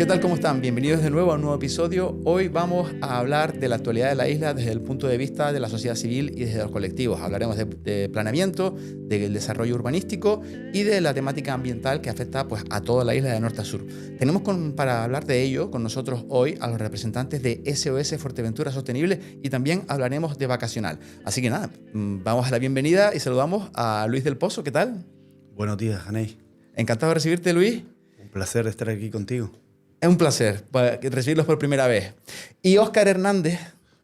tal? ¿Cómo están? Bienvenidos de nuevo a un nuevo episodio. Hoy vamos a hablar de la actualidad de la isla desde el punto de vista de la sociedad civil y desde los colectivos. Hablaremos de planeamiento, del desarrollo urbanístico y de la temática ambiental que afecta pues, a toda la isla de norte a sur. Tenemos para hablar de ello con nosotros hoy a los representantes de SOS Fuerteventura Sostenible y también hablaremos de vacacional. Así que nada, vamos a la bienvenida y saludamos a Luis del Pozo. ¿Qué tal? Buenos días, Janey. Encantado de recibirte, Luis. Un placer estar aquí contigo. Es un placer recibirlos por primera vez. Y Óscar Hernández.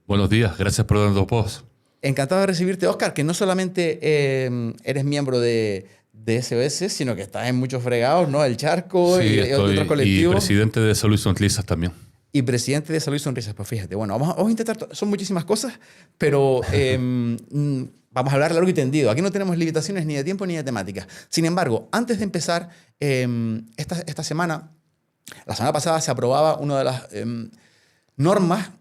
Buenos días, gracias por darnos voz. Encantado de recibirte, Óscar, que no solamente eres miembro de SOS, sino que estás en muchos fregados, ¿no? El Charco Sí, y otros colectivos. Y presidente de Salud y Sonrisas también. Y presidente de Salud y Sonrisas. Pues fíjate, bueno, vamos a intentar, son muchísimas cosas, pero vamos a hablar largo y tendido. Aquí no tenemos limitaciones ni de tiempo ni de temática. Sin embargo, antes de empezar, esta semana, la semana pasada se aprobaba una de las normas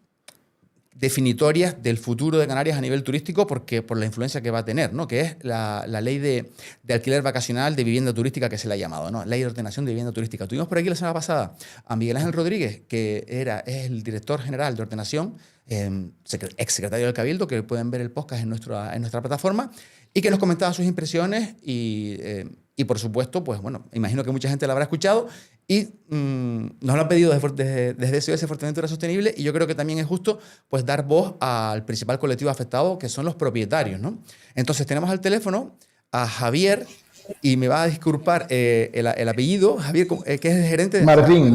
definitorias del futuro de Canarias a nivel turístico por la influencia que va a tener, ¿no? Que es la ley de alquiler vacacional de vivienda turística que se le ha llamado, ¿no? Ley de ordenación de vivienda turística. Tuvimos por aquí la semana pasada a Miguel Ángel Rodríguez, que es el director general de ordenación, exsecretario del Cabildo, que pueden ver el podcast en nuestra plataforma, y que nos comentaba sus impresiones y por supuesto, pues bueno, imagino que mucha gente la habrá escuchado y nos lo han pedido desde SOS Fuerteventura Sostenible y yo creo que también es justo pues dar voz al principal colectivo afectado, que son los propietarios, ¿no? Entonces tenemos al teléfono a Javier, y me va a disculpar el apellido, Javier, que es el gerente de... Martín,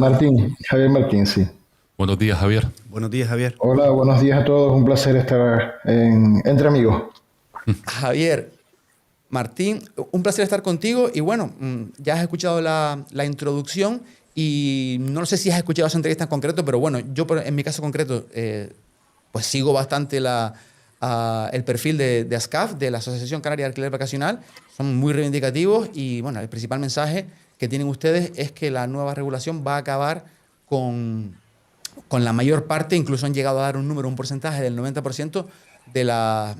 Javier Martín, sí. Buenos días, Javier. Buenos días, Javier. Hola, buenos días a todos, un placer estar entre amigos. Javier, Martín, un placer estar contigo y bueno, ya has escuchado la introducción y no sé si has escuchado esa entrevista en concreto, pero bueno, yo en mi caso concreto pues sigo bastante el perfil de ASCAF, de la Asociación Canaria de Alquiler Vacacional. Son muy reivindicativos y bueno, el principal mensaje que tienen ustedes es que la nueva regulación va a acabar con la mayor parte, incluso han llegado a dar un porcentaje del 90% de la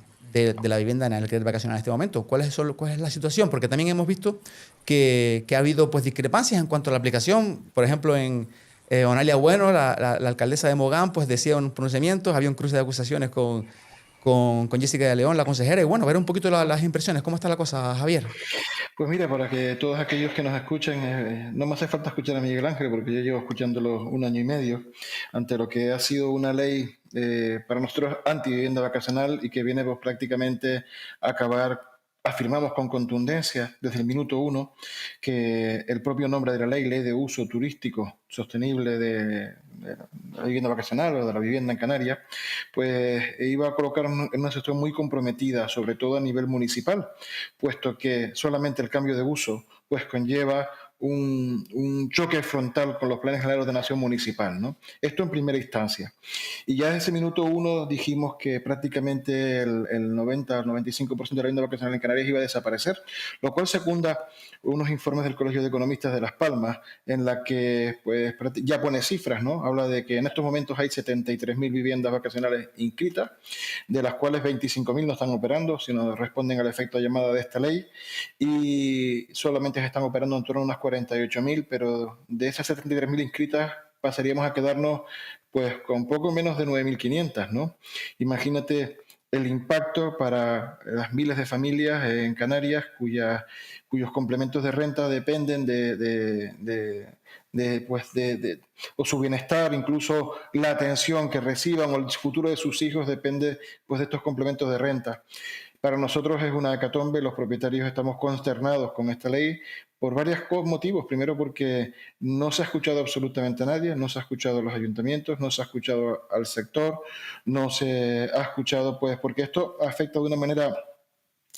vivienda en alquiler vacacional en este momento. ¿Cuál es la situación? Porque también hemos visto que ha habido pues, discrepancias en cuanto a la aplicación. Por ejemplo, en Onalia Bueno, la alcaldesa de Mogán, pues decía unos pronunciamientos, había un cruce de acusaciones con Jessica de León, la consejera. Y bueno, ver un poquito las impresiones. ¿Cómo está la cosa, Javier? Pues mira, para que todos aquellos que nos escuchen, no me hace falta escuchar a Miguel Ángel porque yo llevo escuchándolo 1 año y medio, ante lo que ha sido una ley para nosotros anti-vivienda vacacional y que viene pues, prácticamente a acabar. Afirmamos con contundencia desde el minuto 1 que el propio nombre de la ley de uso turístico sostenible de la vivienda vacacional o de la vivienda en Canarias, pues iba a colocarnos en una situación muy comprometida, sobre todo a nivel municipal, puesto que solamente el cambio de uso pues conlleva un choque frontal con los planes generales de ordenación municipal, ¿no? Esto en primera instancia. Y ya desde ese minuto 1 dijimos que prácticamente el 90 al 95% de la vivienda vacacional en Canarias iba a desaparecer, lo cual secunda unos informes del Colegio de Economistas de Las Palmas, en la que pues, ya pone cifras, ¿no? Habla de que en estos momentos hay 73.000 viviendas vacacionales inscritas, de las cuales 25.000 no están operando, sino responden al efecto de llamada de esta ley, y solamente se están operando en torno a unas 48.000, pero de esas 73.000 inscritas pasaríamos a quedarnos pues con poco menos de 9.500, ¿no? Imagínate el impacto para las miles de familias en Canarias cuyos complementos de renta dependen o su bienestar, incluso la atención que reciban o el futuro de sus hijos depende pues, de estos complementos de renta. Para nosotros es una hecatombe, los propietarios estamos consternados con esta ley por varios motivos. Primero porque no se ha escuchado absolutamente a nadie, no se ha escuchado a los ayuntamientos, no se ha escuchado al sector, no se ha escuchado, pues, porque esto afecta de una manera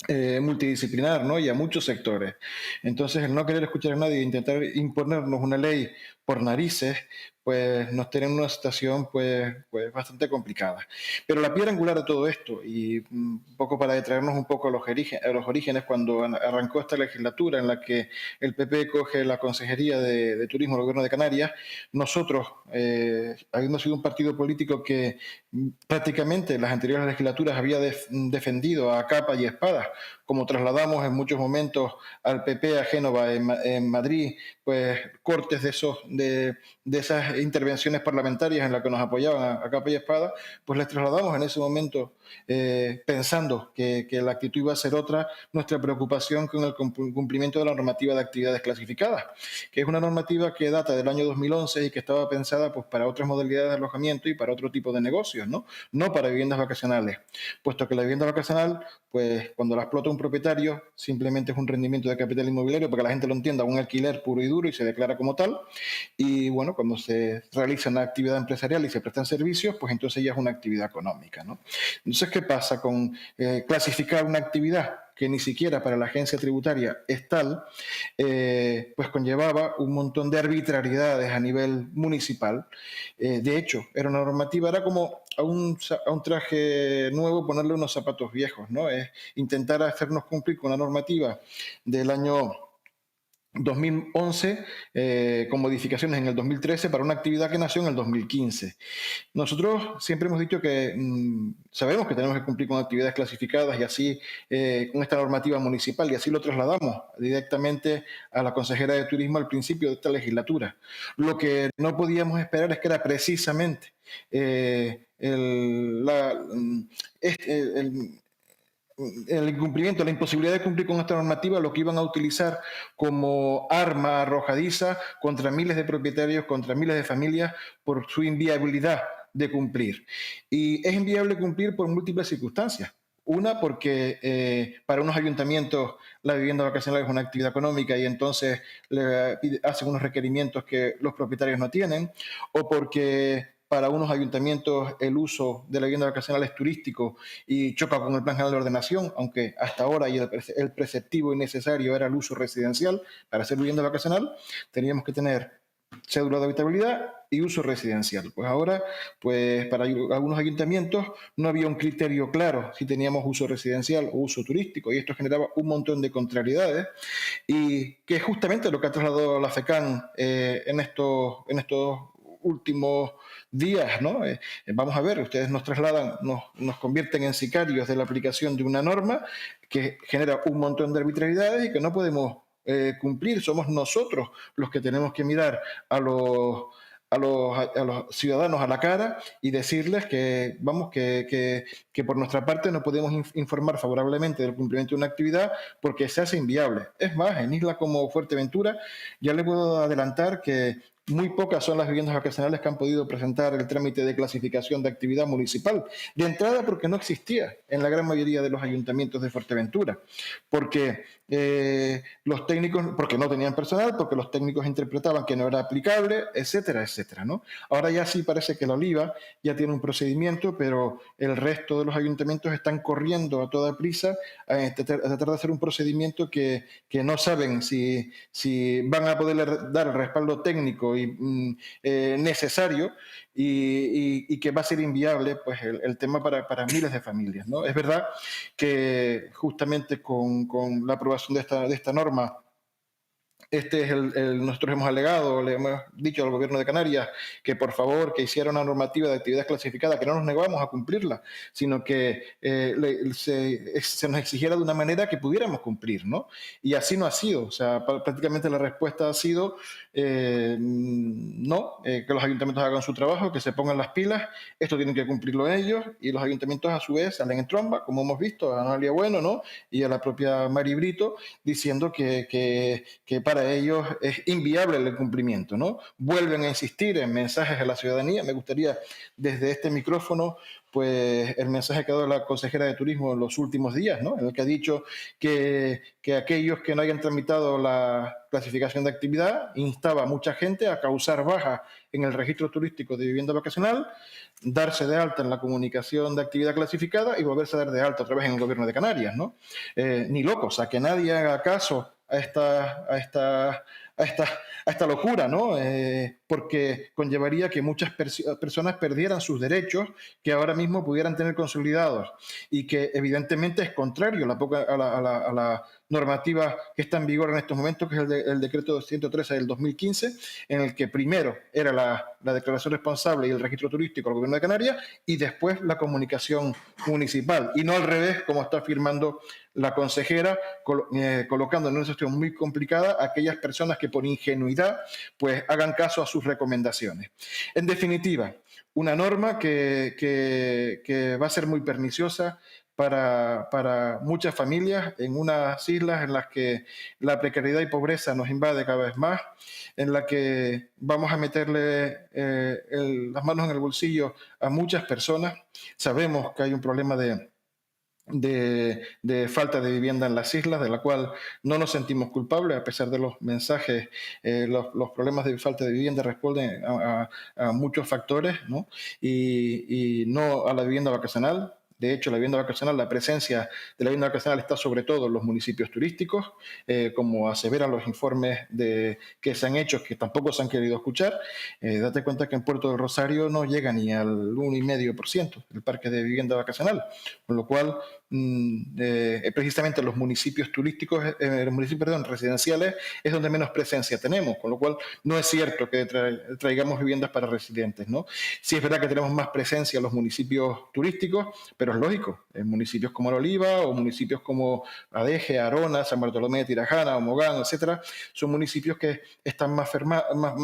multidisciplinar, ¿no? Y a muchos sectores. Entonces, el no querer escuchar a nadie e intentar imponernos una ley por narices, pues nos tiene en una situación pues bastante complicada. Pero la piedra angular de todo esto, y un poco para detraernos un poco a los orígenes, cuando arrancó esta legislatura en la que el PP coge la Consejería de Turismo del Gobierno de Canarias, nosotros, habiendo sido un partido político que prácticamente en las anteriores legislaturas había defendido a capa y espada como trasladamos en muchos momentos al PP a Génova en Madrid, pues cortes de esas intervenciones parlamentarias en las que nos apoyaban a capa y espada, pues les trasladamos en ese momento, pensando que la actitud iba a ser otra, nuestra preocupación con el cumplimiento de la normativa de actividades clasificadas, que es una normativa que data del año 2011 y que estaba pensada pues para otras modalidades de alojamiento y para otro tipo de negocios, no para viviendas vacacionales, puesto que la vivienda vacacional, pues cuando la explota un propietario, simplemente es un rendimiento de capital inmobiliario, para que la gente lo entienda, un alquiler puro y duro y se declara como tal. Y bueno, cuando se realiza una actividad empresarial y se prestan servicios, pues entonces ya es una actividad económica, ¿no? Entonces, ¿qué pasa con clasificar una actividad que ni siquiera para la agencia tributaria es tal? Pues conllevaba un montón de arbitrariedades a nivel municipal. De hecho, era una normativa, era como a un traje nuevo ponerle unos zapatos viejos, ¿no? Es intentar hacernos cumplir con la normativa del año 2011, con modificaciones en el 2013 para una actividad que nació en el 2015. Nosotros siempre hemos dicho que sabemos que tenemos que cumplir con actividades clasificadas y así, con esta normativa municipal, y así lo trasladamos directamente a la consejera de Turismo al principio de esta legislatura. Lo que no podíamos esperar es que era precisamente el incumplimiento, la imposibilidad de cumplir con esta normativa, lo que iban a utilizar como arma arrojadiza contra miles de propietarios, contra miles de familias, por su inviabilidad de cumplir. Y es inviable cumplir por múltiples circunstancias. Una, porque para unos ayuntamientos la vivienda vacacional es una actividad económica y entonces le hacen unos requerimientos que los propietarios no tienen, o porque para unos ayuntamientos el uso de la vivienda vacacional es turístico y choca con el Plan General de Ordenación, aunque hasta ahora y el preceptivo y necesario era el uso residencial. Para hacer vivienda vacacional teníamos que tener cédula de habitabilidad y uso residencial. Pues ahora, pues para algunos ayuntamientos no había un criterio claro si teníamos uso residencial o uso turístico, y esto generaba un montón de contrariedades, y que es justamente lo que ha trasladado la FECAN en estos últimos días, ¿no? Vamos a ver, ustedes nos trasladan, nos convierten en sicarios de la aplicación de una norma que genera un montón de arbitrariedades y que no podemos cumplir. Somos nosotros los que tenemos que mirar a los ciudadanos a la cara y decirles que, vamos, que por nuestra parte no podemos informar favorablemente del cumplimiento de una actividad porque se hace inviable. Es más, en islas como Fuerteventura ya le puedo adelantar que muy pocas son las viviendas vacacionales que han podido presentar el trámite de clasificación de actividad municipal. De entrada, porque no existía en la gran mayoría de los ayuntamientos de Fuerteventura, porque los técnicos, porque no tenían personal, porque los técnicos interpretaban que no era aplicable, etcétera, etcétera, ¿no? Ahora ya sí parece que la Oliva ya tiene un procedimiento, pero el resto de los ayuntamientos están corriendo a toda prisa a tratar de hacer un procedimiento que no saben si van a poder dar el respaldo técnico y necesario, y que va a ser inviable pues el tema para miles de familias, ¿no? Es verdad que justamente con la aprobación de esta norma, nosotros hemos alegado, le hemos dicho al gobierno de Canarias que por favor que hiciera una normativa de actividad clasificada, que no nos negamos a cumplirla, sino que se nos exigiera de una manera que pudiéramos cumplir, ¿no? Y así no ha sido. O sea, prácticamente la respuesta ha sido no, que los ayuntamientos hagan su trabajo, que se pongan las pilas, esto tienen que cumplirlo ellos, y los ayuntamientos a su vez salen en tromba, como hemos visto a Analia Bueno, ¿no? Y a la propia Mari Brito, diciendo que para ellos es inviable el cumplimiento, ¿no? Vuelven a insistir en mensajes a la ciudadanía. Me gustaría desde este micrófono, pues el mensaje que ha dado la consejera de Turismo en los últimos días, ¿no? En el que ha dicho que aquellos que no hayan tramitado la clasificación de actividad, instaba a mucha gente a causar baja en el registro turístico de vivienda vacacional, darse de alta en la comunicación de actividad clasificada y volverse a dar de alta otra vez en el gobierno de Canarias, ¿no? Ni locos, a que nadie haga caso a esta locura, ¿no? Porque conllevaría que muchas personas perdieran sus derechos que ahora mismo pudieran tener consolidados, y que evidentemente es contrario a la normativa que está en vigor en estos momentos, que es el decreto 113 del 2015, en el que primero era la declaración responsable y el registro turístico al Gobierno de Canarias y después la comunicación municipal, y no al revés, como está afirmando la consejera, colocando en una situación muy complicada a aquellas personas que por ingenuidad pues hagan caso a sus recomendaciones. En definitiva, una norma que va a ser muy perniciosa para muchas familias en unas islas en las que la precariedad y pobreza nos invade cada vez más, en la que vamos a meterle las manos en el bolsillo a muchas personas. Sabemos que hay un problema de falta de vivienda en las islas, de la cual no nos sentimos culpables, a pesar de los mensajes. Los problemas de falta de vivienda responden a muchos factores, ¿no? Y no a la vivienda vacacional. De hecho, la vivienda vacacional, la presencia de la vivienda vacacional está sobre todo en los municipios turísticos, como aseveran los informes que se han hecho, que tampoco se han querido escuchar. Date cuenta que en Puerto del Rosario no llega ni al 1,5% el parque de vivienda vacacional, con lo cual precisamente los municipios turísticos, los municipios residenciales, es donde menos presencia tenemos, con lo cual no es cierto que traigamos viviendas para residentes, ¿no? Sí es verdad que tenemos más presencia en los municipios turísticos, pero es lógico, en municipios como La Oliva o municipios como Adeje, Arona, San Bartolomé de Tirajana, Mogán, etcétera, son municipios que están más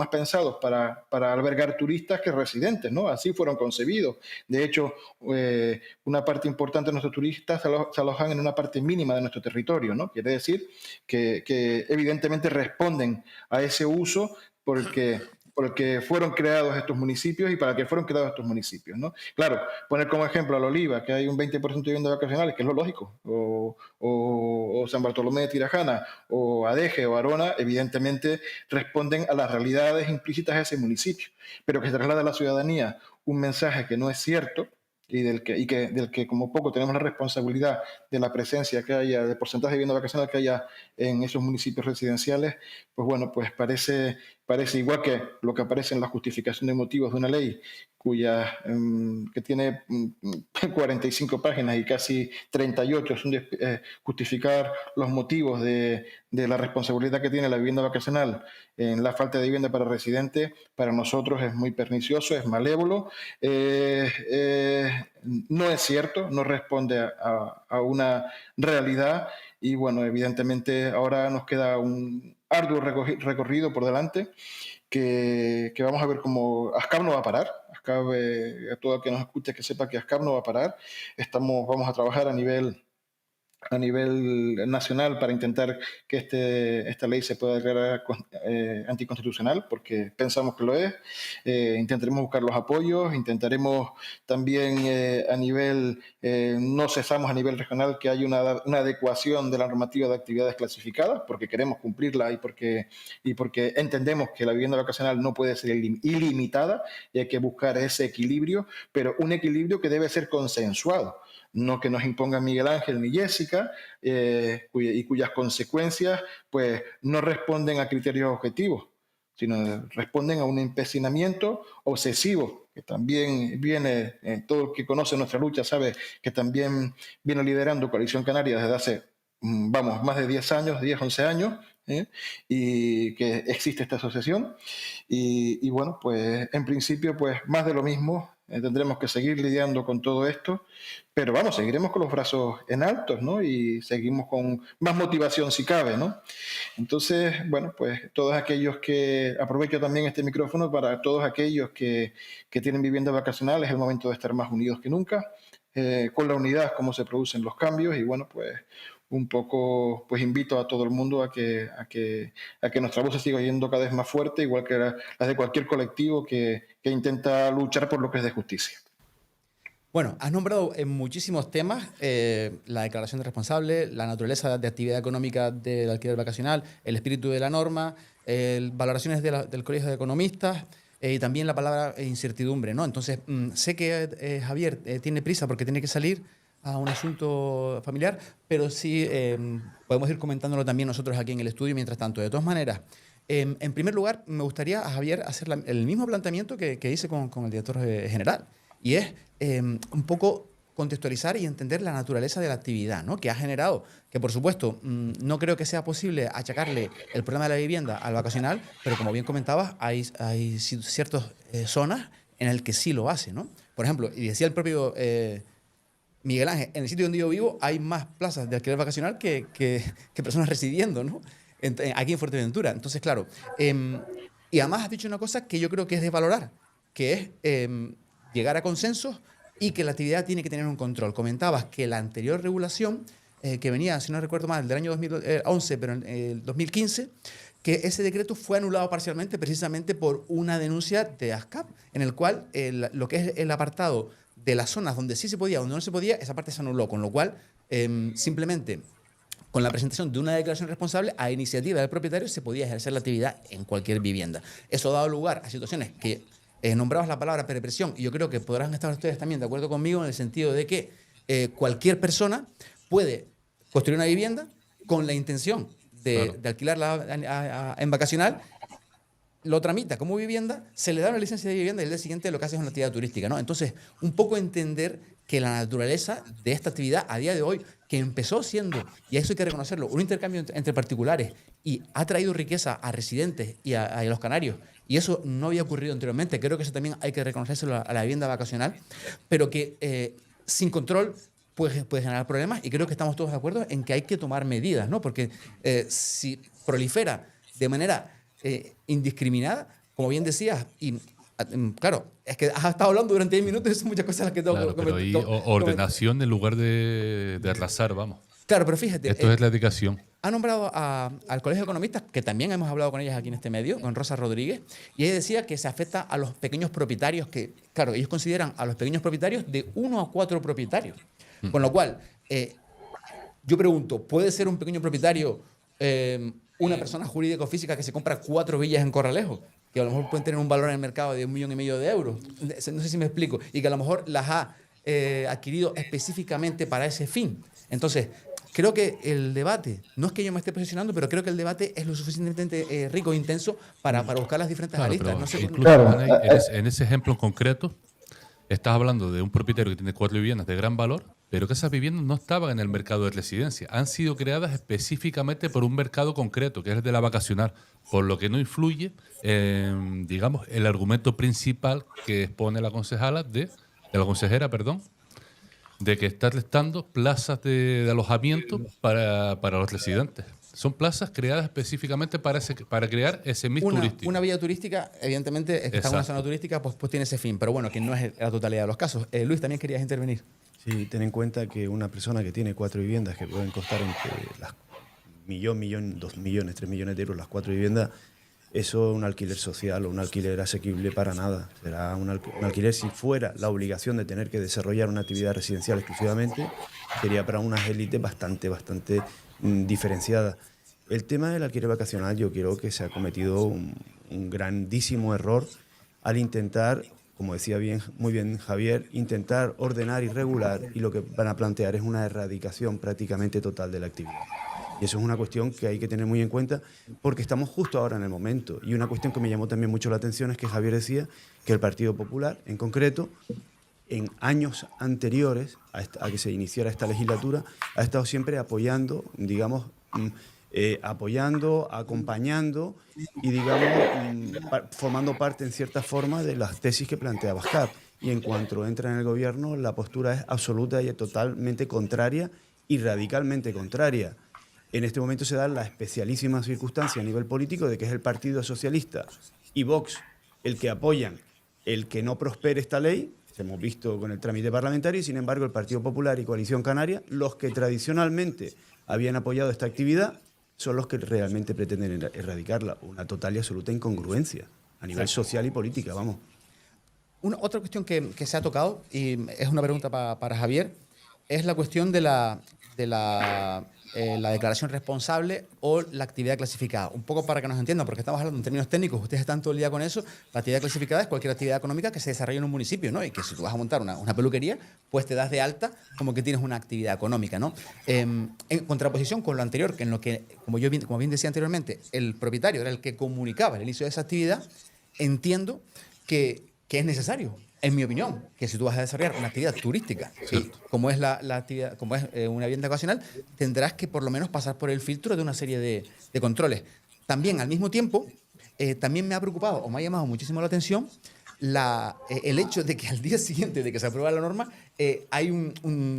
pensados para albergar turistas que residentes, ¿no? Así fueron concebidos. De hecho, una parte importante de nuestros turistas se alojan en una parte mínima de nuestro territorio, ¿no? Quiere decir que evidentemente responden a ese uso por el que fueron creados estos municipios y para que fueron creados estos municipios, ¿no? Claro, poner como ejemplo a La Oliva, que hay un 20% de viviendas vacacionales, que es lo lógico, o San Bartolomé de Tirajana, o Adeje o Arona, evidentemente responden a las realidades implícitas de ese municipio, pero que se traslada a la ciudadanía un mensaje que no es cierto, y del que como poco tenemos la responsabilidad de la presencia que haya, del porcentaje de vivienda vacacional que haya en esos municipios residenciales, pues bueno, pues parece igual que lo que aparece en la justificación de motivos de una ley que tiene 45 páginas y casi 38 son justificar los motivos de la responsabilidad que tiene la vivienda vacacional en la falta de vivienda para residentes. Para nosotros es muy pernicioso, es malévolo, no es cierto, no responde a una realidad y bueno, evidentemente ahora nos queda un arduo recorrido por delante que vamos a ver cómo ASCAP no va a parar. ASCAP, a todo el que nos escuche que sepa que ASCAP no va a parar. Vamos a trabajar a nivel nacional para intentar que esta ley se pueda declarar anticonstitucional, porque pensamos que lo es. Intentaremos buscar los apoyos, intentaremos también no cesamos a nivel regional que haya una adecuación de la normativa de actividades clasificadas, porque queremos cumplirla y porque entendemos que la vivienda vacacional no puede ser ilimitada y hay que buscar ese equilibrio, pero un equilibrio que debe ser consensuado. No que nos impongan Miguel Ángel ni Jessica, cuyas consecuencias pues, no responden a criterios objetivos, sino responden a un empecinamiento obsesivo, que también viene, todo el que conoce nuestra lucha sabe que también viene liderando Coalición Canaria desde hace, más de 10 años, 10, 11 años, y que existe esta asociación. Y bueno, pues en principio, pues más de lo mismo. Tendremos que seguir lidiando con todo esto, pero vamos, seguiremos con los brazos en alto, ¿no? Y seguimos con más motivación si cabe, ¿no? Entonces, bueno, pues todos aquellos que, aprovecho también este micrófono para todos aquellos que tienen vivienda vacacional, es el momento de estar más unidos que nunca, con la unidad cómo se producen los cambios y bueno, pues un poco, pues invito a todo el mundo a que nuestra voz se siga yendo cada vez más fuerte, igual que las de cualquier colectivo que intenta luchar por lo que es de justicia. Bueno, has nombrado en muchísimos temas la declaración de responsable, la naturaleza de actividad económica del alquiler vacacional, el espíritu de la norma, valoraciones del Colegio de Economistas y también la palabra incertidumbre, ¿no? Entonces, sé que Javier tiene prisa porque tiene que salir a un asunto familiar, pero sí podemos ir comentándolo también nosotros aquí en el estudio mientras tanto. De todas maneras, en primer lugar, me gustaría a Javier hacer el mismo planteamiento que hice con el director general, y es un poco contextualizar y entender la naturaleza de la actividad, ¿no? Que ha generado, que por supuesto no creo que sea posible achacarle el problema de la vivienda al vacacional, pero como bien comentabas, hay ciertas zonas en las que sí lo hace, ¿no? Por ejemplo, y decía el propio Miguel Ángel, en el sitio donde yo vivo hay más plazas de alquiler vacacional que personas residiendo, ¿no? Aquí en Fuerteventura. Entonces, claro, y además has dicho una cosa que yo creo que es de valorar, que es llegar a consensos y que la actividad tiene que tener un control. Comentabas que la anterior regulación, que venía, si no recuerdo mal, del año 2011, pero en el 2015, que ese decreto fue anulado parcialmente precisamente por una denuncia de ASCAP, en el cual lo que es el apartado de las zonas donde sí se podía, donde no se podía, esa parte se anuló, con lo cual simplemente con la presentación de una declaración responsable a iniciativa del propietario se podía ejercer la actividad en cualquier vivienda. Eso ha dado lugar a situaciones que nombrabas la palabra prepresión, y yo creo que podrán estar ustedes también de acuerdo conmigo en el sentido de que cualquier persona puede construir una vivienda con la intención de alquilarla en vacacional, lo tramita como vivienda, se le da una licencia de vivienda y el día siguiente lo que hace es una actividad turística, ¿no? Entonces, un poco entender que la naturaleza de esta actividad a día de hoy, que empezó siendo, y eso hay que reconocerlo, un intercambio entre particulares y ha traído riqueza a residentes y a los canarios, y eso no había ocurrido anteriormente, creo que eso también hay que reconocérselo a la vivienda vacacional, pero que sin control puede generar problemas, y creo que estamos todos de acuerdo en que hay que tomar medidas, ¿no? Porque si prolifera de manera indiscriminada, como bien decías, y claro, es que has estado hablando durante 10 minutos y son muchas cosas las que tengo Claro, que pero hay ordenación en lugar de arrasar, vamos. Claro, pero fíjate. Esto es la dedicación. Ha nombrado al Colegio de Economistas, que también hemos hablado con ellas aquí en este medio, con Rosa Rodríguez, y ella decía que se afecta a los pequeños propietarios, que, claro, ellos consideran a los pequeños propietarios de 1 a 4 propietarios. Con lo cual, yo pregunto, ¿puede ser un pequeño propietario una persona jurídica o física que se compra 4 villas en Corralejo, que a lo mejor pueden tener un valor en el mercado de 1,5 millones de euros? No sé si me explico. Y que a lo mejor las ha adquirido específicamente para ese fin. Entonces, creo que el debate, no es que yo me esté posicionando, pero creo que el debate es lo suficientemente rico e intenso para buscar las diferentes aristas. Pero No sé, incluso, Haney, en ese ejemplo en concreto, estás hablando de un propietario que tiene 4 viviendas de gran valor, pero que esas viviendas no estaban en el mercado de residencia. Han sido creadas específicamente por un mercado concreto, que es el de la vacacional, por lo que no influye en, digamos, el argumento principal que expone la consejera, de que está restando plazas de alojamiento para los residentes. Son plazas creadas específicamente para crear ese mix turístico. Una villa turística, evidentemente, está en una zona turística, pues tiene ese fin. Pero bueno, que no es la totalidad de los casos. Luis, también querías intervenir. Sí, ten en cuenta que una persona que tiene 4 viviendas que pueden costar entre las 2 millones, 3 millones de euros las 4 viviendas, eso es un alquiler social o un alquiler asequible para nada. Será un alquiler, si fuera la obligación de tener que desarrollar una actividad residencial exclusivamente, sería para unas élites bastante diferenciadas. El tema del alquiler vacacional, yo creo que se ha cometido un grandísimo error al intentar, como decía muy bien Javier, intentar ordenar y regular, y lo que van a plantear es una erradicación prácticamente total de la actividad. Y eso es una cuestión que hay que tener muy en cuenta porque estamos justo ahora en el momento. Y una cuestión que me llamó también mucho la atención es que Javier decía que el Partido Popular, en concreto, en años anteriores a que se iniciara esta legislatura, ha estado siempre apoyando, digamos, acompañando y, digamos, formando parte en cierta forma de las tesis que planteaba ASCAP. Y en cuanto entra en el gobierno, la postura es absoluta y totalmente contraria y radicalmente contraria. En este momento se da la especialísima circunstancia a nivel político de que es el Partido Socialista y Vox el que apoyan el que no prospere esta ley. Hemos visto con el trámite parlamentario, y sin embargo el Partido Popular y Coalición Canaria, los que tradicionalmente habían apoyado esta actividad, son los que realmente pretenden erradicarla. Una total y absoluta incongruencia a nivel social y política, vamos. Otra cuestión que se ha tocado, y es una pregunta para Javier, es la cuestión de la declaración responsable o la actividad clasificada. Un poco para que nos entiendan, porque estamos hablando en términos técnicos, ustedes están todo el día con eso. La actividad clasificada es cualquier actividad económica que se desarrolle en un municipio, ¿no? Y que si tú vas a montar una peluquería, pues te das de alta como que tienes una actividad económica, ¿no? En contraposición con lo anterior, que en lo que, como bien decía anteriormente, el propietario era el que comunicaba el inicio de esa actividad, entiendo que es necesario en mi opinión, que si tú vas a desarrollar una actividad turística, y como es la actividad, como es una vivienda ocasional, tendrás que por lo menos pasar por el filtro de una serie de controles. También, al mismo tiempo, también me ha preocupado o me ha llamado muchísimo la atención el hecho de que al día siguiente de que se aprueba la norma hay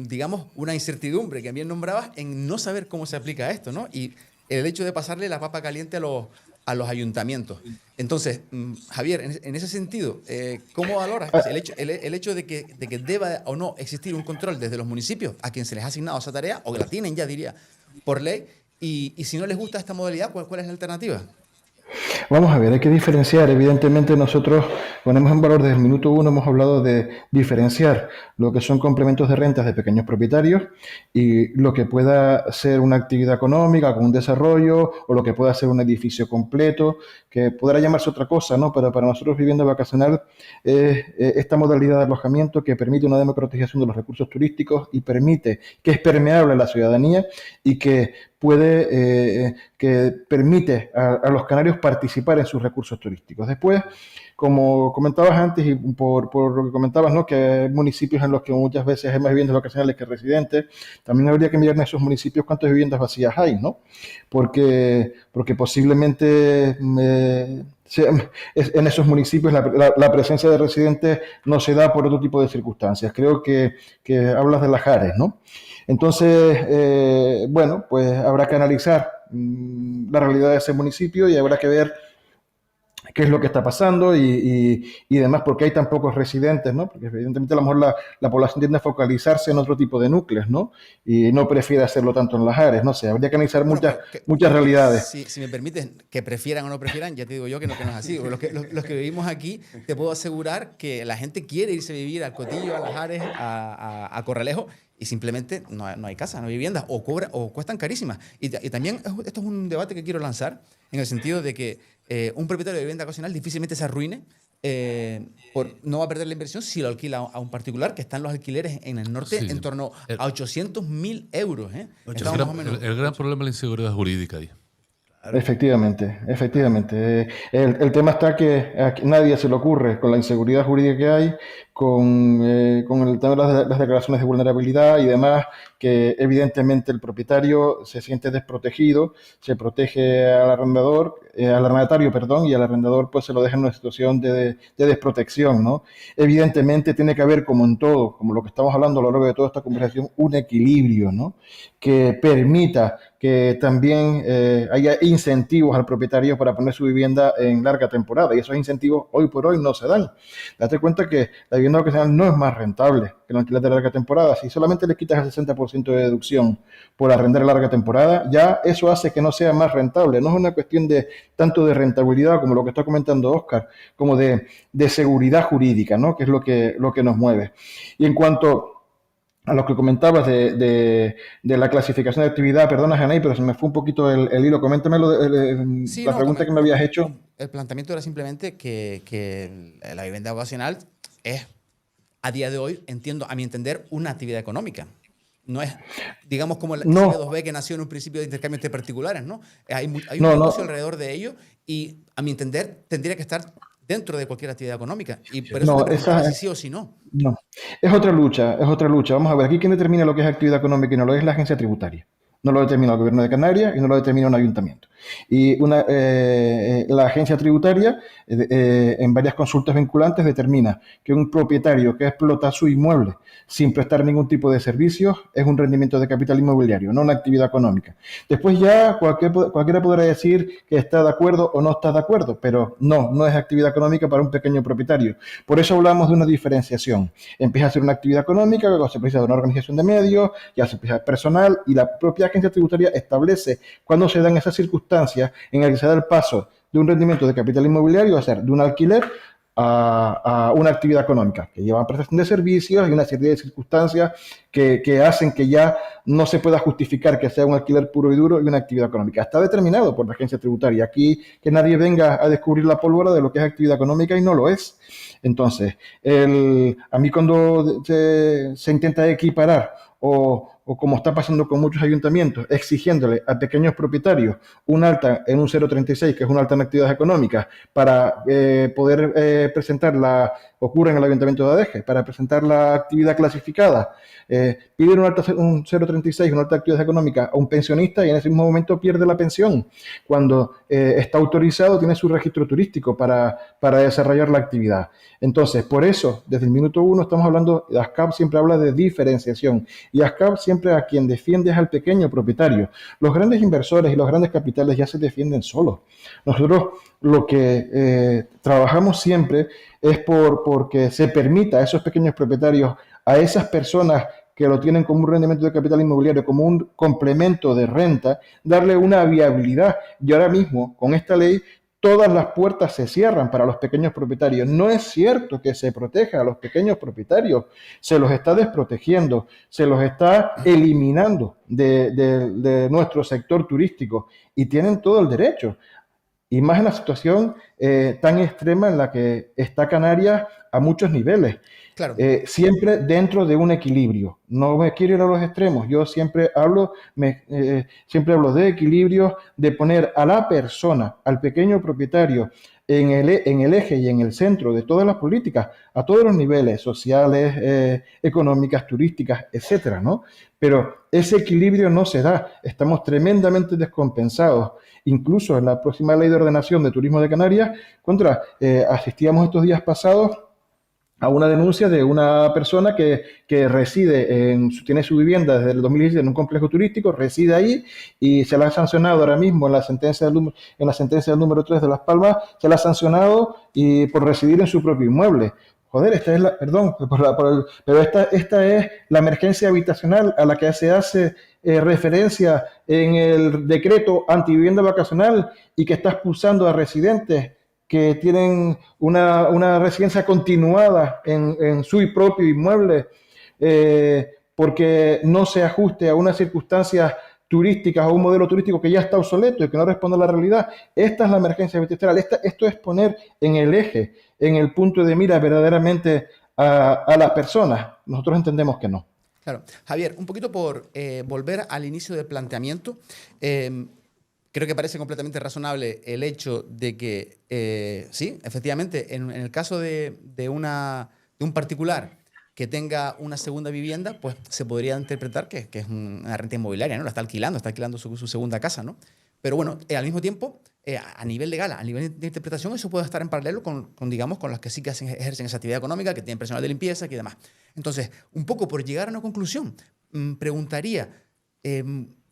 digamos, una incertidumbre que bien nombrabas en no saber cómo se aplica esto, ¿no? Y el hecho de pasarle la papa caliente a los ayuntamientos. Entonces, Javier, en ese sentido, ¿cómo valoras el hecho de que deba o no existir un control desde los municipios a quien se les ha asignado esa tarea, o que la tienen ya, diría, por ley, y si no les gusta esta modalidad, ¿cuál es la alternativa? Vamos a ver, hay que diferenciar. Evidentemente nosotros ponemos en valor desde el minuto uno, hemos hablado de diferenciar lo que son complementos de rentas de pequeños propietarios y lo que pueda ser una actividad económica con un desarrollo o lo que pueda ser un edificio completo, que podrá llamarse otra cosa, ¿no? Pero para nosotros vivienda vacacional es esta modalidad de alojamiento que permite una democratización de los recursos turísticos y permite que es permeable a la ciudadanía y que que permite a los canarios participar en sus recursos turísticos. Después, como comentabas antes y por lo que comentabas, ¿no? Que hay municipios en los que muchas veces hay más viviendas vacacionales que residentes, también habría que mirar en esos municipios cuántas viviendas vacías hay, ¿no? Porque posiblemente en esos municipios la presencia de residentes no se da por otro tipo de circunstancias. Creo que hablas de las Ares, ¿no? Entonces, bueno, pues habrá que analizar la realidad de ese municipio y habrá que ver qué es lo que está pasando y demás, porque hay tan pocos residentes, ¿no? Porque evidentemente a lo mejor la población tiende a focalizarse en otro tipo de núcleos, ¿no? Y no prefiere hacerlo tanto en las áreas, no sé, habría que analizar muchas realidades. Si me permites, que prefieran o no prefieran, ya te digo yo que no es así. Los que vivimos aquí, te puedo asegurar que la gente quiere irse a vivir al Cotillo, a Las Ares, a Corralejo, y simplemente no hay casa, no hay viviendas, o cuestan carísimas. Y también esto es un debate que quiero lanzar, en el sentido de que un propietario de vivienda ocasional difícilmente se arruine, no va a perder la inversión si lo alquila a un particular, que están los alquileres en el norte en torno a 800.000 euros. El gran problema es la inseguridad jurídica ahí. Efectivamente. El tema está que a nadie se le ocurre, con la inseguridad jurídica que hay, con el tema de las declaraciones de vulnerabilidad y demás, que evidentemente el propietario se siente desprotegido, se protege al arrendatario, y al arrendador pues se lo deja en una situación de desprotección, ¿no? Evidentemente tiene que haber, como en todo, como lo que estamos hablando a lo largo de toda esta conversación, un equilibrio, ¿no? Que permita que también haya incentivos al propietario para poner su vivienda en larga temporada, y esos incentivos hoy por hoy no se dan. Date cuenta que la vivienda ocasional no es más rentable que el alquiler de larga temporada. Si solamente le quitas el 60% de deducción por arrendar a larga temporada, ya eso hace que no sea más rentable. No es una cuestión tanto de rentabilidad, como lo que está comentando Óscar, como de seguridad jurídica, ¿no? Que es lo que nos mueve. Y en cuanto a lo que comentabas de la clasificación de actividad, perdona, Janay, pero se me fue un poquito el hilo. Coméntamelo, la pregunta que me habías hecho. El planteamiento era simplemente que la vivienda ocasional es, a día de hoy, entiendo, a mi entender, una actividad económica. No es, digamos, como la C2B, que nació en un principio de intercambio entre particulares, ¿no? Hay un negocio alrededor de ello y, a mi entender, tendría que estar dentro de cualquier actividad económica. Y por eso si sí o si no. No, es otra lucha. Vamos a ver, aquí quien determina lo que es actividad económica y no lo es la agencia tributaria. No lo determina el gobierno de Canarias y no lo determina un ayuntamiento. Y la agencia tributaria, en varias consultas vinculantes, determina que un propietario que explota su inmueble sin prestar ningún tipo de servicios es un rendimiento de capital inmobiliario, no una actividad económica. Después ya cualquiera podrá decir que está de acuerdo o no está de acuerdo, pero no es actividad económica para un pequeño propietario. Por eso hablamos de una diferenciación. Empieza a ser una actividad económica, luego se precisa de una organización de medios, ya se precisa de personal, y la propia agencia tributaria establece cuándo se dan esas circunstancias en el que se da el paso de un rendimiento de capital inmobiliario a ser de un alquiler a una actividad económica, que lleva prestación de servicios y una serie de circunstancias que hacen que ya no se pueda justificar que sea un alquiler puro y duro y una actividad económica. Está determinado por la agencia tributaria. Aquí que nadie venga a descubrir la pólvora de lo que es actividad económica y no lo es. Entonces, a mí cuando se intenta equiparar o como está pasando con muchos ayuntamientos, exigiéndole a pequeños propietarios un alta en un 036, que es una alta en actividades económicas, para poder presentar ocurre en el Ayuntamiento de Adeje, para presentar la actividad clasificada. Piden un 0,36, una alta actividad económica a un pensionista y en ese mismo momento pierde la pensión. Cuando está autorizado, tiene su registro turístico para desarrollar la actividad. Entonces, por eso, desde el minuto 1 estamos hablando, ASCAP siempre habla de diferenciación y ASCAP siempre a quien defiende es al pequeño propietario. Los grandes inversores y los grandes capitales ya se defienden solos. Nosotros lo que trabajamos siempre es porque se permita a esos pequeños propietarios, a esas personas que lo tienen como un rendimiento de capital inmobiliario, como un complemento de renta, darle una viabilidad. Y ahora mismo, con esta ley, todas las puertas se cierran para los pequeños propietarios. No es cierto que se proteja a los pequeños propietarios, se los está desprotegiendo, se los está eliminando de nuestro sector turístico y tienen todo el derecho. Y más en la situación tan extrema en la que está Canarias a muchos niveles. Claro. Siempre dentro de un equilibrio. No me quiero ir a los extremos. Yo siempre hablo de equilibrio, de poner a la persona, al pequeño propietario, en el eje y en el centro de todas las políticas, a todos los niveles, sociales, económicas, turísticas, etcétera, ¿no? Pero ese equilibrio no se da. Estamos tremendamente descompensados. Incluso en la próxima ley de ordenación de turismo de Canarias, asistíamos estos días pasados a una denuncia de una persona que reside, tiene su vivienda desde el 2017 en un complejo turístico, reside ahí y se la ha sancionado ahora mismo en la sentencia del número 3 de Las Palmas, se la ha sancionado y por residir en su propio inmueble. Joder, esta es la emergencia habitacional a la que se hace referencia en el decreto antivivienda vacacional y que está expulsando a residentes que tienen una residencia continuada en su propio inmueble porque no se ajuste a unas circunstancias turísticas o un modelo turístico que ya está obsoleto y que no responde a la realidad. Esta es la emergencia habitacional. Esto es poner en el eje, en el punto de mira verdaderamente a las personas. Nosotros entendemos que no. Claro. Javier, un poquito por volver al inicio del planteamiento. Creo que parece completamente razonable el hecho de que, sí, efectivamente, en el caso de un particular que tenga una segunda vivienda, pues se podría interpretar que es una renta inmobiliaria, ¿no? La está alquilando su segunda casa, ¿no? Pero bueno, al mismo tiempo, a nivel legal, a nivel de interpretación, eso puede estar en paralelo con las que sí que ejercen esa actividad económica, que tienen personal de limpieza y demás. Entonces, un poco por llegar a una conclusión, preguntaría,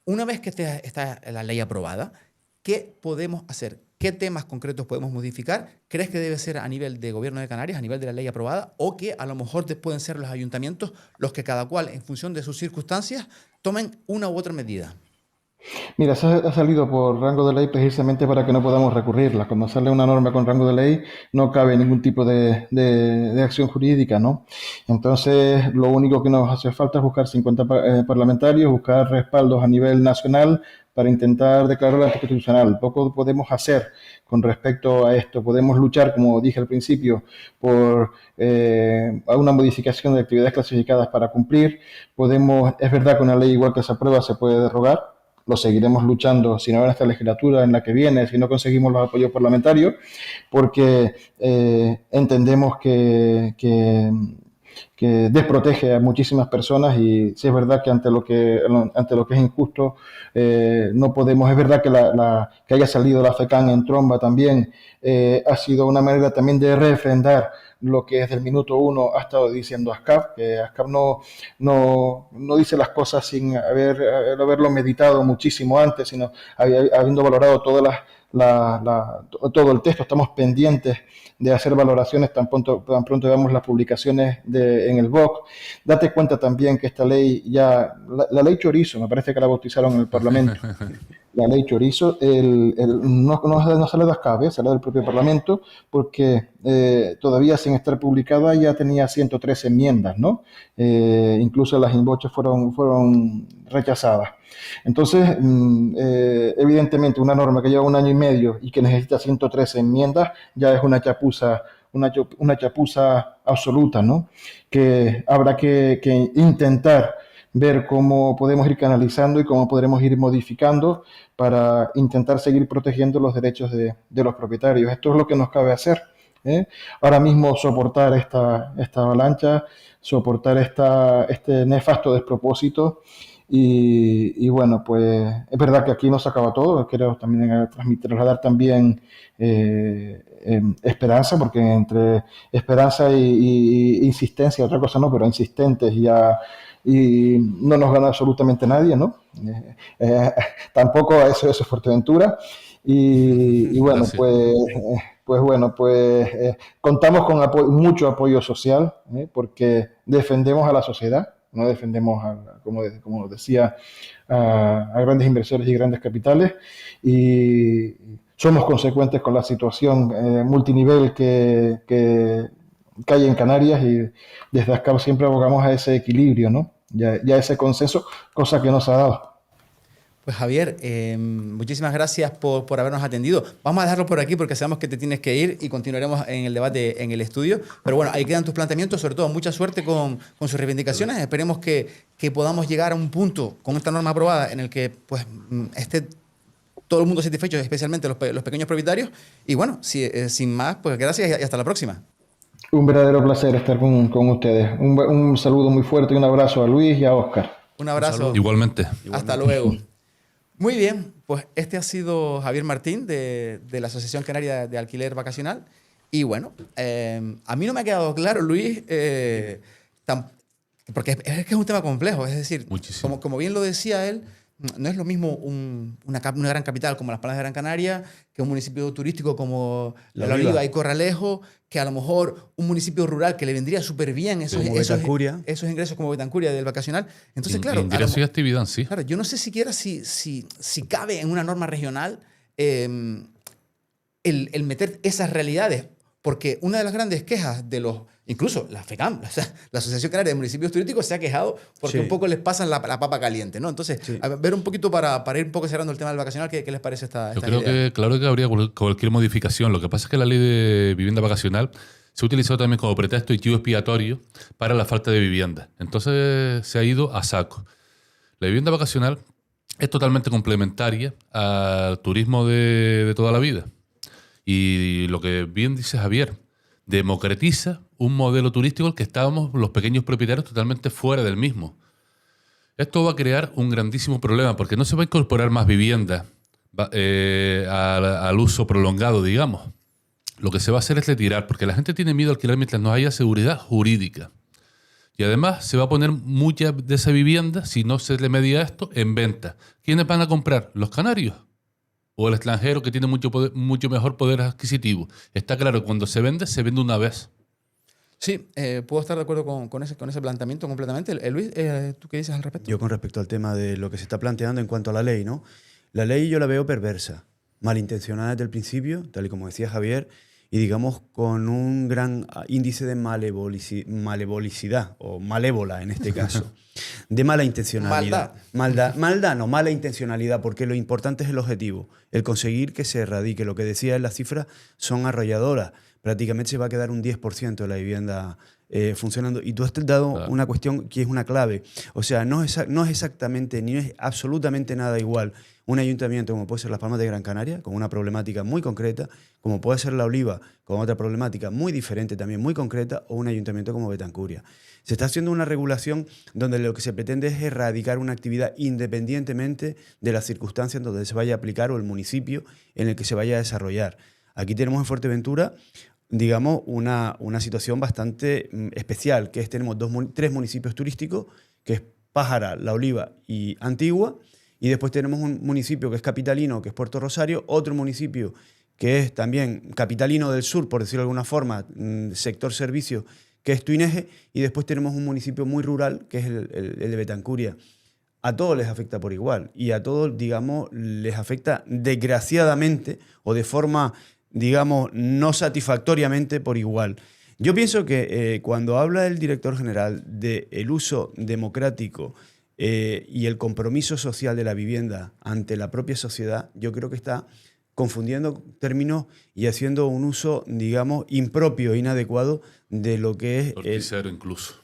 una vez que está la ley aprobada, ¿qué podemos hacer? ¿Qué temas concretos podemos modificar? ¿Crees que debe ser a nivel de Gobierno de Canarias, a nivel de la ley aprobada, o que a lo mejor pueden ser los ayuntamientos los que cada cual, en función de sus circunstancias, tomen una u otra medida? Mira, se ha salido por rango de ley precisamente para que no podamos recurrirla. Cuando sale una norma con rango de ley, no cabe ningún tipo de acción jurídica, ¿no? Entonces, lo único que nos hace falta es buscar 50 parlamentarios, buscar respaldos a nivel nacional para intentar declararla anticonstitucional. Poco podemos hacer con respecto a esto. Podemos luchar, como dije al principio, por una modificación de actividades clasificadas para cumplir. Es verdad que una ley igual que se aprueba se puede derrogar. Lo seguiremos luchando, si no en esta legislatura, en la que viene, si no conseguimos los apoyos parlamentarios, porque entendemos que desprotege a muchísimas personas y sí es verdad que ante lo que es injusto no podemos. Es verdad que haya salido la FECAN en tromba también ha sido una manera también de refrendar lo que desde el minuto 1 ha estado diciendo ASCAP, que ASCAP no dice las cosas sin haberlo meditado muchísimo antes, sino habiendo valorado todo el texto. Estamos pendientes de hacer valoraciones tan pronto veamos las publicaciones en el BOC. Date cuenta también que esta ley la ley Chorizo, me parece que la bautizaron en el Parlamento. La ley Chorizo no sale de ASCAP, sale del propio Parlamento, porque todavía sin estar publicada ya tenía 113 enmiendas, ¿no? Incluso las inboches fueron rechazadas. Entonces, evidentemente, una norma que lleva 1 año y medio y que necesita 113 enmiendas ya es una chapuza absoluta, ¿no? Que habrá que intentar ver cómo podemos ir canalizando y cómo podremos ir modificando para intentar seguir protegiendo los derechos de los propietarios. Esto es lo que nos cabe hacer. Ahora mismo soportar esta avalancha, soportar este nefasto despropósito. Y bueno, pues es verdad que aquí no se acaba todo. Quiero también trasladar también esperanza, porque entre esperanza y insistencia, otra cosa no, pero insistentes y no nos gana absolutamente nadie, ¿no? Tampoco eso es Fuerteventura. Y bueno, Gracias. contamos con mucho apoyo social, porque defendemos a la sociedad, no defendemos, como decía, a grandes inversores y grandes capitales, y somos consecuentes con la situación multinivel que hay en Canarias, y desde acá siempre abogamos a ese equilibrio, ¿no? Ya ese consenso, cosa que nos ha dado. Pues Javier, muchísimas gracias por habernos atendido. Vamos a dejarlo por aquí porque sabemos que te tienes que ir y continuaremos en el debate en el estudio. Pero bueno, ahí quedan tus planteamientos, sobre todo mucha suerte con sus reivindicaciones. Esperemos que podamos llegar a un punto con esta norma aprobada en el que pues, esté todo el mundo satisfecho, especialmente los pequeños propietarios. Y bueno, sin más, pues gracias y hasta la próxima. Un verdadero placer estar con ustedes. Un saludo muy fuerte y un abrazo a Luis y a Óscar. Un abrazo. Igualmente. Hasta luego. Muy bien, pues este ha sido Javier Martín de la Asociación Canaria de Alquiler Vacacional. Y bueno, a mí no me ha quedado claro, Luis, porque es que es un tema complejo. Es decir, como bien lo decía él, no es lo mismo una gran capital como Las Palmas de Gran Canaria que un municipio turístico como La Oliva y Corralejo, que a lo mejor un municipio rural que le vendría súper bien esos ingresos como Betancuria del vacacional. Entonces, claro, ingresos y actividad, sí. Claro, yo no sé siquiera si cabe en una norma regional el meter esas realidades, porque una de las grandes quejas de incluso la FECAM, la Asociación Canaria de Municipios Turísticos, se ha quejado porque un poco les pasan la papa caliente, ¿no? Entonces, a ver un poquito para ir un poco cerrando el tema del vacacional, ¿qué les parece esta Yo creo idea? que, claro que habría cualquier modificación. Lo que pasa es que la ley de vivienda vacacional se ha utilizado también como pretexto y chivo expiatorio para la falta de vivienda. Entonces se ha ido a saco. La vivienda vacacional es totalmente complementaria al turismo de toda la vida. Y lo que bien dice Javier, democratiza un modelo turístico al que estábamos los pequeños propietarios totalmente fuera del mismo. Esto va a crear un grandísimo problema porque no se va a incorporar más vivienda al uso prolongado, digamos. Lo que se va a hacer es retirar, porque la gente tiene miedo a alquilar mientras no haya seguridad jurídica. Y además se va a poner mucha de esa vivienda, si no se le media esto, en venta. ¿Quiénes van a comprar? ¿Los canarios? ¿O el extranjero que tiene mucho mejor poder adquisitivo? Está claro que cuando se vende una vez. Sí, puedo estar de acuerdo con ese planteamiento completamente. Luis, ¿tú qué dices al respecto? Yo con respecto al tema de lo que se está planteando en cuanto a la ley, ¿no? La ley yo la veo perversa, malintencionada desde el principio, tal y como decía Javier, y digamos con un gran índice de malevolicidad, o malévola en este caso, de mala intencionalidad. Mala intencionalidad, porque lo importante es el objetivo, el conseguir que se erradique. Lo que decía, las cifras son arrolladoras. Prácticamente se va a quedar un 10% de la vivienda funcionando. Y tú has dado una cuestión que es una clave. O sea, no es exactamente, ni es absolutamente nada igual un ayuntamiento como puede ser Las Palmas de Gran Canaria, con una problemática muy concreta, como puede ser La Oliva, con otra problemática muy diferente, también muy concreta, o un ayuntamiento como Betancuria. Se está haciendo una regulación donde lo que se pretende es erradicar una actividad independientemente de las circunstancias donde se vaya a aplicar o el municipio en el que se vaya a desarrollar. Aquí tenemos en Fuerteventura, digamos, una situación bastante especial, que es tenemos 3 municipios turísticos, que es Pájara, La Oliva y Antigua, y después tenemos un municipio que es capitalino, que es Puerto Rosario, otro municipio que es también capitalino del sur, por decirlo de alguna forma, sector servicios, que es Tuineje, y después tenemos un municipio muy rural, que es el de Betancuria. A todos les afecta por igual, y a todos, digamos, les afecta desgraciadamente o de forma, digamos, no satisfactoriamente por igual. Yo pienso que cuando habla el director general del uso democrático y el compromiso social de la vivienda ante la propia sociedad, yo creo que está confundiendo términos y haciendo un uso, digamos, impropio e inadecuado de lo que es... Torticero incluso.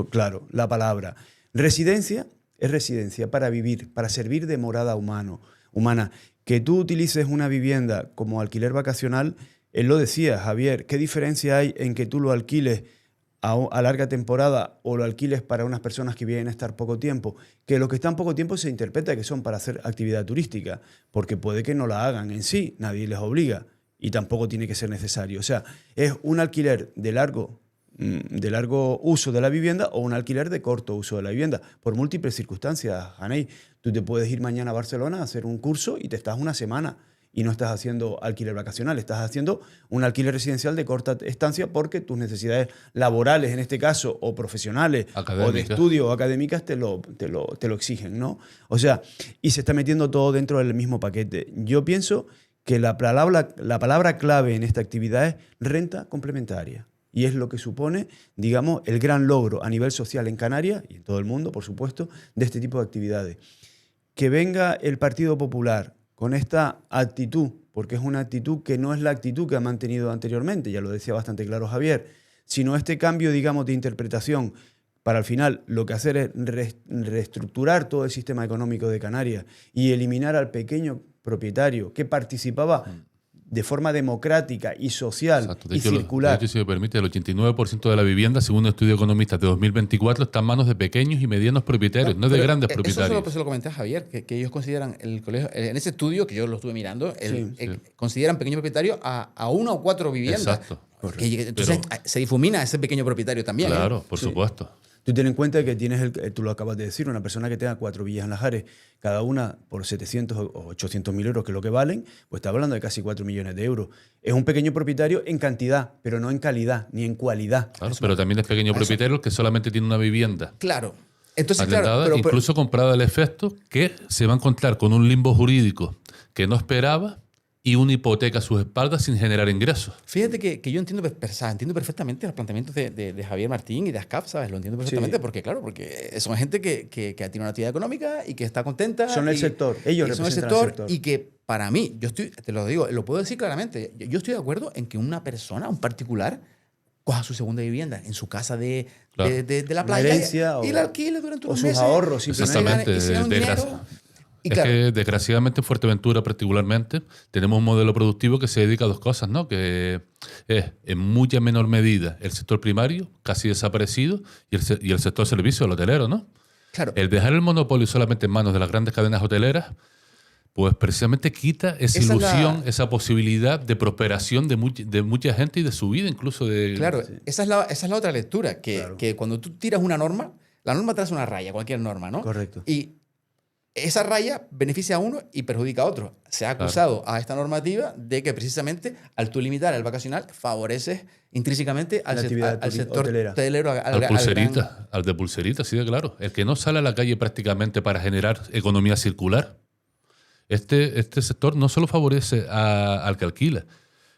Claro, la palabra. Residencia es residencia para vivir, para servir de morada humana. Que tú utilices una vivienda como alquiler vacacional, Él lo decía, Javier, ¿qué diferencia hay en que tú lo alquiles a larga temporada o lo alquiles para unas personas que vienen a estar poco tiempo? Que los que están poco tiempo se interpreta que son para hacer actividad turística, porque puede que no la hagan en sí, nadie les obliga y tampoco tiene que ser necesario. O sea, es un alquiler de largo uso de la vivienda o un alquiler de corto uso de la vivienda, por múltiples circunstancias, Haney. Tú te puedes ir mañana a Barcelona a hacer un curso y te estás una semana y no estás haciendo alquiler vacacional, estás haciendo un alquiler residencial de corta estancia porque tus necesidades laborales, en este caso, o profesionales, o de estudio o académicas, te lo exigen, ¿no? O sea, y se está metiendo todo dentro del mismo paquete. Yo pienso que la palabra clave en esta actividad es renta complementaria. Y es lo que supone, digamos, el gran logro a nivel social en Canarias y en todo el mundo, por supuesto, de este tipo de actividades. Que venga el Partido Popular con esta actitud, porque es una actitud que no es la actitud que ha mantenido anteriormente, ya lo decía bastante claro Javier, sino este cambio, digamos, de interpretación para al final lo que hacer es reestructurar todo el sistema económico de Canarias y eliminar al pequeño propietario que participaba de forma democrática y social. Exacto. Y circular. De hecho, si me permite, el 89% de la vivienda, según un estudio de economistas de 2024, está en manos de pequeños y medianos propietarios, no de grandes propietarios. Eso se lo comenté a Javier, que ellos consideran el colegio, en ese estudio que yo lo estuve mirando, consideran pequeño propietario a 1 o 4 viviendas. Exacto. Entonces se difumina ese pequeño propietario también. Claro, por supuesto. Tú ten en cuenta que tienes, tú lo acabas de decir, una persona que tenga 4 villas en Lajares, cada una por 700 o 800 mil euros, que es lo que valen, pues está hablando de casi 4 millones de euros. Es un pequeño propietario en cantidad, pero no en calidad, ni en cualidad. Claro, pero también es pequeño propietario que solamente tiene una vivienda. Claro. Entonces, arrendada, claro, incluso comprada al efecto, que se va a encontrar con un limbo jurídico que no esperaba y una hipoteca a sus espaldas sin generar ingresos. Fíjate que yo entiendo perfectamente los planteamientos de Javier Martín y de ASCAP, ¿sabes? Lo entiendo perfectamente porque son gente que tiene una actividad económica y que está contenta. Son el sector, ellos son el sector. Y que para mí, te lo digo, lo puedo decir claramente, yo estoy de acuerdo en que una persona, un particular, coja su segunda vivienda en su casa de la playa y la alquile durante unos meses. O sus ahorros, simplemente. Que desgraciadamente en Fuerteventura particularmente tenemos un modelo productivo que se dedica a 2 cosas, ¿no? Que es en mucha menor medida el sector primario, casi desaparecido, y el sector servicio, el hotelero, ¿no? Claro. El dejar el monopolio solamente en manos de las grandes cadenas hoteleras, pues precisamente quita esa ilusión, esa posibilidad de prosperación de mucha gente y de su vida incluso. Claro, esa es la otra lectura, que cuando tú tiras una norma, la norma trae una raya, cualquier norma, ¿no? Correcto. Y esa raya beneficia a uno y perjudica a otro. Se ha acusado a esta normativa de que precisamente al tú limitar el vacacional favoreces intrínsecamente al sector hotelero. Al de pulserita, sí, de claro. El que no sale a la calle prácticamente para generar economía circular. Este sector no solo favorece al que alquila.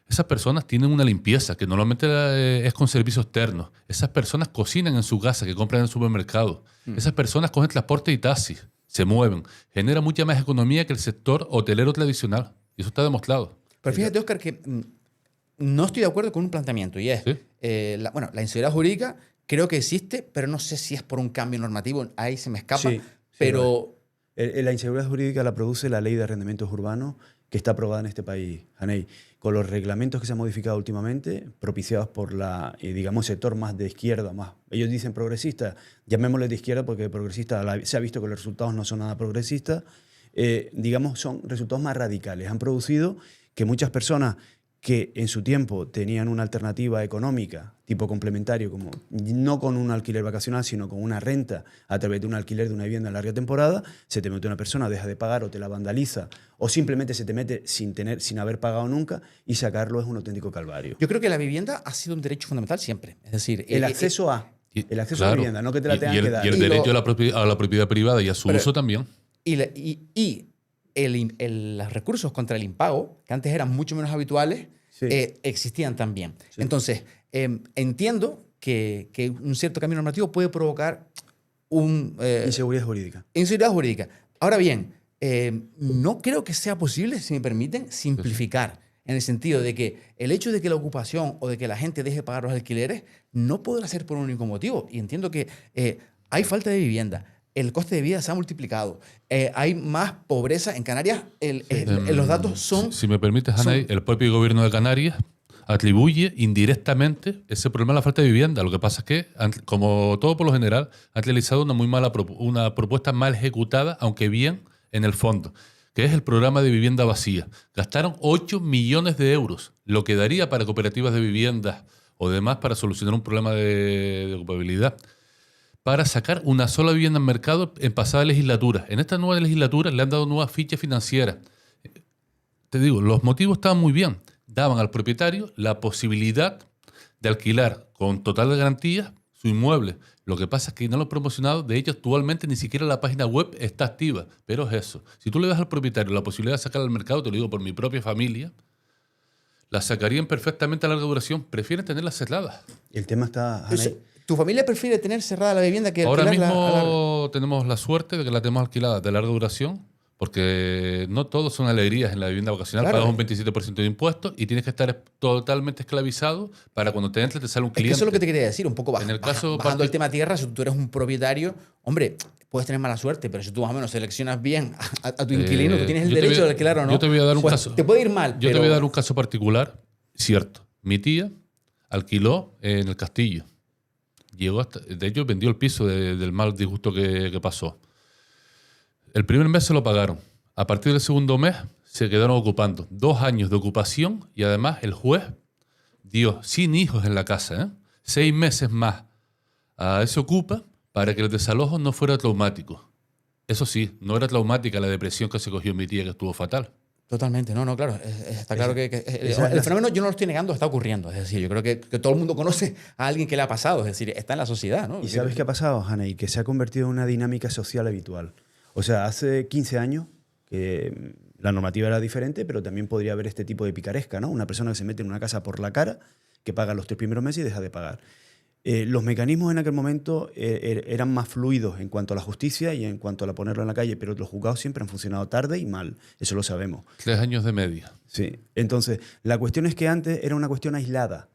Esas personas tienen una limpieza que normalmente es con servicios externos. Esas personas cocinan en su casa, que compran en el supermercado. Esas personas cogen transporte y taxis. Se mueven, genera mucha más economía que el sector hotelero tradicional. Y eso está demostrado. Pero fíjate, Óscar, que no estoy de acuerdo con un planteamiento. Y es, ¿sí? La inseguridad jurídica creo que existe, pero no sé si es por un cambio normativo. Ahí se me escapa. Sí, pero la inseguridad jurídica la produce la Ley de Arrendamientos Urbanos, que está aprobada en este país, Haney, con los reglamentos que se han modificado últimamente, propiciados por digamos, sector más de izquierda, más. Ellos dicen progresista, llamémosle de izquierda porque progresista se ha visto que los resultados no son nada progresistas, digamos, son resultados más radicales. Han producido que muchas personas que en su tiempo tenían una alternativa económica tipo complementario, como no con un alquiler vacacional, sino con una renta a través de un alquiler de una vivienda en larga temporada, se te mete una persona, deja de pagar o te la vandaliza, o simplemente se te mete sin haber pagado nunca, y sacarlo es un auténtico calvario. Yo creo que la vivienda ha sido un derecho fundamental siempre. Es decir, el acceso a la vivienda, no que te la tengan que dar. Y el derecho a la propiedad privada y a su uso también. Los recursos contra el impago, que antes eran mucho menos habituales, existían también. Sí. Entonces, entiendo que un cierto cambio normativo puede provocar inseguridad jurídica. Inseguridad jurídica. Ahora bien, no creo que sea posible, si me permiten, simplificar. En el sentido de que el hecho de que la ocupación o de que la gente deje de pagar los alquileres no podrá ser por un único motivo. Y entiendo que hay falta de vivienda. El coste de vida se ha multiplicado. Hay más pobreza en Canarias. Los datos son... Si me permites, Haney, el propio gobierno de Canarias atribuye indirectamente ese problema a la falta de vivienda. Lo que pasa es que, como todo por lo general, han realizado una propuesta mal ejecutada, aunque bien en el fondo, que es el programa de vivienda vacía. Gastaron 8 millones de euros, lo que daría para cooperativas de viviendas o demás para solucionar un problema de ocupabilidad, para sacar una sola vivienda en mercado en pasada legislatura. En esta nueva legislatura le han dado nuevas fichas financieras. Te digo, los motivos estaban muy bien. Daban al propietario la posibilidad de alquilar con total garantía su inmueble. Lo que pasa es que no lo han promocionado. De hecho, actualmente ni siquiera la página web está activa. Pero es eso. Si tú le das al propietario la posibilidad de sacarla al mercado, te lo digo por mi propia familia, la sacarían perfectamente a larga duración. Prefieren tenerlas cerradas. El tema está... Entonces, ¿tu familia prefiere tener cerrada la vivienda que Ahora alquilarla mismo a larga? tenemos la suerte de que la tenemos alquilada de larga duración, porque no todos son alegrías en la vivienda vacacional. Claro. Pagas un 27% de impuestos y tienes que estar totalmente esclavizado para cuando te entre te sale un Es que cliente. eso es lo que te quería decir, un poco En el caso bajando el tema tierra. Si tú eres un propietario, hombre, puedes tener mala suerte, pero si tú más o menos seleccionas bien a tu inquilino, tú tienes el yo te derecho voy a- de alquilar o no. yo te voy a dar un pues caso. te puede ir mal, Yo pero te voy a dar un caso particular, cierto. Mi tía alquiló en el Castillo. De hecho, vendió el piso del mal disgusto que pasó. El primer mes se lo pagaron. A partir del segundo mes se quedaron ocupando. 2 años de ocupación y además el juez dio sin hijos en la casa, 6 meses más a ese ocupa para que el desalojo no fuera traumático. Eso sí, no era traumática la depresión que se cogió mi tía, que estuvo fatal. totalmente, no, claro. Está claro que el fenómeno, yo no lo estoy negando, está ocurriendo. Es decir, yo creo que todo el mundo conoce a alguien que le ha pasado. Es decir, está en la sociedad, ¿no? ¿Y sabes qué ha pasado, Haney? Que se ha convertido en una dinámica social habitual. O sea, hace 15 años que la normativa era diferente, pero también podría haber este tipo de picaresca, ¿no? Una persona que se mete en una casa por la cara, que paga los 3 primeros meses y deja de pagar. Los mecanismos en aquel momento eran más fluidos en cuanto a la justicia y en cuanto a la ponerlo en la calle, pero los juzgados siempre han funcionado tarde y mal. Eso lo sabemos. 3 años de media. Sí. Entonces, la cuestión es que antes era una cuestión aislada.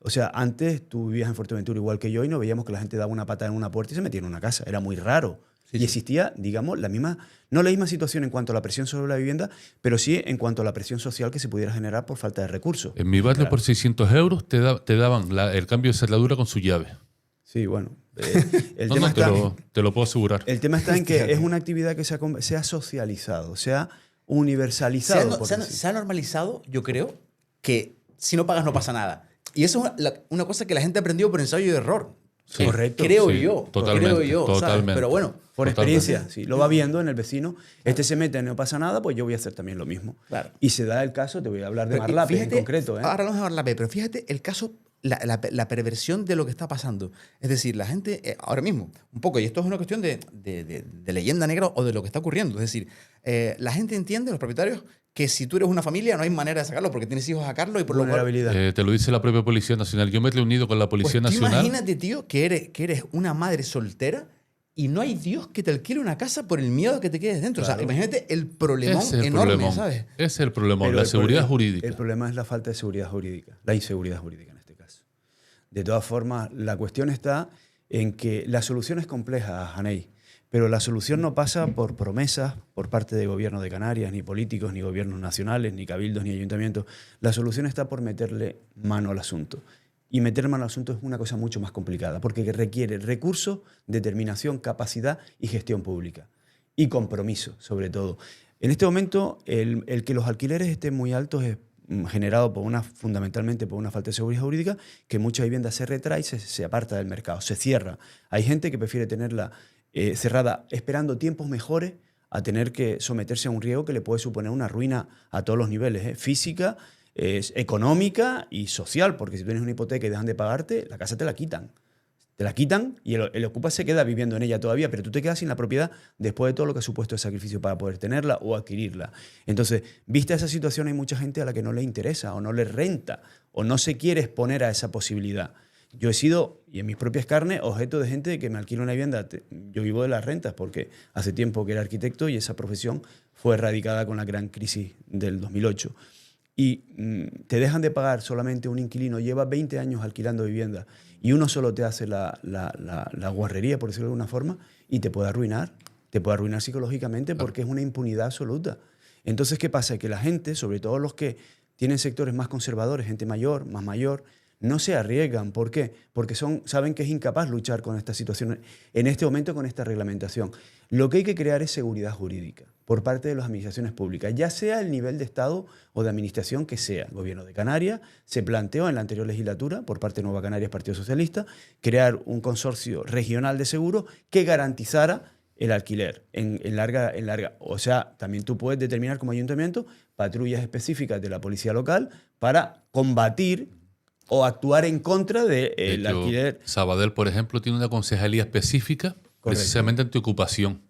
O sea, antes tú vivías en Fuerteventura igual que yo y no veíamos que la gente daba una patada en una puerta y se metía en una casa. Era muy raro. Y existía, digamos, no la misma situación en cuanto a la presión sobre la vivienda, pero sí en cuanto a la presión social que se pudiera generar por falta de recursos. En mi barrio, Claro. por 600 euros, te daban el cambio de cerradura con su llave. Sí, bueno. El No, tema te lo puedo asegurar. el tema está en que es una actividad que se ha socializado, se ha universalizado. Se ha normalizado, yo creo, que si no pagas no pasa nada. Y eso es una cosa que la gente aprendió por ensayo y error. Sí. Correcto. Creo Sí, yo. totalmente, Creo yo, ¿sabes? totalmente. Pero bueno, Por Totalmente. experiencia, sí, lo va viendo en el vecino. Este se mete, no pasa nada, pues yo voy a hacer también lo mismo. Claro. Y se da el caso, te voy a hablar de pero Marlape fíjate, en concreto. Ahora hablamos de Marlape, pero fíjate el caso, la perversión de lo que está pasando. Es decir, la gente, ahora mismo, un poco, y esto es una cuestión de leyenda negra o de lo que está ocurriendo. Es decir, la gente entiende, los propietarios, que si tú eres una familia no hay manera de sacarlo porque tienes hijos a sacarlo y por lo cual... Vulnerabilidad. Te lo dice la propia Policía Nacional. Yo me he reunido con la Policía Pues tú Nacional. imagínate, tío, que eres una madre soltera y no hay Dios que te alquile una casa por el miedo a que te quedes dentro. Claro. O sea, imagínate el problemón Ese es el enorme, problemón. ¿sabes? Ese es el problemón, Pero la el seguridad problema- jurídica. El problema es la falta de seguridad jurídica, la inseguridad jurídica en este caso. De todas formas, la cuestión está en que la solución es compleja, Haney, pero la solución no pasa por promesas por parte del gobierno de Canarias, ni políticos, ni gobiernos nacionales, ni cabildos, ni ayuntamientos. La solución está por meterle mano al asunto. Y meter mano al asunto es una cosa mucho más complicada, porque requiere recursos, determinación, capacidad y gestión pública. Y compromiso, sobre todo. En este momento, el que los alquileres estén muy altos es generado fundamentalmente por una falta de seguridad jurídica, que mucha vivienda se retrae y se aparta del mercado, se cierra. Hay gente que prefiere tenerla cerrada esperando tiempos mejores a tener que someterse a un riesgo que le puede suponer una ruina a todos los niveles, física, económica y social, porque si tienes una hipoteca y dejan de pagarte, la casa te la quitan. Te la quitan y el ocupa se queda viviendo en ella todavía, pero tú te quedas sin la propiedad después de todo lo que ha supuesto el sacrificio para poder tenerla o adquirirla. Entonces, vista esa situación, hay mucha gente a la que no le interesa o no le renta o no se quiere exponer a esa posibilidad. Yo he sido, y en mis propias carnes, objeto de gente que me alquila una vivienda. Yo vivo de las rentas porque hace tiempo que era arquitecto y esa profesión fue erradicada con la gran crisis del 2008. Y te dejan de pagar solamente un inquilino, lleva 20 años alquilando vivienda y uno solo te hace la guarrería, por decirlo de alguna forma, y te puede arruinar psicológicamente porque es una impunidad absoluta. Entonces, ¿qué pasa? Que la gente, sobre todo los que tienen sectores más conservadores, gente mayor, más mayor, no se arriesgan. ¿Por qué? Porque saben que es incapaz luchar con esta situación en este momento con esta reglamentación. Lo que hay que crear es seguridad jurídica por parte de las administraciones públicas, ya sea el nivel de Estado o de administración que sea. El Gobierno de Canarias se planteó en la anterior legislatura, por parte de Nueva Canarias Partido Socialista, crear un consorcio regional de seguros que garantizara el alquiler en larga. O sea, también tú puedes determinar como ayuntamiento patrullas específicas de la policía local para combatir o actuar en contra del alquiler. Sabadell, por ejemplo, tiene una concejalía específica precisamente antiocupación,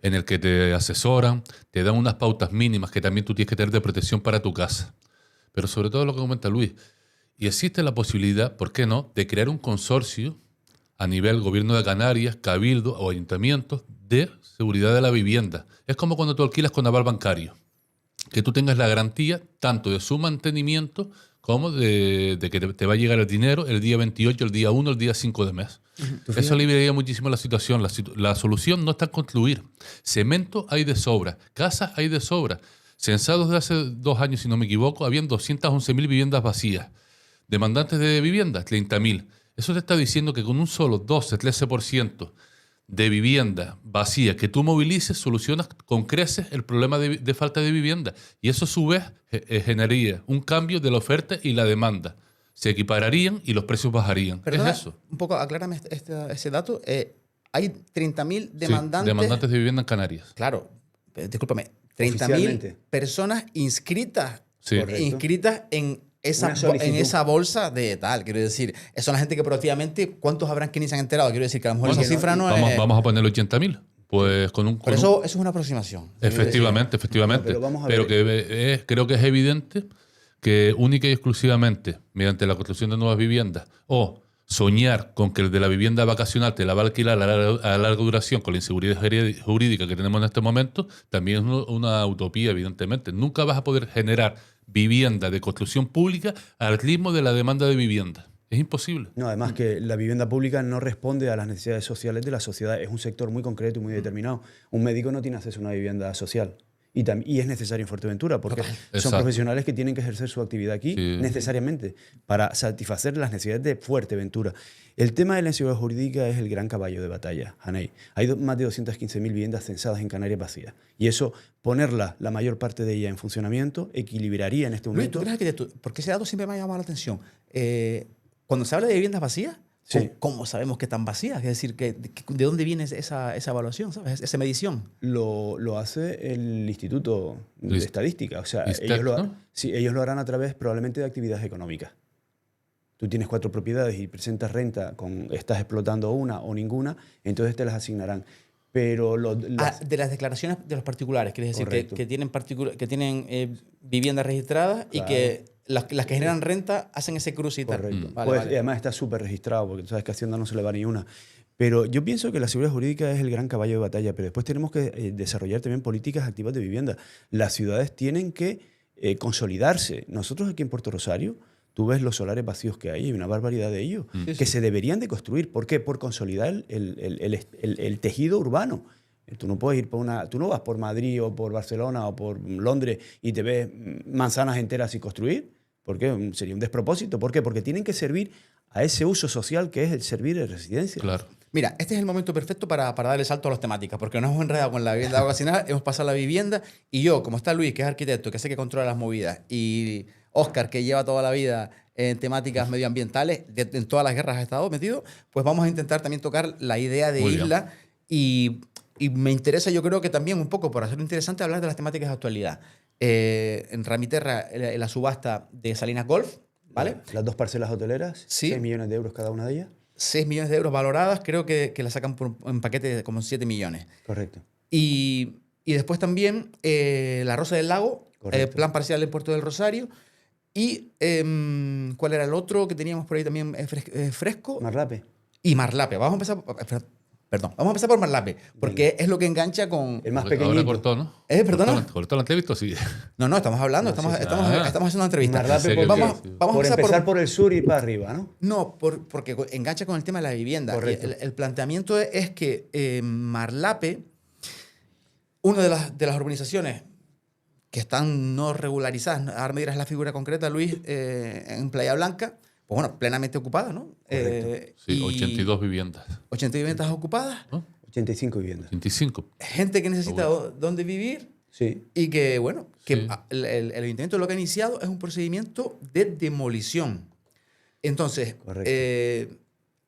en el que te asesoran, te dan unas pautas mínimas que también tú tienes que tener de protección para tu casa. Pero sobre todo lo que comenta Luis, y existe la posibilidad, ¿por qué no?, de crear un consorcio a nivel gobierno de Canarias, cabildo o ayuntamientos de seguridad de la vivienda. Es como cuando tú alquilas con aval bancario, que tú tengas la garantía tanto de su mantenimiento como de que te va a llegar el dinero el día 28, el día 1, el día 5 de mes. Eso aliviaría muchísimo la situación. La solución no está en construir. Cemento hay de sobra, casas hay de sobra. Censados de hace 2 años, si no me equivoco, habían 211.000 viviendas vacías. Demandantes de viviendas, 30.000. Eso te está diciendo que con un solo 12-13% de vivienda vacía que tú movilices, solucionas con creces el problema de falta de vivienda. Y eso a su vez generaría un cambio de la oferta y la demanda. Se equipararían y los precios bajarían. Perdona, es eso. Un poco, aclárame ese dato. Hay 30.000 demandantes. Sí, demandantes de vivienda en Canarias. Claro, discúlpame. 30.000 personas inscritas en esa bolsa de tal. Quiero decir, son la gente que proactivamente, ¿cuántos habrán que ni se han enterado? Quiero decir que a lo mejor esa cifra no es... Vamos a poner 80.000. Pues eso es una aproximación. Efectivamente. Pero creo que es evidente que única y exclusivamente mediante la construcción de nuevas viviendas o soñar con que el de la vivienda vacacional te la va a alquilar a larga duración con la inseguridad jurídica que tenemos en este momento, también es una utopía, evidentemente. Nunca vas a poder generar vivienda de construcción pública al ritmo de la demanda de vivienda. Es imposible. No, además que la vivienda pública no responde a las necesidades sociales de la sociedad. Es un sector muy concreto y muy determinado. Un médico no tiene acceso a una vivienda social. Y es necesario en Fuerteventura porque son profesionales que tienen que ejercer su actividad aquí necesariamente para satisfacer las necesidades de Fuerteventura. El tema de la inseguridad jurídica es el gran caballo de batalla, Haney. Hay más de 215.000 viviendas censadas en Canarias vacías. Y eso, ponerla, la mayor parte de ellas en funcionamiento, equilibraría en este momento... Porque ese dato siempre me ha llamado la atención. Cuando se habla de viviendas vacías, ¿cómo sabemos que están vacías? Es decir, ¿de dónde viene esa evaluación, ¿sabes? Esa medición? Lo hace el Instituto de Estadística. O sea, ¿no? ellos lo harán a través probablemente de actividades económicas. Tú tienes 4 propiedades y presentas renta, estás explotando una o ninguna, entonces te las asignarán. Pero de las declaraciones de los particulares, quieres decir que tienen viviendas registradas y que las que generan renta hacen ese cruce y tal. Correcto. Y además está súper registrado, porque tú sabes que a Hacienda no se le va ni una. Pero yo pienso que la seguridad jurídica es el gran caballo de batalla, pero después tenemos que desarrollar también políticas activas de vivienda. Las ciudades tienen que consolidarse. Nosotros aquí en Puerto Rosario, tú ves los solares vacíos que hay una barbaridad de ellos, que se deberían de construir. ¿Por qué? Por consolidar el tejido urbano. Tú no puedes ir tú no vas por Madrid o por Barcelona o por Londres y te ves manzanas enteras sin construir. ¿Por qué? Sería un despropósito. ¿Por qué? Porque tienen que servir a ese uso social que es el servir de residencia. Claro. Mira, este es el momento perfecto para darle salto a las temáticas, porque nos hemos enredado con la vivienda vacacional, hemos pasado a la vivienda, y yo, como está Luis, que es arquitecto, que sé que controla las movidas, y Óscar, que lleva toda la vida en temáticas medioambientales, en todas las guerras ha estado metido, pues vamos a intentar también tocar la idea de isla, y me interesa, yo creo que también un poco, por hacerlo interesante, hablar de las temáticas de actualidad. En Ramiterra, en la subasta de Salinas Golf, ¿vale? Las 2 parcelas hoteleras, 6 millones de euros cada una de ellas. 6 millones de euros valoradas, creo que la sacan por un paquete de como 7 millones. Correcto. Y después también la Rosa del Lago, plan parcial en Puerto del Rosario. Y ¿cuál era el otro que teníamos por ahí también fresco? Marlape. Y Marlape. Vamos a empezar por Marlape, porque es lo que engancha con... El más pequeñito. Ahora cortó, ¿no? ¿Perdona? ¿Cortó la entrevista o sí? No, estamos hablando, estamos haciendo una entrevista. Marlape, vamos a empezar por el sur y para arriba, ¿no? No, porque engancha con el tema de la vivienda. Correcto. El planteamiento es que Marlape, una de las urbanizaciones que están no regularizadas, ahora me dirás la figura concreta, Luis, en Playa Blanca, pues bueno, plenamente ocupadas, ¿no? Sí, Y 82 viviendas. 82 viviendas ocupadas, ¿No? 85 viviendas. 85. gente que necesita dónde vivir Sí. y que, bueno, que Sí. el ayuntamiento lo que ha iniciado es un procedimiento de demolición. Entonces, Correcto.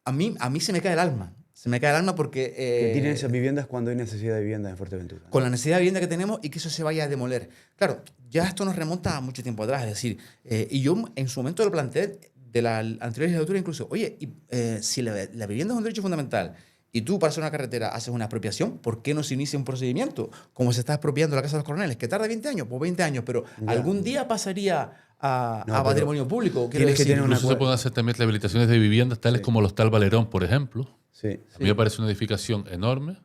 a mí se me cae el alma. Se me cae el alma porque... Que tienen esas viviendas cuando hay necesidad de vivienda en Fuerteventura. con la necesidad de vivienda que tenemos y que eso se vaya a demoler. Claro, ya esto nos remonta a mucho tiempo atrás, es decir, y yo en su momento lo planteé de la anterior legislatura incluso, oye, si la vivienda es un derecho fundamental y tú para hacer una carretera haces una expropiación, ¿por qué no se inicia un procedimiento como se está expropiando la Casa de los Coroneles? ¿Que tarda 20 años? Pues 20 años, pero Ya. algún día pasaría a No, pero patrimonio público. Quiero tienes que decir. tener una Incluso se pueden hacer también rehabilitaciones de viviendas tales como el Hostal Valerón, por ejemplo. Sí. A mí me parece una edificación enorme,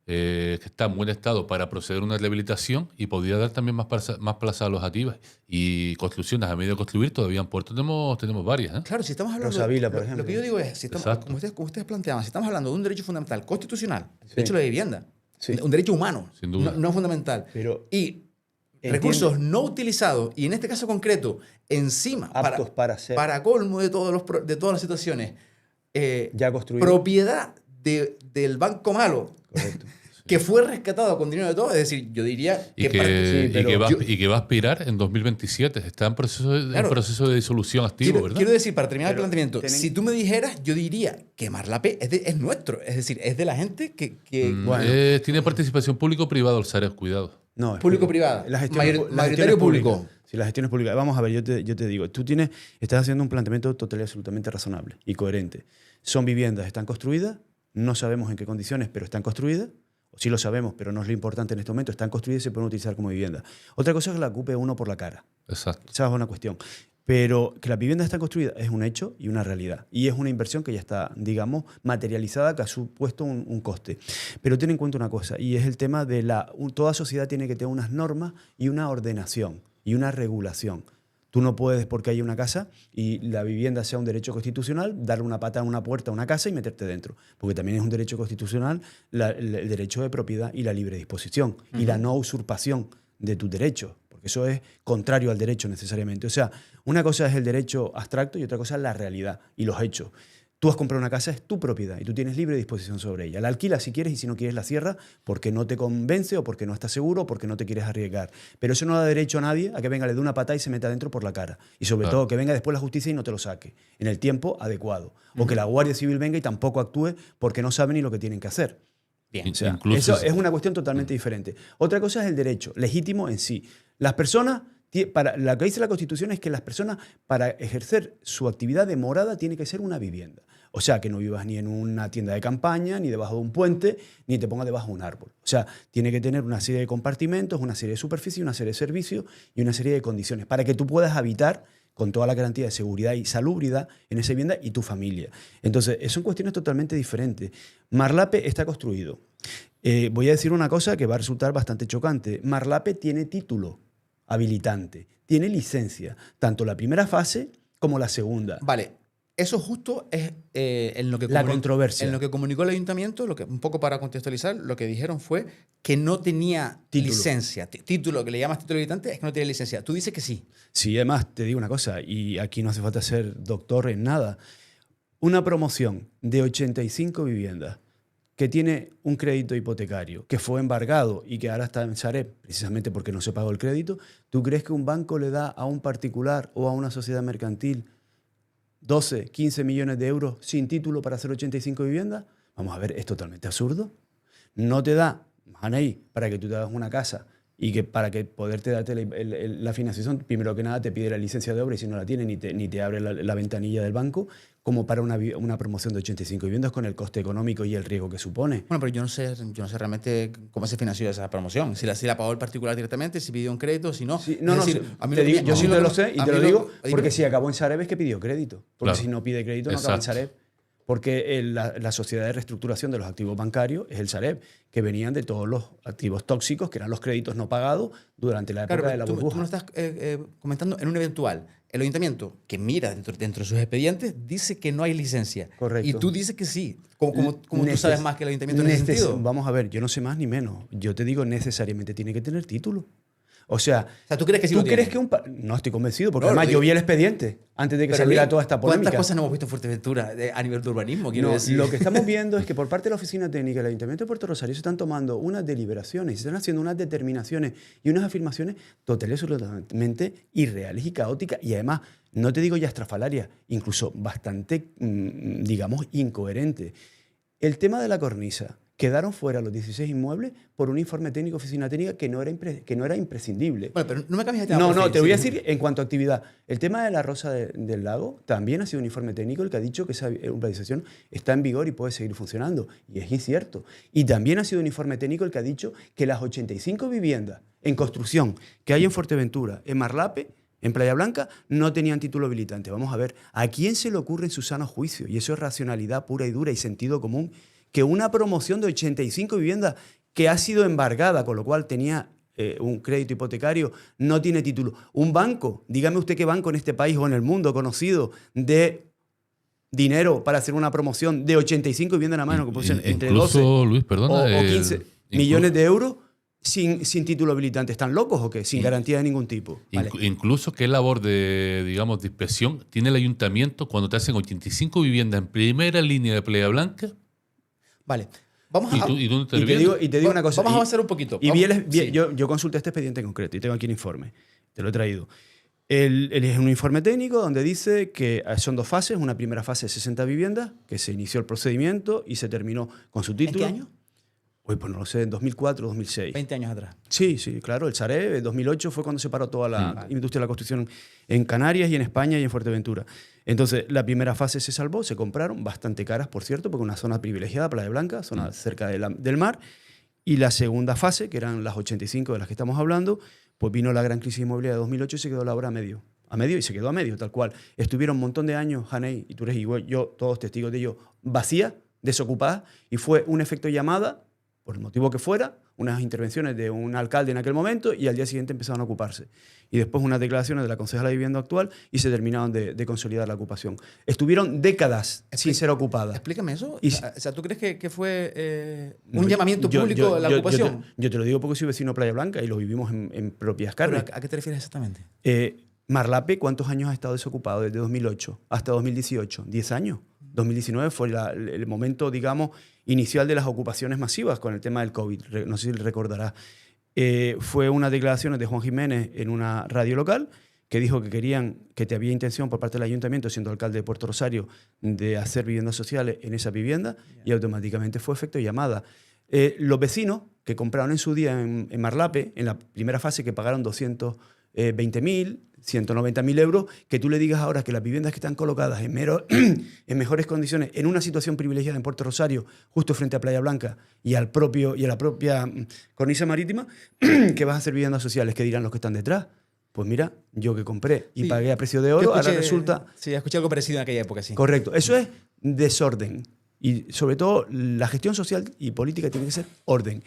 que está en buen estado para proceder a una rehabilitación y podría dar también más plazas alojativas y construcciones a medio de construir. Todavía en Puerto tenemos varias. ¿eh? Claro, si estamos hablando... Rosa Vila, por lo ejemplo. que yo digo es, si estamos, Exacto. como ustedes planteaban, si estamos hablando de un derecho fundamental constitucional, el Sí. derecho a la vivienda, Sí. un derecho humano, Sin duda. no fundamental, Pero y entiendo. recursos no utilizados, y en este caso concreto, encima, Aptos para ser. para colmo de de todas las situaciones, Ya construido. propiedad del Banco Malo, Correcto. que fue rescatado con dinero de todos, es decir, yo diría Y que... que, sí, pero y que va a aspirar en 2027. Está en proceso Claro. de disolución activo, ¿verdad? Quiero decir, para terminar el Pero planteamiento, tienen- si tú me dijeras, yo diría que Marlape es nuestro, es decir, es de la gente que Bueno. Tiene participación público-privado el Sareb, cuidado. No, es Público-privada. La gestión, la gestión Mayoritario es pública. público. Sí, la gestión es pública. Vamos a ver, yo te digo, estás haciendo un planteamiento total y absolutamente razonable y coherente. Son viviendas, están construidas, no sabemos en qué condiciones, pero están construidas. O sí lo sabemos, pero no es lo importante en este momento. Están construidas y se pueden utilizar como vivienda. Otra cosa es que la ocupe uno por la cara. Exacto. Esa es una cuestión. Pero que las viviendas están construidas es un hecho y una realidad. Y es una inversión que ya está, digamos, materializada, que ha supuesto un coste. Pero ten en cuenta una cosa, y es el tema de toda sociedad tiene que tener unas normas y una ordenación y una regulación. Tú no puedes, porque hay una casa y la vivienda sea un derecho constitucional, darle una patada a una puerta a una casa y meterte dentro. Porque también es un derecho constitucional el derecho de propiedad y la libre disposición y la no usurpación de tus derechos. Porque eso es contrario al derecho necesariamente. O sea, una cosa es el derecho abstracto y otra cosa es la realidad y los hechos. Tú has comprado una casa, es tu propiedad y tú tienes libre disposición sobre ella. La alquilas si quieres y si no quieres la cierras porque no te convence o porque no estás seguro o porque no te quieres arriesgar. Pero eso no da derecho a nadie a que venga, le dé una patada y se meta dentro por la cara. Y sobre Claro. todo que venga después la justicia y no te lo saque en el tiempo adecuado. O que la Guardia Civil venga y tampoco actúe porque no saben ni lo que tienen que hacer. Bien. O sea, Incluso eso es una cuestión totalmente diferente. Otra cosa es el derecho legítimo en sí. Las personas, lo que dice la Constitución es que las personas, para ejercer su actividad de morada, tiene que ser una vivienda. O sea, que no vivas ni en una tienda de campaña, ni debajo de un puente, ni te pongas debajo de un árbol. O sea, tiene que tener una serie de compartimentos, una serie de superficies, una serie de servicios y una serie de condiciones para que tú puedas habitar con toda la garantía de seguridad y salubridad en esa vivienda y tu familia. Entonces, son cuestiones totalmente diferentes. Marlape está construido. Voy a decir una cosa que va a resultar bastante chocante. Marlape tiene título habilitante, tiene licencia, tanto la primera fase como la segunda. Vale, eso justo es en lo que La controversia. En lo que comunicó el ayuntamiento, un poco para contextualizar, lo que dijeron fue que no tenía Título. licencia. Título, que le llamas título habilitante, es que no tiene licencia. Tú dices que sí. Sí, además te digo una cosa, y aquí no hace falta ser doctor en nada. Una promoción de 85 viviendas que tiene un crédito hipotecario, que fue embargado y que ahora está en Sareb, precisamente porque no se pagó el crédito, ¿tú crees que un banco le da a un particular o a una sociedad mercantil 12, 15 millones de euros sin título para hacer 85 viviendas? Vamos a ver, es totalmente absurdo. No te da, Hanei, para que tú te hagas una casa y que para que poderte darte la financiación, primero que nada te pide la licencia de obra y si no la tiene ni te abre la ventanilla del banco, como para una promoción de 85 viviendas con el coste económico y el riesgo que supone. Bueno, pero yo no sé realmente cómo se financió esa promoción. Si la pagó el particular directamente, si pidió un crédito, si no. Sí, no, Es no, decir, sí, a mí te lo- digo, a yo mí sí lo- lo sé y a te mí lo lo- digo dime. porque si acabó en Sareb es que pidió crédito. Porque Claro. si no pide crédito no acaba en Exacto. Sareb. Porque la sociedad de reestructuración de los activos bancarios es el Sareb, que venían de todos los activos tóxicos, que eran los créditos no pagados durante la época Claro, de la tú burbuja. me lo estás comentando en un eventual. El ayuntamiento, que mira dentro de sus expedientes, dice que no hay licencia. Correcto. Y tú dices que sí. ¿Cómo tú sabes más que el ayuntamiento en ese sentido? Vamos a ver, yo no sé más ni menos. Yo te digo, necesariamente tiene que tener título. O sea, ¿tú crees que sí ¿tú lo tiene? crees que no estoy convencido, porque No, además lo yo digo. vi el expediente antes de que Pero, saliera Luis, toda esta polémica. ¿cuántas cosas no hemos visto en Fuerteventura a nivel de urbanismo? Quiero No, decir. lo que estamos viendo es que por parte de la Oficina Técnica del Ayuntamiento de Puerto Rosario se están tomando unas deliberaciones, se están haciendo unas determinaciones y unas afirmaciones totales, absolutamente irreales y caóticas, y además, no te digo ya estrafalarias, incluso bastante, digamos, incoherentes. El tema de la cornisa. Quedaron fuera los 16 inmuebles por un informe técnico, oficina técnica, que no era imprescindible. Bueno, pero no me cambies de tema. No, por no, fin, te voy a sí. decir en cuanto a actividad. El tema de la Rosa del Lago también ha sido un informe técnico el que ha dicho que esa urbanización está en vigor y puede seguir funcionando. Y es incierto. Y también ha sido un informe técnico el que ha dicho que las 85 viviendas en construcción que hay en Fuerteventura, en Marlape, en Playa Blanca, no tenían título habilitante. Vamos a ver, ¿a quién se le ocurre en su sano juicio? Y eso es racionalidad pura y dura y sentido común, que una promoción de 85 viviendas que ha sido embargada, con lo cual tenía un crédito hipotecario, no tiene título. Un banco, dígame usted qué banco en este país o en el mundo conocido de dinero para hacer una promoción de 85 viviendas en la mano, que puede ser entre 12 Luis, perdona, o 15 millones de euros sin título habilitante. ¿Están locos o qué? Sin garantía de ningún tipo. Vale. Incluso qué labor de, digamos, de inspección tiene el ayuntamiento cuando te hacen 85 viviendas en primera línea de Playa Blanca. Vale. Vamos a. ¿Y tú no te Y te digo una cosa. Vamos a avanzar un poquito. Sí. Yo consulté este expediente en concreto y tengo aquí el informe. Te lo he traído. Es un informe técnico donde dice que son 2 fases. Una primera fase de 60 viviendas, que se inició el procedimiento y se terminó con su título. ¿En qué año? Uy, pues no lo sé, en 2004, 2006. 20 años atrás. Sí, claro. El Sareb, en 2008 fue cuando se paró toda la industria de la construcción en Canarias y en España y en Fuerteventura. Entonces, la primera fase se salvó, se compraron, bastante caras, por cierto, porque una zona privilegiada, Playa Blanca, zona cerca del mar. Y la segunda fase, que eran las 85 de las que estamos hablando, pues vino la gran crisis inmobiliaria de 2008 y se quedó la obra a medio. A medio y se quedó a medio, tal cual. Estuvieron un montón de años, Haney, y tú eres igual, yo, todos testigos de ello, vacía, desocupada, y fue un efecto llamada, por el motivo que fuera, unas intervenciones de un alcalde en aquel momento y al día siguiente empezaron a ocuparse. Y después unas declaraciones de la concejala de vivienda actual y se terminaron de consolidar la ocupación. Estuvieron décadas sin ser ocupadas. Explícame eso. Y O sea, ¿tú crees que fue No, un llamamiento público a la ocupación? Yo te lo digo porque soy vecino de Playa Blanca y lo vivimos en propias carnes. ¿A qué te refieres exactamente? Marlape, ¿cuántos años ha estado desocupado? Desde 2008 hasta 2018. 10 años. 2019 fue el momento, digamos, inicial de las ocupaciones masivas con el tema del COVID. No sé si recordarás. Fue unas declaraciones de Juan Jiménez en una radio local que dijo que había intención por parte del ayuntamiento, siendo alcalde de Puerto Rosario, de hacer viviendas sociales en esa vivienda y automáticamente fue efecto llamada. Los vecinos que compraron en su día en Marlape, en la primera fase que pagaron 220.000, 190.000 euros, que tú le digas ahora que las viviendas que están colocadas en mejores condiciones, en una situación privilegiada en Puerto Rosario, justo frente a Playa Blanca y a la propia cornisa marítima, que vas a hacer viviendas sociales, ¿qué dirán los que están detrás? Pues mira, yo que compré y pagué a precio de oro, ahora resulta... Sí, escuché algo parecido en aquella época, sí. Correcto. Eso es desorden. Y sobre todo la gestión social y política tiene que ser orden.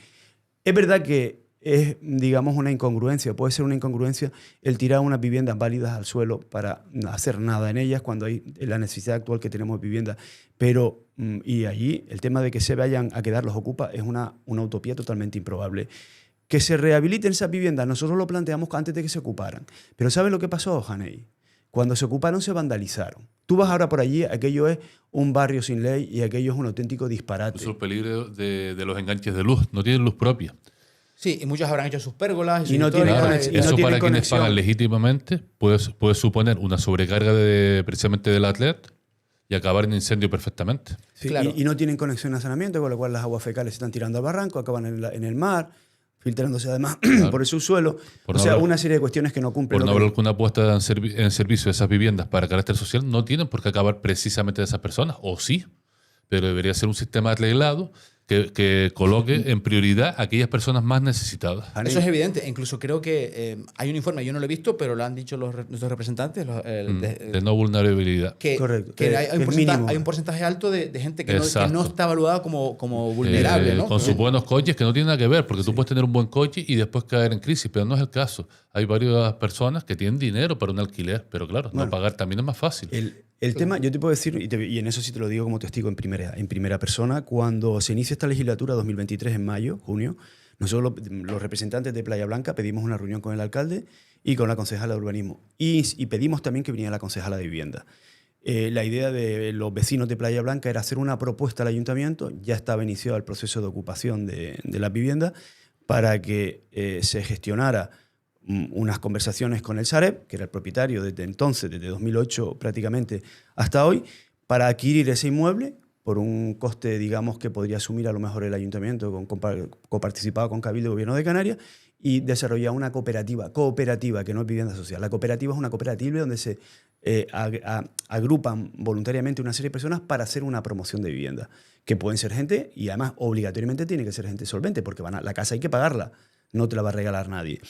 Es verdad que es, digamos, una incongruencia, puede ser una incongruencia el tirar unas viviendas válidas al suelo para hacer nada en ellas cuando hay la necesidad actual que tenemos de vivienda. Pero, y allí el tema de que se vayan a quedar los ocupas es una utopía totalmente improbable. Que se rehabiliten esas viviendas, nosotros lo planteamos antes de que se ocuparan. Pero ¿sabes lo que pasó, Haney? Cuando se ocuparon se vandalizaron. Tú vas ahora por allí, aquello es un barrio sin ley y aquello es un auténtico disparate. Eso es el peligro de los enganches de luz, no tienen luz propia. Sí, y muchos habrán hecho sus pérgolas y no sus tienen historias, conexión. Eso no tienen para quienes conexión. pagan legítimamente puede suponer una sobrecarga precisamente del atlet y acabar en incendio perfectamente. Sí, Claro. y no tienen conexión a saneamiento, con lo cual las aguas fecales se están tirando al barranco, acaban en el mar, filtrándose además por el subsuelo. Por O no sea, hablar- una serie de cuestiones que no cumplen. Por no lo que- hablar que una puesta en servicio de esas viviendas para carácter social no tienen por qué acabar precisamente de esas personas, o sí, pero debería ser un sistema arreglado que coloque en prioridad a aquellas personas más necesitadas. Eso es evidente. Incluso creo que hay un informe, yo no lo he visto, pero lo han dicho nuestros representantes, De no vulnerabilidad. que, Correcto. que hay un porcentaje, mínimo. alto de gente que no Exacto. está evaluada como vulnerable, ¿no? Con sus buenos coches que no tienen nada que ver, porque tú puedes tener un buen coche y después caer en crisis, pero no es el caso. Hay varias personas que tienen dinero para un alquiler, pero claro, no pagar también es más fácil. El tema, yo te puedo decir, y en eso sí te lo digo como testigo en primera persona, cuando se inicia esta legislatura 2023 en mayo, junio, Nosotros, los representantes de Playa Blanca, pedimos una reunión con el alcalde y con la concejala de urbanismo. Y pedimos también que viniera la concejala de vivienda. La idea de los vecinos de Playa Blanca era hacer una propuesta al ayuntamiento. Ya estaba iniciado el proceso de ocupación de las viviendas para que se gestionara unas conversaciones con el Sareb, que era el propietario desde entonces, desde 2008 prácticamente hasta hoy, para adquirir ese inmueble por un coste, digamos, que podría asumir a lo mejor el ayuntamiento, coparticipado con Cabildo y Gobierno de Canarias, y desarrollar una cooperativa, que no es vivienda social. La cooperativa es una cooperativa donde se agrupan voluntariamente una serie de personas para hacer una promoción de vivienda, que pueden ser gente, y además obligatoriamente tiene que ser gente solvente, porque la casa hay que pagarla, no te la va a regalar nadie.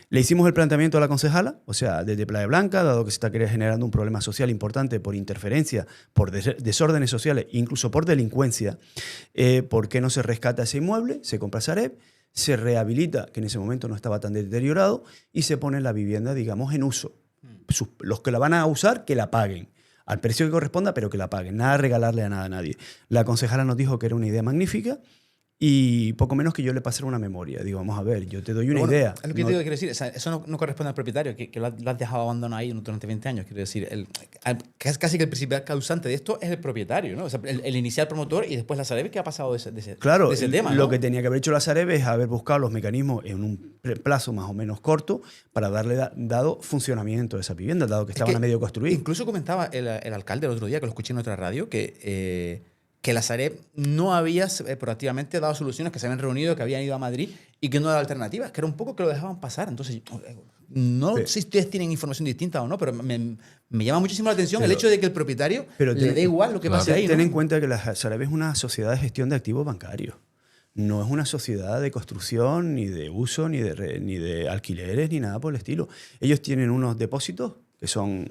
Le hicimos el planteamiento a la concejala, o sea, desde Playa Blanca, dado que se está generando un problema social importante por interferencia, por desórdenes sociales, incluso por delincuencia, ¿por qué no se rescata ese inmueble? Se compra Sareb, se rehabilita, que en ese momento no estaba tan deteriorado, y se pone la vivienda, digamos, en uso. Los que la van a usar, que la paguen, al precio que corresponda, pero que la paguen. Nada regalarle a nada a nadie. La concejala nos dijo que era una idea magnífica, y poco menos que yo le pasara una memoria. Digo, vamos a ver, yo te doy una idea. Es lo que te quiero decir, o sea, eso no corresponde al propietario, que lo has dejado abandonado ahí durante 20 años. Quiero decir, casi que el principal causante de esto es el propietario, ¿no? O sea, el inicial promotor y después la Sareb, ¿qué ha pasado de ese tema? Lo ¿no? que tenía que haber hecho la Sareb es haber buscado los mecanismos en un plazo más o menos corto para darle dado funcionamiento a esa vivienda, dado que estaban a medio construir. Incluso comentaba el alcalde el otro día, que lo escuché en otra radio, que la Sareb no había proactivamente dado soluciones, que se habían reunido, que habían ido a Madrid y que no daba alternativas, que era un poco que lo dejaban pasar. Entonces, no sé si ustedes tienen información distinta o no, pero me llama muchísimo la atención el hecho de que el propietario le dé igual lo que pase ahí. Ten en cuenta que la Sareb es una sociedad de gestión de activos bancarios. No es una sociedad de construcción, ni de uso, ni de alquileres, ni nada por el estilo. Ellos tienen unos depósitos que son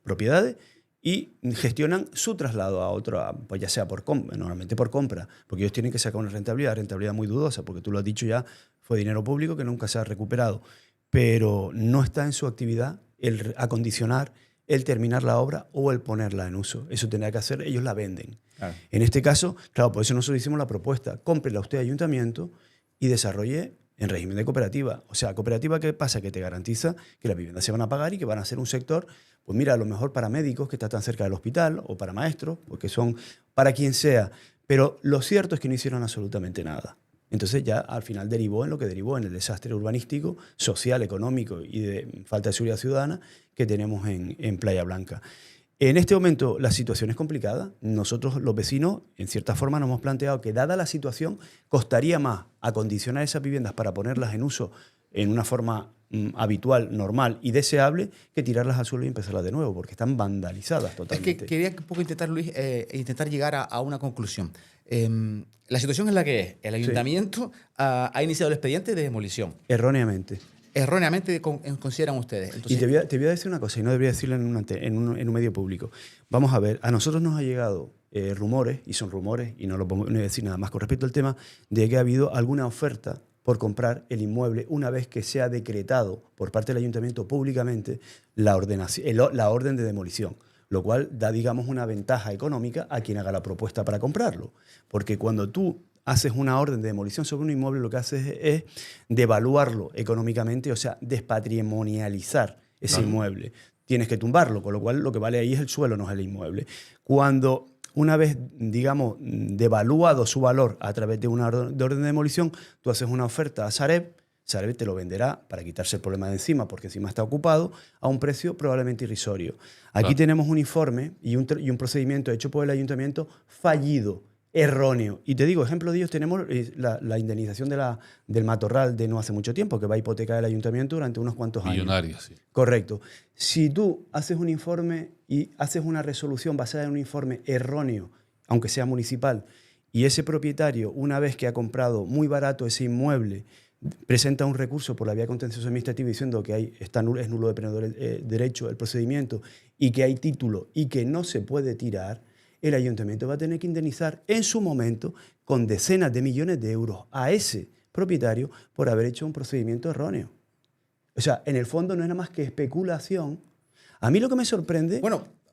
propiedades, y gestionan su traslado a otro, pues ya sea normalmente por compra, porque ellos tienen que sacar una rentabilidad muy dudosa, porque tú lo has dicho ya, fue dinero público que nunca se ha recuperado, pero no está en su actividad el acondicionar, el terminar la obra o el ponerla en uso. Eso tendrá que hacer, ellos la venden. Claro. En este caso, claro, por eso nosotros hicimos la propuesta, cómprela usted ayuntamiento y desarrolle en régimen de cooperativa. O sea, cooperativa, ¿qué pasa? Que te garantiza que las viviendas se van a pagar y que van a ser un sector, pues mira, a lo mejor para médicos que están tan cerca del hospital o para maestros, porque son para quien sea. Pero lo cierto es que no hicieron absolutamente nada. Entonces ya al final derivó en lo que derivó, en el desastre urbanístico, social, económico y de falta de seguridad ciudadana que tenemos en Playa Blanca. En este momento la situación es complicada. Nosotros, los vecinos, en cierta forma nos hemos planteado que, dada la situación, costaría más acondicionar esas viviendas para ponerlas en uso en una forma habitual, normal y deseable, que tirarlas al suelo y empezarlas de nuevo, porque están vandalizadas totalmente. Es que quería un poco intentar, Luis, intentar llegar a una conclusión. La situación es la que es. El ayuntamiento ha iniciado el expediente de demolición. Erróneamente. Erróneamente consideran ustedes. Entonces, y te voy a decir una cosa, y no debería decirlo en un medio público. Vamos a ver, a nosotros nos ha llegado rumores, y son rumores, y no lo pongo, no voy a decir nada más con respecto al tema, de que ha habido alguna oferta por comprar el inmueble una vez que se ha decretado por parte del ayuntamiento públicamente la orden de demolición, lo cual da, digamos, una ventaja económica a quien haga la propuesta para comprarlo. Porque cuando tú haces una orden de demolición sobre un inmueble, lo que haces es devaluarlo económicamente, o sea, despatrimonializar ese inmueble. Tienes que tumbarlo, con lo cual lo que vale ahí es el suelo, no es el inmueble. Cuando una vez, digamos, devaluado su valor a través de una orden de demolición, tú haces una oferta a Sareb, Sareb te lo venderá para quitarse el problema de encima, porque encima está ocupado, a un precio probablemente irrisorio. Aquí tenemos un informe y un procedimiento hecho por el ayuntamiento fallido, erróneo. Y te digo, ejemplo de ellos tenemos la indemnización del matorral de no hace mucho tiempo, que va a hipotecar el ayuntamiento durante unos cuantos años. Millonaria, sí. Correcto. Si tú haces un informe y haces una resolución basada en un informe erróneo, aunque sea municipal, y ese propietario, una vez que ha comprado muy barato ese inmueble, presenta un recurso por la vía contencioso administrativa diciendo que es nulo de pleno derecho el procedimiento y que hay título y que no se puede tirar, el ayuntamiento va a tener que indemnizar en su momento con decenas de millones de euros a ese propietario por haber hecho un procedimiento erróneo. O sea, en el fondo no es nada más que especulación. A mí lo que me sorprende,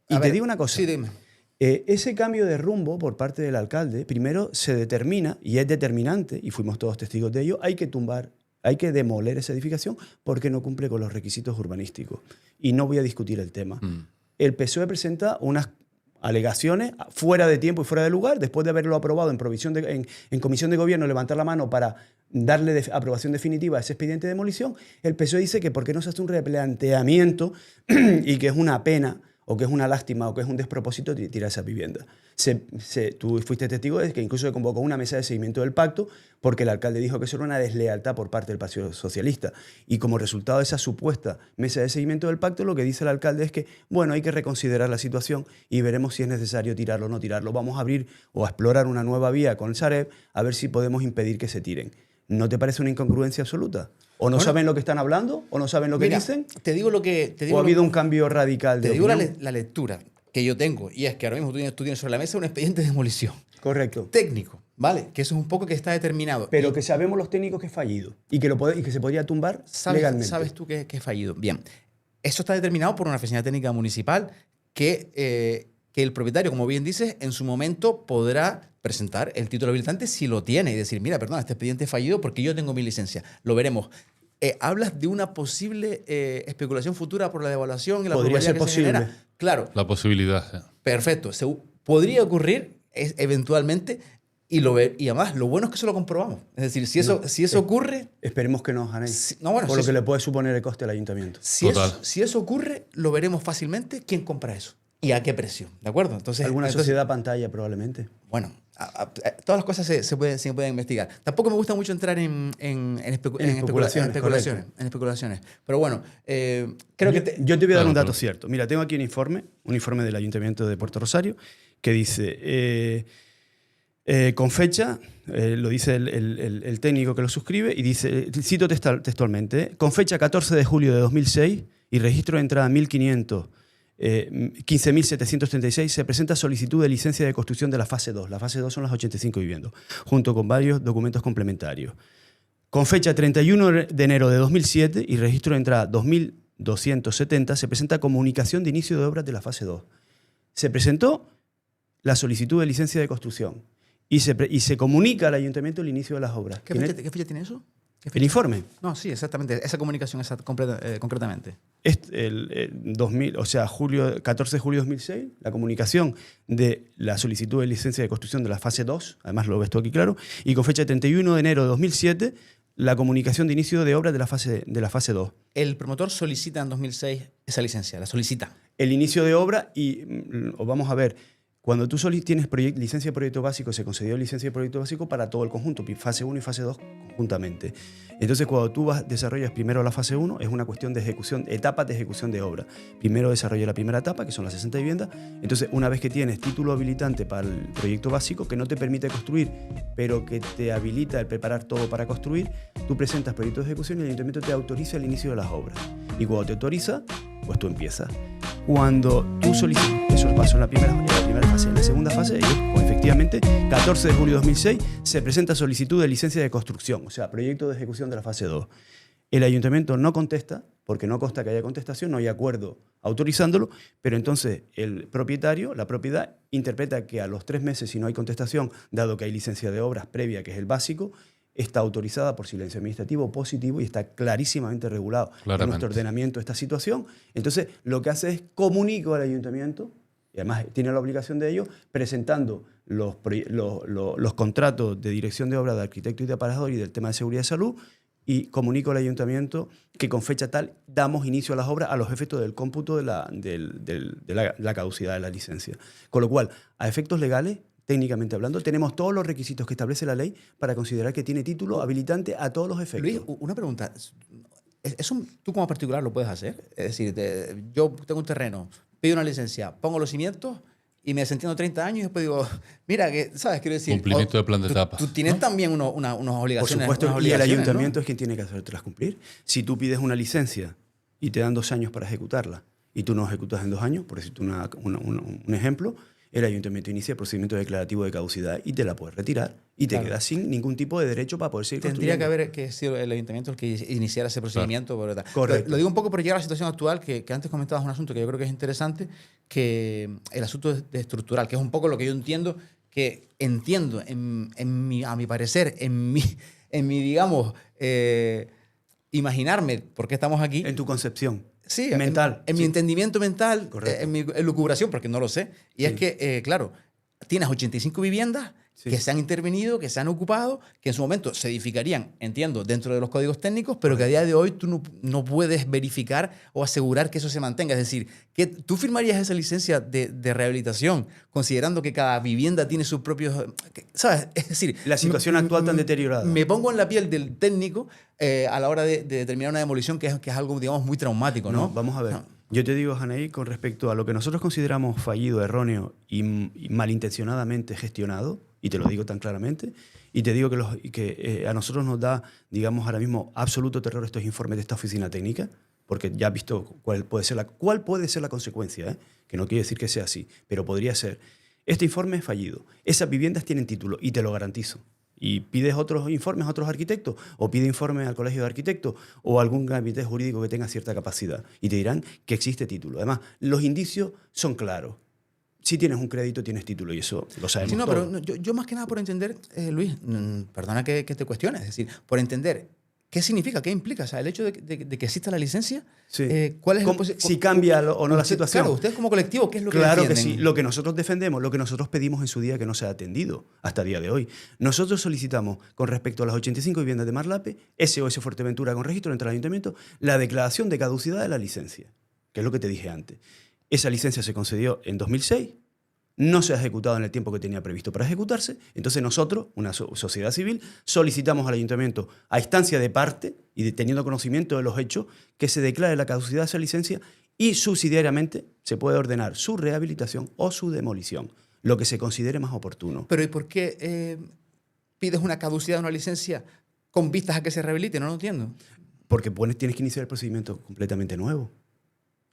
te digo una cosa, sí, dime. Ese cambio de rumbo por parte del alcalde, primero se determina, y es determinante, y fuimos todos testigos de ello, hay que demoler esa edificación porque no cumple con los requisitos urbanísticos. Y no voy a discutir el tema. El PSOE presenta unas alegaciones fuera de tiempo y fuera de lugar, después de haberlo aprobado en comisión de gobierno, levantar la mano para darle aprobación definitiva a ese expediente de demolición. El PSOE dice que por qué no se hace un replanteamiento y que es una pena o que es una lástima o que es un despropósito tirar esa vivienda. Tú fuiste testigo de que incluso se convocó una mesa de seguimiento del pacto porque el alcalde dijo que eso era una deslealtad por parte del Partido Socialista. Y como resultado de esa supuesta mesa de seguimiento del pacto, lo que dice el alcalde es que, bueno, hay que reconsiderar la situación y veremos si es necesario tirarlo o no tirarlo. Vamos a abrir o a explorar una nueva vía con el Sareb a ver si podemos impedir que se tiren. ¿No te parece una incongruencia absoluta? ¿O no saben lo que están hablando? ¿O no saben lo que dicen? Te digo lo que... ¿O ha habido un cambio radical de opinión? Te digo la lectura que yo tengo, y es que ahora mismo tú tienes sobre la mesa un expediente de demolición. Correcto. Técnico, ¿vale? Que eso es un poco que está determinado. Pero que sabemos los técnicos que es fallido y que se podría tumbar legalmente. ¿Sabes tú que es fallido? Bien. Eso está determinado por una oficina técnica municipal que el propietario, como bien dices, en su momento podrá presentar el título habilitante si lo tiene y decir, mira, perdón, este expediente es fallido porque yo tengo mi licencia. Lo veremos. Hablas de una posible especulación futura por la devaluación y la podría ser que posible. se genera. Claro. La posibilidad. Sí. Perfecto. Podría ocurrir eventualmente y además lo bueno es que eso lo comprobamos. Es decir, si eso ocurre... Esperemos que nos ganen. Por lo que le puede suponer el coste al ayuntamiento. Si eso ocurre, lo veremos fácilmente quién compra eso y a qué precio. ¿De acuerdo? Entonces, sociedad pantalla probablemente. Bueno, todas las cosas se pueden investigar. Tampoco me gusta mucho entrar en especulaciones. Pero bueno, creo que... Yo te voy a dar un dato cierto. Mira, tengo aquí un informe del Ayuntamiento de Puerto Rosario, que dice, con fecha, lo dice el técnico que lo suscribe, y dice, cito textualmente, con fecha 14 de julio de 2006 y registro de entrada 15.736, se presenta solicitud de licencia de construcción de la fase 2. La fase 2 son las 85 viviendas, junto con varios documentos complementarios. Con fecha 31 de enero de 2007 y registro de entrada 2.270, se presenta comunicación de inicio de obras de la fase 2. Se presentó la solicitud de licencia de construcción y se comunica al ayuntamiento el inicio de las obras. ¿Qué fecha tiene eso? El informe. No, sí, exactamente. Esa comunicación concretamente. El 2000, o sea, 14 de julio de 2006, la comunicación de la solicitud de licencia de construcción de la fase 2, además lo ves tú aquí claro, y con fecha 31 de enero de 2007, la comunicación de inicio de obras de la fase 2. El promotor solicita en 2006 esa licencia, la solicita. El inicio de obra y, vamos a ver, cuando tú tienes licencia de proyecto básico, se concedió licencia de proyecto básico para todo el conjunto, fase 1 y fase 2 conjuntamente. Entonces, cuando tú desarrollas primero la fase 1, es una cuestión de ejecución, etapas de ejecución de obra. Primero desarrolla la primera etapa, que son las 60 viviendas. Entonces, una vez que tienes título habilitante para el proyecto básico, que no te permite construir, pero que te habilita el preparar todo para construir, tú presentas proyectos de ejecución y el ayuntamiento te autoriza el inicio de las obras. Y cuando te autoriza, pues tú empiezas. Cuando tú solicitas, eso pasó en la primera fase. En la segunda fase, pues efectivamente, 14 de julio de 2006, se presenta solicitud de licencia de construcción, o sea, proyecto de ejecución de la fase 2. El ayuntamiento no contesta, porque no consta que haya contestación, no hay acuerdo autorizándolo, pero entonces el propietario, la propiedad, interpreta que a los 3 meses, si no hay contestación, dado que hay licencia de obras previa, que es el básico, está autorizada por silencio administrativo positivo y está clarísimamente regulado en nuestro ordenamiento esta situación. Entonces, lo que hace es comunico al ayuntamiento, y además tiene la obligación de ello, presentando los contratos de dirección de obra de arquitecto y de aparejador y del tema de seguridad y salud, y comunico al ayuntamiento que con fecha tal damos inicio a las obras a los efectos del cómputo de la caducidad de la licencia. Con lo cual, a efectos legales, técnicamente hablando, tenemos todos los requisitos que establece la ley para considerar que tiene título habilitante a todos los efectos. Luis, una pregunta. ¿Eso tú como particular lo puedes hacer? Es decir, yo tengo un terreno, pido una licencia, pongo los cimientos y me desentiendo 30 años y después digo, mira, que, ¿sabes? Quiero decir... Cumplimiento de plan de etapas. Tú tienes también unas obligaciones. Por supuesto, y el ayuntamiento, ¿no?, es quien tiene que hacértelas cumplir. Si tú pides una licencia y te dan 2 años para ejecutarla y tú no ejecutas en 2 años, por decirte un ejemplo, el ayuntamiento inicia el procedimiento declarativo de caducidad y te la puedes retirar y te Claro. quedas sin ningún tipo de derecho para poder seguir Tendría construyendo. que sido el ayuntamiento el que iniciara ese procedimiento. ¿Verdad? Correcto. Lo digo un poco por llegar a la situación actual, que antes comentabas un asunto que yo creo que es interesante, que el asunto de estructural, que es un poco lo que yo entiendo, a mi parecer, en mi digamos, imaginarme por qué estamos aquí. En tu concepción. Sí, mental. En mi entendimiento mental, Correcto. en mi elucubración, porque no lo sé. Y es que, claro, tienes 85 viviendas que se han intervenido, que se han ocupado, que en su momento se edificarían, entiendo, dentro de los códigos técnicos, pero que a día de hoy tú no puedes verificar o asegurar que eso se mantenga. Es decir, que tú firmarías esa licencia de rehabilitación considerando que cada vivienda tiene sus propios... ¿Sabes? Es decir... La situación actual tan deteriorada. Me pongo en la piel del técnico a la hora de determinar una demolición que es algo, digamos, muy traumático, ¿no? Vamos a ver. No. Yo te digo, Hanei, con respecto a lo que nosotros consideramos fallido, erróneo y malintencionadamente gestionado, y te lo digo tan claramente, y te digo que a nosotros nos da, digamos, ahora mismo absoluto terror estos informes de esta oficina técnica, porque ya has visto cuál puede ser la consecuencia, ¿eh? Que no quiere decir que sea así, pero podría ser. Este informe es fallido. Esas viviendas tienen título, y te lo garantizo. Y pides otros informes a otros arquitectos, o pide informes al colegio de arquitectos, o algún gabinete jurídico que tenga cierta capacidad, y te dirán que existe título. Además, los indicios son claros. Si tienes un crédito, tienes título, y eso lo sabemos Sí, no, todos. pero yo más que nada por entender, Luis, perdona que te cuestione, es decir, por entender qué significa, qué implica, o sea, el hecho de que exista la licencia, Sí. ¿cuál es Si cambia o no la situación. Claro, ustedes como colectivo, ¿qué es lo que Claro que defienden? sí. Lo que nosotros defendemos, lo que nosotros pedimos en su día que no se ha atendido hasta el día de hoy. Nosotros solicitamos, con respecto a las 85 viviendas de Marlape, SOS Fuerteventura con registro entre el ayuntamiento, la declaración de caducidad de la licencia, que es lo que te dije antes. Esa licencia se concedió en 2006, no se ha ejecutado en el tiempo que tenía previsto para ejecutarse. Entonces nosotros, una sociedad civil, solicitamos al ayuntamiento, a instancia de parte y teniendo conocimiento de los hechos, que se declare la caducidad de esa licencia y subsidiariamente se puede ordenar su rehabilitación o su demolición, lo que se considere más oportuno. Pero ¿y por qué pides una caducidad de una licencia con vistas a que se rehabilite? No lo entiendo. Porque tienes que iniciar el procedimiento completamente nuevo.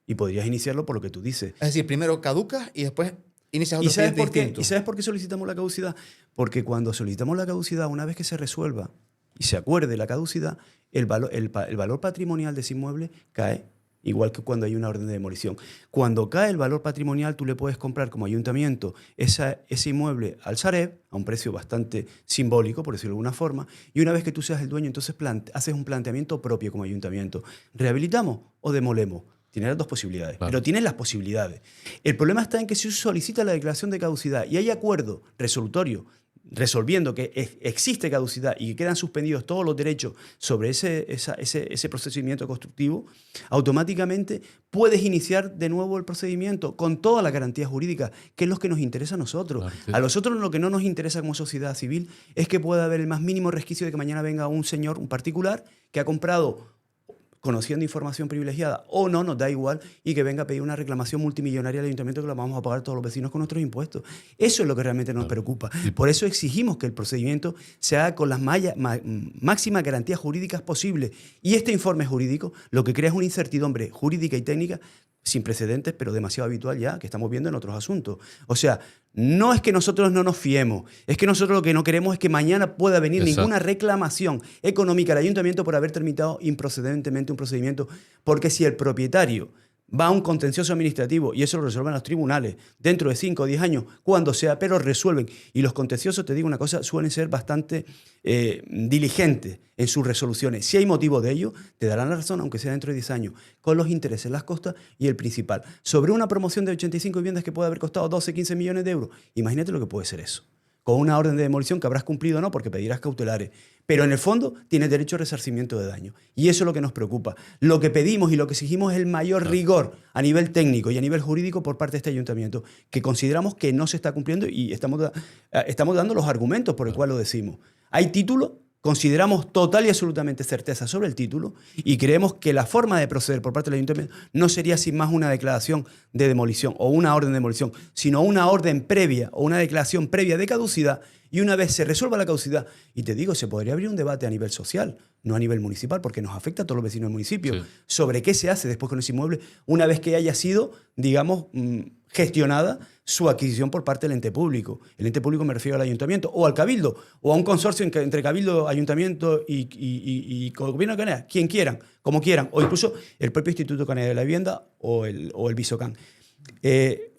Y podrías iniciarlo por lo que tú dices. Es decir, primero caducas y después inicias otro ¿Y sabes expediente por qué? distinto. ¿Y sabes por qué solicitamos la caducidad? Porque cuando solicitamos la caducidad, una vez que se resuelva y se acuerde la caducidad, el valor patrimonial de ese inmueble cae, igual que cuando hay una orden de demolición. Cuando cae el valor patrimonial, tú le puedes comprar como ayuntamiento ese inmueble al Sareb a un precio bastante simbólico, por decirlo de alguna forma, y una vez que tú seas el dueño, entonces haces un planteamiento propio como ayuntamiento. ¿Rehabilitamos o demolemos? Tienes las dos posibilidades, Claro. pero tienes las posibilidades. El problema está en que si se solicita la declaración de caducidad y hay acuerdo resolutorio resolviendo que existe caducidad y que quedan suspendidos todos los derechos sobre ese procedimiento constructivo, automáticamente puedes iniciar de nuevo el procedimiento con todas las garantías jurídicas, que es lo que nos interesa a nosotros. Claro, sí. A nosotros lo que no nos interesa como sociedad civil es que pueda haber el más mínimo resquicio de que mañana venga un señor, un particular, que ha comprado conociendo información privilegiada o no, nos da igual, y que venga a pedir una reclamación multimillonaria al ayuntamiento que la vamos a pagar todos los vecinos con nuestros impuestos. Eso es lo que realmente nos preocupa. Por eso exigimos que el procedimiento se haga con las máximas garantías jurídicas posibles. Y este informe jurídico lo que crea es una incertidumbre jurídica y técnica sin precedentes, pero demasiado habitual ya, que estamos viendo en otros asuntos. O sea, no es que nosotros no nos fiemos, es que nosotros lo que no queremos es que mañana pueda venir Exacto. ninguna reclamación económica al ayuntamiento por haber terminado improcedentemente un procedimiento, porque si el propietario va a un contencioso administrativo y eso lo resuelven los tribunales dentro de 5 o 10 años, cuando sea, pero resuelven. Y los contenciosos, te digo una cosa, suelen ser bastante diligentes en sus resoluciones. Si hay motivo de ello, te darán la razón, aunque sea dentro de 10 años, con los intereses, las costas y el principal. Sobre una promoción de 85 viviendas que puede haber costado 12, 15 millones de euros, imagínate lo que puede ser eso. Con una orden de demolición que habrás cumplido o no, porque pedirás cautelares. Pero en el fondo tienes derecho a resarcimiento de daño. Y eso es lo que nos preocupa. Lo que pedimos y lo que exigimos es el mayor rigor a nivel técnico y a nivel jurídico por parte de este ayuntamiento, que consideramos que no se está cumpliendo y estamos dando los argumentos por el cual lo decimos. Hay título, consideramos total y absolutamente certeza sobre el título y creemos que la forma de proceder por parte del ayuntamiento no sería sin más una declaración de demolición o una orden de demolición, sino una orden previa o una declaración previa de caducidad, y una vez se resuelva la caducidad, y te digo, se podría abrir un debate a nivel social, no a nivel municipal, porque nos afecta a todos los vecinos del municipio, Sí. sobre qué se hace después con ese inmueble una vez que haya sido, digamos, gestionada su adquisición por parte del ente público. El ente público me refiero al ayuntamiento o al cabildo o a un consorcio entre cabildo, ayuntamiento y gobierno de Canarias, quien quieran, como quieran, o incluso el propio Instituto Canario de la Vivienda o el Visocan.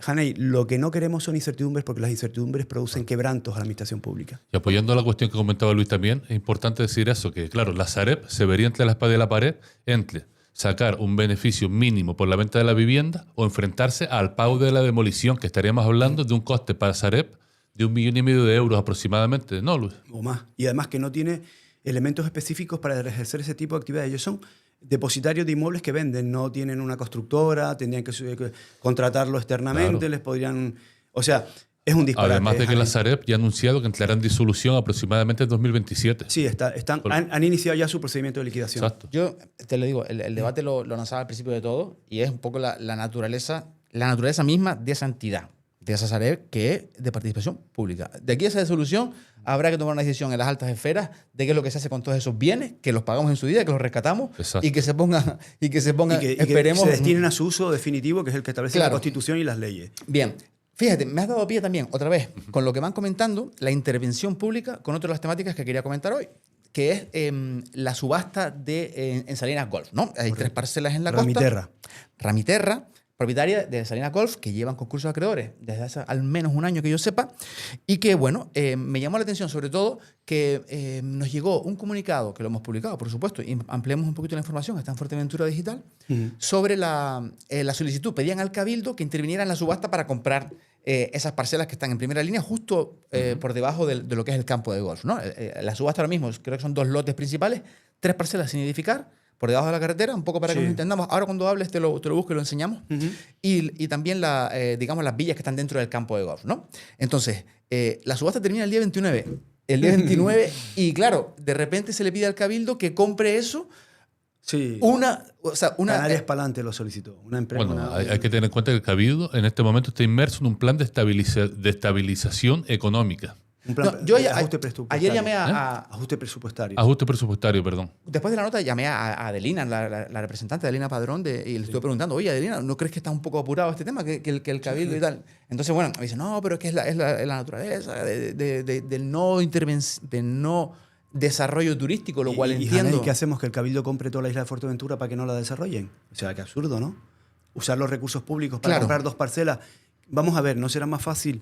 Haney, lo que no queremos son incertidumbres, porque las incertidumbres producen quebrantos a la administración pública. Y apoyando la cuestión que comentaba Luis también, es importante decir eso, que claro, la Sareb se vería entre la espada y la pared entre sacar un beneficio mínimo por la venta de la vivienda o enfrentarse al pago de la demolición, que estaríamos hablando de un coste para Sareb de 1,5 millones de euros aproximadamente, ¿no, Luis? O más. Y además que no tiene elementos específicos para ejercer ese tipo de actividades. Ellos son depositarios de inmuebles que venden, no tienen una constructora, tendrían que contratarlo externamente, Claro. les podrían... O sea, es un disparate. Además de que la Haney. Sareb ya ha anunciado que entrará en disolución aproximadamente en 2027. Sí, han iniciado ya su procedimiento de liquidación. Exacto. Yo te lo digo, el debate lo lanzaba al principio de todo y es un poco la naturaleza misma de esa entidad, de esa Sareb, que es de participación pública. De aquí a esa disolución habrá que tomar una decisión en las altas esferas de qué es lo que se hace con todos esos bienes, que los pagamos en su día, que los rescatamos Exacto. y que se pongan, esperemos... que se destinen a su uso definitivo, que es el que establece la Claro. Constitución y las leyes. Bien, fíjate, me has dado pie también, otra vez, con lo que van comentando, la intervención pública con otra de las temáticas que quería comentar hoy, que es la subasta en Salinas Golf, ¿no? Hay 3 parcelas en la Ramiterra. costa. Ramiterra, propietaria de Salinas Golf, que llevan concursos de acreedores desde hace al menos un año que yo sepa, y que, bueno, me llamó la atención sobre todo que nos llegó un comunicado, que lo hemos publicado, por supuesto, y ampliamos un poquito la información, está en Fuerteventura Digital, sobre la solicitud. Pedían al Cabildo que interviniera en la subasta para comprar esas parcelas que están en primera línea, justo por debajo de lo que es el campo de golf, ¿no? La subasta ahora mismo, creo que son 2 lotes principales, 3 parcelas sin edificar, por debajo de la carretera, un poco para que nos entendamos. Ahora cuando hables te lo busco y lo enseñamos. Y también digamos, las villas que están dentro del campo de golf, ¿no? Entonces, la subasta termina el día 29. El día 29, y claro, de repente se le pide al Cabildo que compre eso. Sí. Canarias Palante lo solicitó. Una empresa. Bueno, hay que tener en cuenta que el Cabildo en este momento está inmerso en un plan de estabilización económica. Un plan No, yo de ajuste presupuestario. ayer llamé Ajuste presupuestario. Ajuste presupuestario, perdón. después de la nota llamé a Adelina, la representante Adelina Padrón, y le estuve preguntando, oye, Adelina, ¿no crees que está un poco apurado este tema, que el Cabildo y tal? Entonces, bueno, me dice, no, pero es que es la naturaleza del no desarrollo turístico, lo cual entiendo. Haney, ¿qué hacemos? ¿Que el Cabildo compre toda la isla de Fuerteventura para que no la desarrollen? O sea, qué absurdo, ¿no? Usar los recursos públicos para comprar 2 parcelas. Vamos a ver, ¿no será más fácil?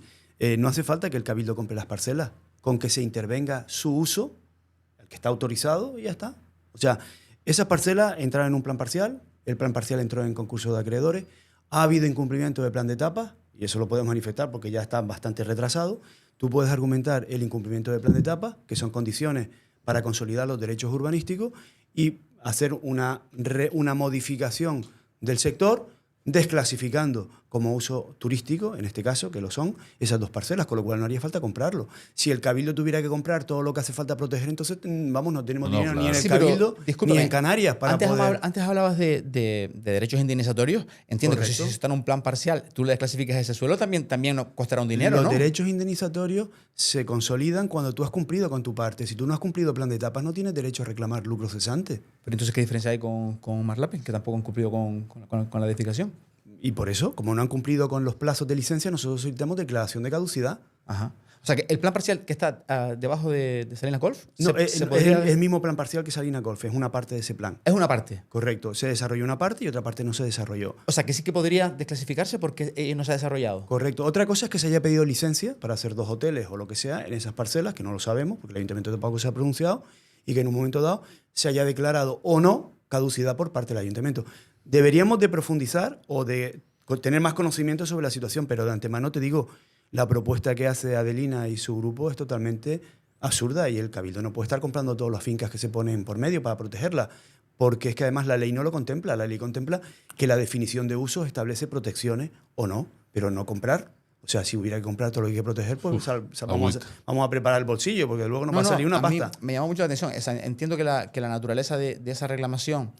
No hace falta que el Cabildo compre las parcelas, con que se intervenga su uso, el que está autorizado, y ya está. O sea, esas parcelas entraron en un plan parcial, el plan parcial entró en concurso de acreedores, ha habido incumplimiento del plan de etapas, y eso lo podemos manifestar porque ya está bastante retrasado. Tú puedes argumentar el incumplimiento del plan de etapas, que son condiciones para consolidar los derechos urbanísticos, y hacer una modificación del sector, desclasificando como uso turístico, en este caso, que lo son, esas 2 parcelas, con lo cual no haría falta comprarlo. Si el Cabildo tuviera que comprar todo lo que hace falta proteger, entonces, vamos, no tenemos dinero ni en el Sí, pero, Cabildo ni discúlpame, en Canarias para antes poder... Antes hablabas de derechos indemnizatorios. Entiendo que Correcto. si está en un plan parcial, tú le desclasificas ese suelo, también nos costará un dinero, Los ¿no? derechos indemnizatorios se consolidan cuando tú has cumplido con tu parte. Si tú no has cumplido plan de etapas, no tienes derecho a reclamar lucro cesante. Pero entonces, ¿qué diferencia hay con Marlapen, que tampoco han cumplido con la edificación? Y por eso, como no han cumplido con los plazos de licencia, nosotros solicitamos declaración de caducidad. Ajá. O sea, que el plan parcial que está debajo de Salinas Golf, No, se es podría- el mismo plan parcial que Salinas Golf, es una parte de ese plan. es una parte. Correcto, se desarrolló una parte y otra parte no se desarrolló. O sea, que sí que podría desclasificarse porque no se ha desarrollado. Correcto. Otra cosa es que se haya pedido licencia para hacer 2 hoteles o lo que sea en esas parcelas, que no lo sabemos, porque el Ayuntamiento tampoco se ha pronunciado, y que en un momento dado se haya declarado o no caducidad por parte del Ayuntamiento. Deberíamos de profundizar o de tener más conocimiento sobre la situación, pero de antemano te digo, la propuesta que hace Adelina y su grupo es totalmente absurda, y el Cabildo no puede estar comprando todas las fincas que se ponen por medio para protegerla, porque es que además la ley no lo contempla. La ley contempla que la definición de usos establece protecciones o no, pero no comprar. O sea, si hubiera que comprar todo lo que hay que proteger, pues vamos a preparar el bolsillo, porque luego nos va a salir una a mí pasta. me llamó mucho la atención. O sea, entiendo que la naturaleza de esa reclamación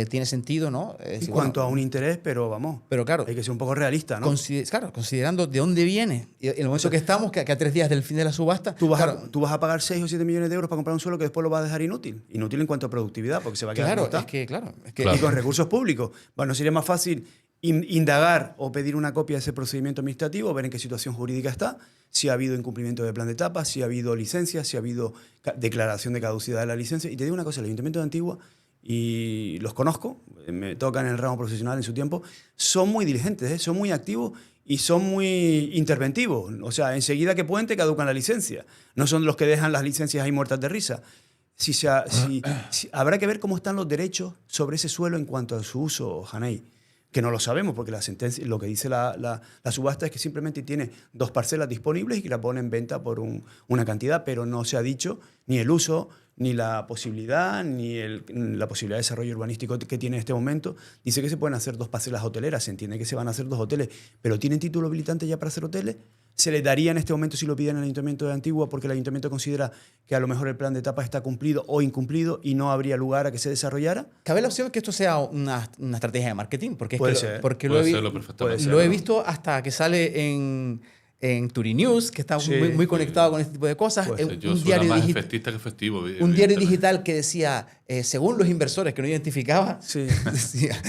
tiene sentido, ¿no? En cuanto a un interés, pero vamos, pero claro, hay que ser un poco realista, ¿no? claro, considerando de dónde viene, y en el momento que estamos, que a 3 días del fin de la subasta, Tú vas, claro, tú vas a pagar 6 o 7 millones de euros para comprar un suelo que después lo vas a dejar inútil. Inútil en cuanto a productividad, porque se va a quedar como está. claro. Y con recursos públicos. Bueno, sería más fácil indagar o pedir una copia de ese procedimiento administrativo, ver en qué situación jurídica está, si ha habido incumplimiento de plan de etapa, si ha habido licencia, si ha habido declaración de caducidad de la licencia. Y te digo una cosa, el Ayuntamiento de Antigua, y los conozco, me tocan en el ramo profesional en su tiempo, son muy diligentes, son muy activos y son muy interventivos. O sea, enseguida que pueden te caducan la licencia. No son los que dejan las licencias ahí muertas de risa. Habrá que ver cómo están los derechos sobre ese suelo en cuanto a su uso, Janey, que no lo sabemos porque la sentencia, lo que dice la subasta es que simplemente tiene 2 parcelas disponibles y que la pone en venta por una cantidad, pero no se ha dicho ni el uso, ni la posibilidad, ni la posibilidad de desarrollo urbanístico que tiene en este momento. Dice que se pueden hacer 2 parcelas hoteleras, se entiende que se van a hacer 2 hoteles, pero ¿tienen título habilitante ya para hacer hoteles? ¿Se le daría en este momento si lo piden al Ayuntamiento de Antigua porque el Ayuntamiento considera que a lo mejor el plan de etapa está cumplido o incumplido y no habría lugar a que se desarrollara? Cabe la opción de que esto sea una estrategia de marketing, porque, Puede es que ser. porque Puede serlo perfectamente. lo he visto hasta que sale en Turinews, que está Sí. muy conectado con este tipo de cosas. Pues, Yo soy más efectista que festivo. Un diario evidentemente. digital que decía, según los inversores, que no identificaba, Sí. decía,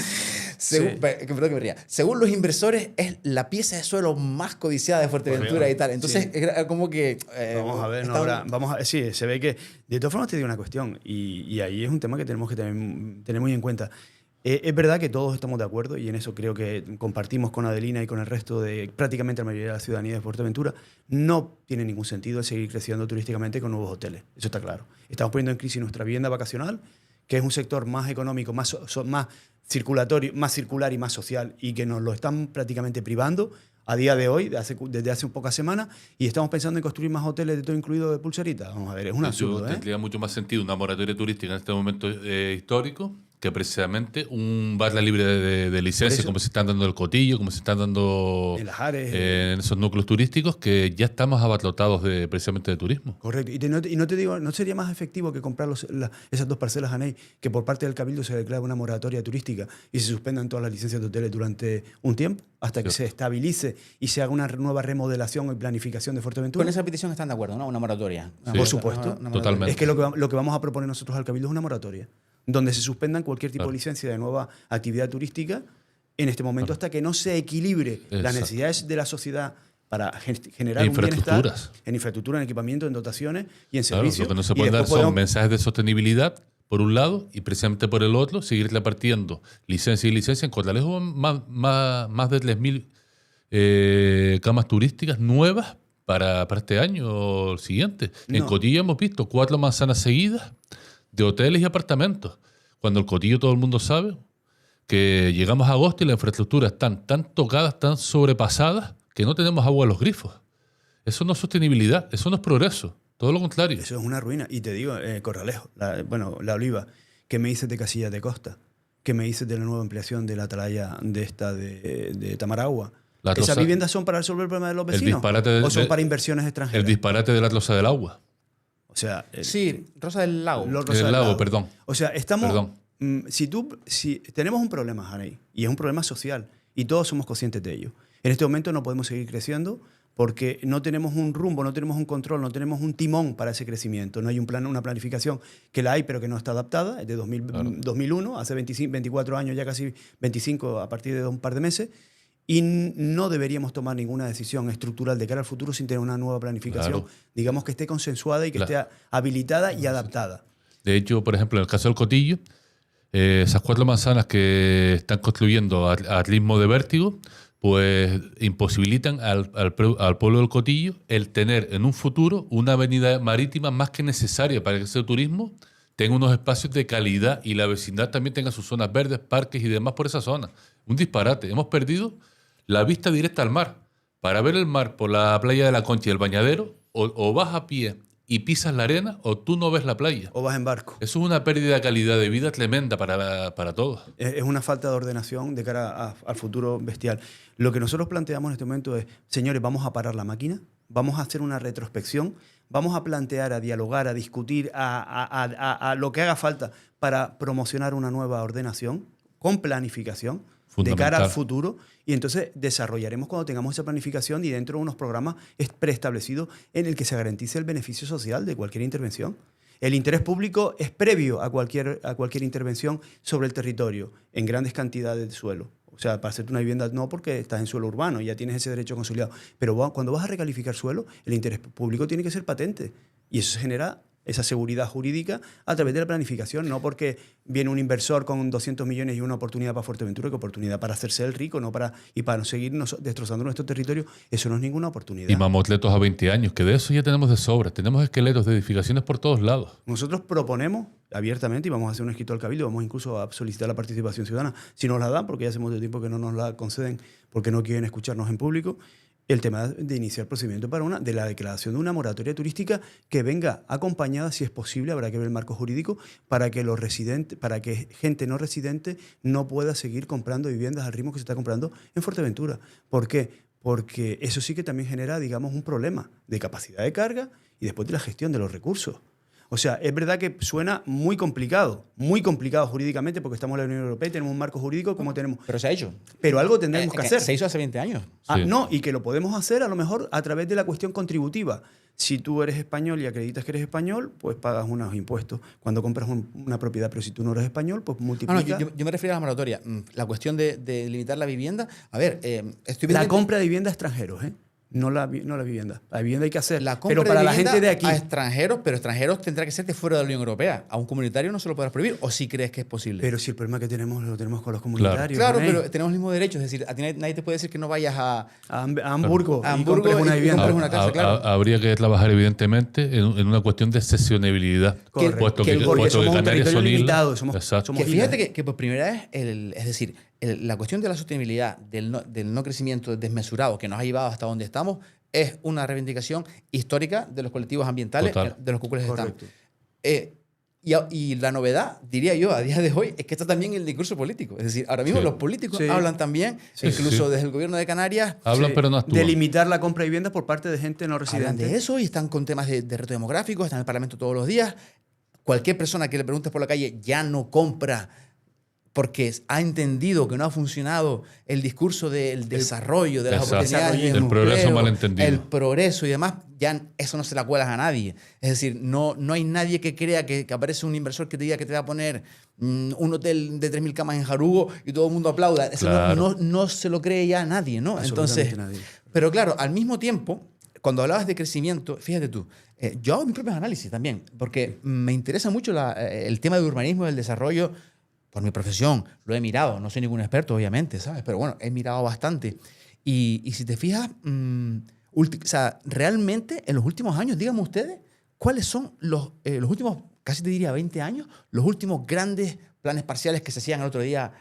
Sí. perdón que me ría, según los inversores es la pieza de suelo más codiciada de Fuerteventura y tal. Entonces, Sí. era como que... Vamos a ver, no estaba- habrá, sí, se ve que... De todas formas te digo una cuestión, y ahí es un tema que tenemos que tener muy en cuenta. Es verdad que todos estamos de acuerdo, y en eso creo que compartimos con Adelina y con el resto de prácticamente la mayoría de la ciudadanía de Fuerteventura. No tiene ningún sentido el seguir creciendo turísticamente con nuevos hoteles, eso está claro. Estamos poniendo en crisis nuestra vivienda vacacional, que es un sector más económico, más circulatorio, más circular y más social, y que nos lo están prácticamente privando a día de hoy, desde hace pocas semanas, y estamos pensando en construir más hoteles de todo incluido de pulserita. Vamos a ver, es un absurdo, ¿eh? Tendría mucho más sentido una moratoria turística en este momento histórico que precisamente un barra libre de licencia, como se están dando en el Cotillo, como se están dando En Las Ares. en esos núcleos turísticos, que ya estamos abarrotados precisamente de turismo. Correcto. Y no te digo, ¿no sería más efectivo que comprar esas 2 parcelas ANEI, que por parte del Cabildo se declare una moratoria turística y se suspendan todas las licencias de hoteles durante un tiempo, hasta que se estabilice y se haga una nueva remodelación y planificación de Fuerteventura? Con esa petición están de acuerdo, ¿no? Una moratoria. Sí. Por supuesto. Una Totalmente. Es que lo que vamos a proponer nosotros al Cabildo es una moratoria, donde se suspendan cualquier tipo de licencia de nueva actividad turística en este momento hasta que no se equilibre las Exacto. necesidades de la sociedad para generar un Infraestructuras. bienestar en infraestructura, en equipamiento, en dotaciones y en Claro, servicios. lo que no se Y pueden dar después son podemos- mensajes de sostenibilidad, por un lado, y precisamente por el otro, seguir repartiendo licencia y licencia. En Corralejo más de 3.000 camas turísticas nuevas para este año o el siguiente. En No. Cotillo hemos visto 4 manzanas seguidas de hoteles y apartamentos. Cuando el Cotillo todo el mundo sabe que llegamos a agosto y las infraestructuras están tan tocadas, tan sobrepasadas, que no tenemos agua en los grifos. Eso no es sostenibilidad, eso no es progreso. Todo lo contrario. Eso es una ruina. Y te digo, Corralejo, la Oliva, ¿qué me dices de Casillas de Costa? ¿Qué me dices de la nueva ampliación de la atalaya de Tamaragua? La ¿Esas Rosa- viviendas son para resolver el problema de los el vecinos? disparate ¿O son de- para inversiones El extranjeras? disparate de la Rosa del Agua. O sea, Sí, Rosa del Lago. Los Del Rosa Lago, perdón. O sea, estamos... Perdón. Si tenemos un problema, Janey, y es un problema social, y todos somos conscientes de ello, en este momento no podemos seguir creciendo porque no tenemos un rumbo, no tenemos un control, no tenemos un timón para ese crecimiento. No hay un plan, una planificación que la hay, pero que no está adaptada. Es de 2001, hace 24 años, ya casi 25 a partir de un par de meses. Y no deberíamos tomar ninguna decisión estructural de cara al futuro sin tener una nueva planificación, Claro. digamos, que esté consensuada y que esté habilitada y adaptada. De hecho, por ejemplo, en el caso del Cotillo, esas 4 manzanas que están construyendo a ritmo de vértigo, pues imposibilitan al pueblo del Cotillo el tener en un futuro una avenida marítima más que necesaria para que ese turismo tenga unos espacios de calidad y la vecindad también tenga sus zonas verdes, parques y demás por esa zona. Un disparate. Hemos perdido la vista directa al mar. Para ver el mar por la playa de la Concha y el Bañadero, o vas a pie y pisas la arena, o tú no ves la playa. O vas en barco. Eso es una pérdida de calidad de vida tremenda para todos. Es una falta de ordenación de cara al futuro bestial. Lo que nosotros planteamos en este momento es, señores, vamos a parar la máquina, vamos a hacer una retrospección, vamos a plantear, a dialogar, a discutir, a lo que haga falta para promocionar una nueva ordenación con planificación de cara al futuro, y entonces desarrollaremos cuando tengamos esa planificación y dentro de unos programas preestablecidos en el que se garantice el beneficio social de cualquier intervención. El interés público es previo a cualquier intervención sobre el territorio en grandes cantidades de suelo O sea, para hacerte una vivienda no, porque estás en suelo urbano y ya tienes ese derecho consolidado. Pero cuando vas a recalificar suelo, el interés público tiene que ser patente. Y eso genera esa seguridad jurídica a través de la planificación, no porque viene un inversor con 200 millones y una oportunidad para Fuerteventura, que oportunidad para hacerse el rico, y para no seguir destrozando nuestro territorio. Eso no es ninguna oportunidad. Y mamotletos a 20 años, que de eso ya tenemos de sobra. Tenemos esqueletos de edificaciones por todos lados. Nosotros proponemos abiertamente, y vamos a hacer un escrito al Cabildo, vamos incluso a solicitar la participación ciudadana, si nos la dan, porque ya hace mucho tiempo que no nos la conceden, porque no quieren escucharnos en público, el tema de iniciar procedimiento de la declaración de una moratoria turística que venga acompañada, si es posible, habrá que ver el marco jurídico, para que los residentes, para que gente no residente no pueda seguir comprando viviendas al ritmo que se está comprando en Fuerteventura. ¿Por qué? Porque eso sí que también genera, digamos, un problema de capacidad de carga y después de la gestión de los recursos. O sea, es verdad que suena muy complicado jurídicamente, porque estamos en la Unión Europea y tenemos un marco jurídico como tenemos. Pero se ha hecho. Pero algo tendremos que hacer. Se hizo hace 20 años. Sí. No, y que lo podemos hacer a lo mejor a través de la cuestión contributiva. Si tú eres español y acreditas que eres español, pues pagas unos impuestos cuando compras una propiedad. Pero si tú no eres español, pues multiplica. Yo me refiero a la moratoria. La cuestión de limitar la vivienda. A ver, estoy La pendiente- compra de vivienda a extranjeros, ¿eh? No la vivienda. La vivienda hay que hacer. La compra Pero para de la gente de aquí. a extranjeros, pero extranjeros tendrá que ser de fuera de la Unión Europea. A un comunitario no se lo podrás prohibir, o si crees que es posible. Pero si el problema que tenemos lo tenemos con los comunitarios. Claro, René. pero tenemos el mismo derecho. Es decir, a ti nadie te puede decir que no vayas a A Hamburgo y Hamburgo compres una y vivienda. compres una casa, claro. Habría que trabajar, evidentemente, en una cuestión de cesionibilidad. Correcto. Puesto que, Porque puesto que somos un Canarias territorio son islas. limitado, somos- Exacto. somos- Que fíjate que por primera vez, es decir, la cuestión de la sostenibilidad, del no crecimiento desmesurado que nos ha llevado hasta donde estamos, es una reivindicación histórica de los colectivos ambientales Total. de los cuales estamos. Correcto. Y la novedad, diría yo, a día de hoy, es que está también el discurso político. Es decir, ahora mismo Sí. los políticos Sí. hablan también, Sí, incluso sí. desde el gobierno de Canarias, Hablan, Sí. pero no actúan. De limitar la compra de viviendas por parte de gente no hablan residente. de eso y están con temas de reto demográfico, están en el Parlamento todos los días. Cualquier persona que le preguntes por la calle ya no compra porque ha entendido que no ha funcionado el discurso del desarrollo, de las Exacto. oportunidades de El progreso empleo, malentendido. el progreso y demás, ya eso no se la cuelas a nadie. Es decir, no hay nadie que crea que aparece un inversor que te diga que te va a poner un hotel de 3.000 camas en Jarugo y todo el mundo aplauda. Eso Claro. no se lo cree ya nadie, ¿no? Absolutamente Entonces, nadie. pero claro, al mismo tiempo, cuando hablabas de crecimiento, fíjate tú, yo hago mis propios análisis también, porque me interesa mucho el tema del urbanismo y del desarrollo por mi profesión. Lo he mirado, no soy ningún experto, obviamente, ¿sabes? Pero bueno, he mirado bastante. Y si te fijas, o sea, realmente en los últimos años, díganme ustedes, ¿cuáles son los últimos, casi te diría 20 años, los últimos grandes planes parciales que se hacían el otro día?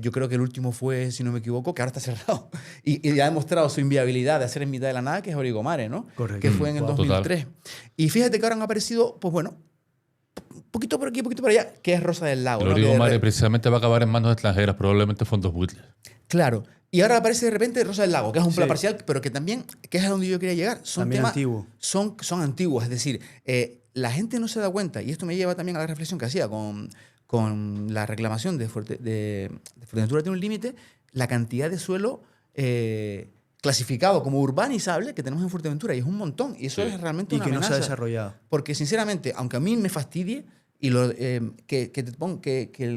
Yo creo que el último fue, si no me equivoco, que ahora está cerrado. Y ha demostrado su inviabilidad de hacer en mitad de la nada, que es Origomare, ¿no? Correcto. Que fue en el Wow. 2003. Y fíjate que ahora han aparecido, pues bueno, un poquito por aquí, un poquito por allá, que es Rosa del Lago. El ¿no? Que Origo de Mare re- precisamente va a acabar en manos extranjeras, probablemente fondos buitres. Claro. Y ahora aparece de repente Rosa del Lago, que es un plan Sí. parcial, pero que también, que es a donde yo quería llegar. Son También temas, antiguo. Son antiguos. Es decir, la gente no se da cuenta, y esto me lleva también a la reflexión que hacía con la reclamación de Fuerteventura tiene un límite, la cantidad de suelo clasificado como urbanizable que tenemos en Fuerteventura, y es un montón. Y eso Sí. es realmente Y una que no se ha amenaza. desarrollado. Porque sinceramente, aunque a mí me fastidie y que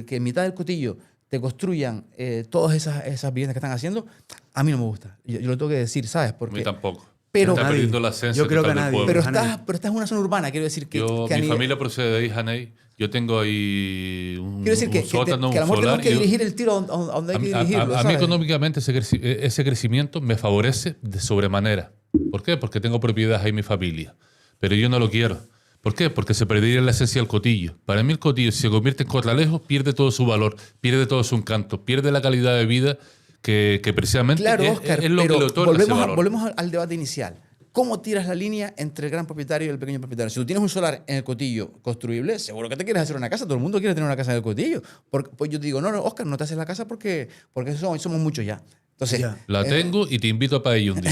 en mitad del cotillo te construyan todas esas viviendas que están haciendo, a mí no me gusta. Yo lo tengo que decir, ¿sabes? A mí Porque, tampoco. pero- Está Nadie. perdiendo la esencia Yo creo total que del nadie. pueblo. pero, a nadie. estás en una zona urbana, quiero decir que... Yo, que a mi nivel- familia procede de ahí, Janey. Yo tengo ahí un, Quiero decir un que sótano, a lo un mejor solar. tenemos que y yo- dirigir el tiro a donde hay que dirigirlo. a mí ¿sabes? económicamente ese crecimiento me favorece de sobremanera. ¿Por qué? Porque tengo propiedades ahí en mi familia. Pero yo no lo quiero. ¿Por qué? Porque se perdería la esencia del cotillo. Para mí el cotillo, si se convierte en Corralejo, pierde todo su valor, pierde todo su encanto, pierde la calidad de vida que precisamente Claro, es, Óscar, es lo que pero le otorga ese valor. volvemos al debate inicial. ¿Cómo tiras la línea entre el gran propietario y el pequeño propietario? Si tú tienes un solar en el cotillo construible, seguro que te quieres hacer una casa. Todo el mundo quiere tener una casa en el cotillo. Pues yo te digo, no, Óscar, no te haces la casa porque somos muchos ya. Entonces, Ya. La tengo y te invito a paella un día.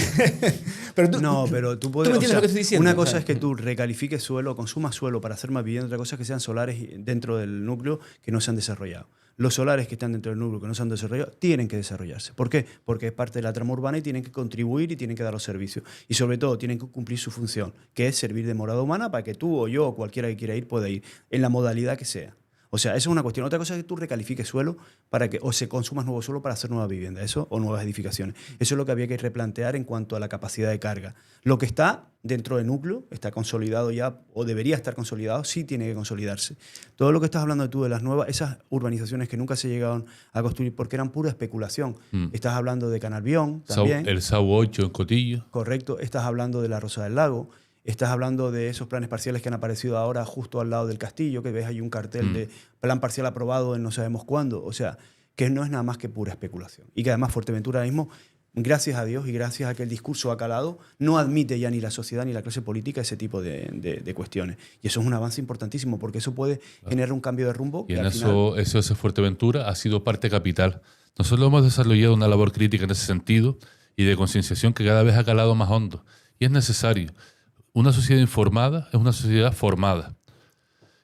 pero tú, No, pero tú puedes. me entiendes lo que estoy diciendo. Una O cosa sea, es que tú recalifiques suelo, consumas suelo para hacer más vivienda, otra cosa es que sean solares dentro del núcleo que no se han desarrollado. Los solares que están dentro del núcleo que no se han desarrollado tienen que desarrollarse. ¿Por qué? Porque es parte de la trama urbana y tienen que contribuir y tienen que dar los servicios. Y sobre todo tienen que cumplir su función, que es servir de morada humana para que tú o yo o cualquiera que quiera ir pueda ir, en la modalidad que sea. O sea, eso es una cuestión. Otra cosa es que tú recalifiques suelo para que o se consumas nuevo suelo para hacer nueva vivienda, eso o nuevas edificaciones. Eso es lo que había que replantear en cuanto a la capacidad de carga. Lo que está dentro del núcleo está consolidado ya o debería estar consolidado, sí tiene que consolidarse. Todo lo que estás hablando tú de las nuevas, esas urbanizaciones que nunca se llegaron a construir porque eran pura especulación. Estás hablando de Canalbión también. El SAU 8 en Cotillo. Correcto. Estás hablando de la Rosa del Lago. Estás hablando de esos planes parciales que han aparecido ahora justo al lado del castillo, que ves ahí un cartel de plan parcial aprobado en no sabemos cuándo. O sea, que no es nada más que pura especulación. Y que además Fuerteventura ahora mismo, gracias a Dios y gracias a que el discurso ha calado, no admite ya ni la sociedad ni la clase política ese tipo de cuestiones. Y eso es un avance importantísimo porque eso puede generar un cambio de rumbo. Y en eso Fuerteventura ha sido parte capital. Nosotros hemos desarrollado una labor crítica en ese sentido y de concienciación que cada vez ha calado más hondo. Y es necesario. Una sociedad informada es una sociedad formada.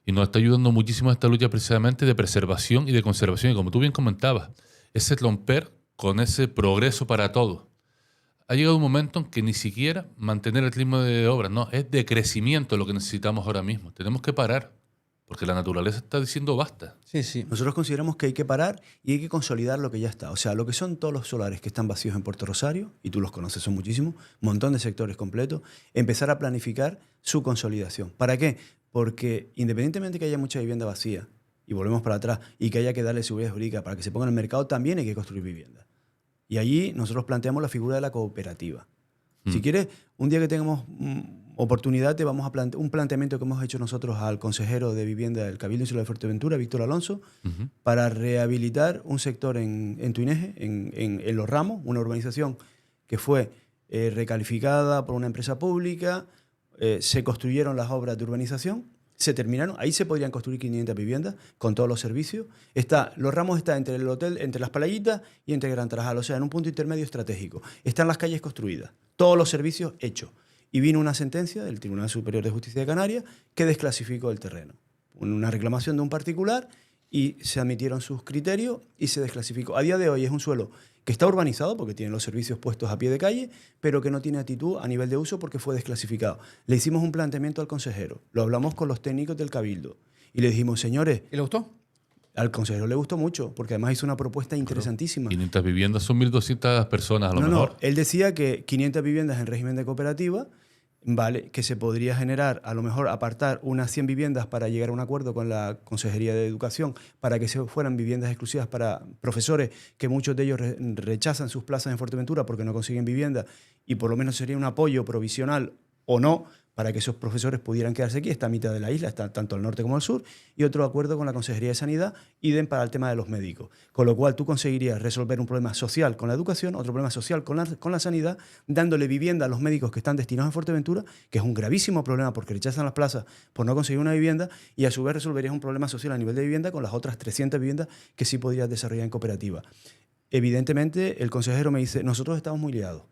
Y nos está ayudando muchísimo esta lucha precisamente de preservación y de conservación. Y como tú bien comentabas, ese romper con ese progreso para todos. Ha llegado un momento en que ni siquiera mantener el ritmo de obras, no, es de crecimiento lo que necesitamos ahora mismo. Tenemos que parar, porque la naturaleza está diciendo basta. Sí, sí. Nosotros consideramos que hay que parar y hay que consolidar lo que ya está. O sea, lo que son todos los solares que están vacíos en Puerto Rosario, y tú los conoces, son muchísimos, un montón de sectores completos, empezar a planificar su consolidación. ¿Para qué? Porque independientemente que haya mucha vivienda vacía, y volvemos para atrás, y que haya que darle seguridad jurídica para que se ponga en el mercado, también hay que construir vivienda. Y allí nosotros planteamos la figura de la cooperativa. Si quieres, un día que tengamos oportunidad, te vamos a plantear un planteamiento que hemos hecho nosotros al consejero de vivienda del Cabildo Insular de Fuerteventura, Víctor Alonso, para rehabilitar un sector en Tuineje, en Los Ramos, una urbanización que fue recalificada por una empresa pública, se construyeron las obras de urbanización, se terminaron, ahí se podrían construir 500 viviendas con todos los servicios. Los Ramos está entre el hotel, entre Las Palayitas y entre Gran Tarajal, o sea, en un punto intermedio estratégico. Están las calles construidas, todos los servicios hechos. Y vino una sentencia del Tribunal Superior de Justicia de Canarias que desclasificó el terreno. Una reclamación de un particular y se admitieron sus criterios y se desclasificó. A día de hoy es un suelo que está urbanizado porque tiene los servicios puestos a pie de calle, pero que no tiene actitud a nivel de uso porque fue desclasificado. Le hicimos un planteamiento al consejero, lo hablamos con los técnicos del Cabildo y le dijimos, señores... ¿Y le gustó? Al consejero le gustó mucho porque además hizo una propuesta interesantísima. 500 viviendas son 1.200 personas a lo mejor. No, él decía que 500 viviendas en régimen de cooperativa, vale, que se podría generar, a lo mejor apartar unas 100 viviendas para llegar a un acuerdo con la Consejería de Educación para que se fueran viviendas exclusivas para profesores, que muchos de ellos rechazan sus plazas en Fuerteventura porque no consiguen vivienda, y por lo menos sería un apoyo provisional o no para que esos profesores pudieran quedarse aquí. Está a mitad de la isla, está tanto al norte como al sur, y otro acuerdo con la Consejería de Sanidad, idem para el tema de los médicos. Con lo cual tú conseguirías resolver un problema social con la educación, otro problema social con la sanidad, dándole vivienda a los médicos que están destinados a Fuerteventura, que es un gravísimo problema porque rechazan las plazas por no conseguir una vivienda, y a su vez resolverías un problema social a nivel de vivienda con las otras 300 viviendas que sí podrías desarrollar en cooperativa. Evidentemente, el consejero me dice, nosotros estamos muy liados.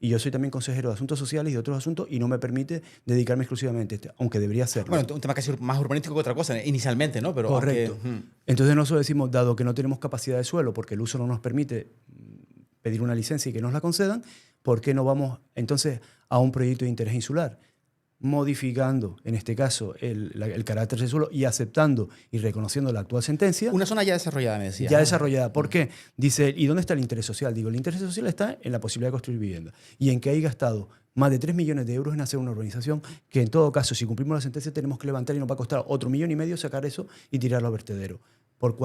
Y yo soy también consejero de Asuntos Sociales y de otros asuntos y no me permite dedicarme exclusivamente a este, aunque debería hacerlo. Bueno, un tema casi más urbanístico que otra cosa, inicialmente, ¿no? Pero correcto. Aunque, Entonces nosotros decimos, dado que no tenemos capacidad de suelo, porque el uso no nos permite pedir una licencia y que nos la concedan, ¿por qué no vamos entonces a un proyecto de interés insular? Modificando, en este caso, el carácter del suelo y aceptando y reconociendo la actual sentencia. Una zona ya desarrollada, me decía. Ya desarrollada. ¿Por qué? Dice, ¿y dónde está el interés social? Digo, el interés social está en la posibilidad de construir vivienda y en que hay gastado más de 3 millones de euros en hacer una urbanización que, en todo caso, si cumplimos la sentencia, tenemos que levantar y nos va a costar otro 1,5 millones sacar eso y tirarlo a vertedero. Por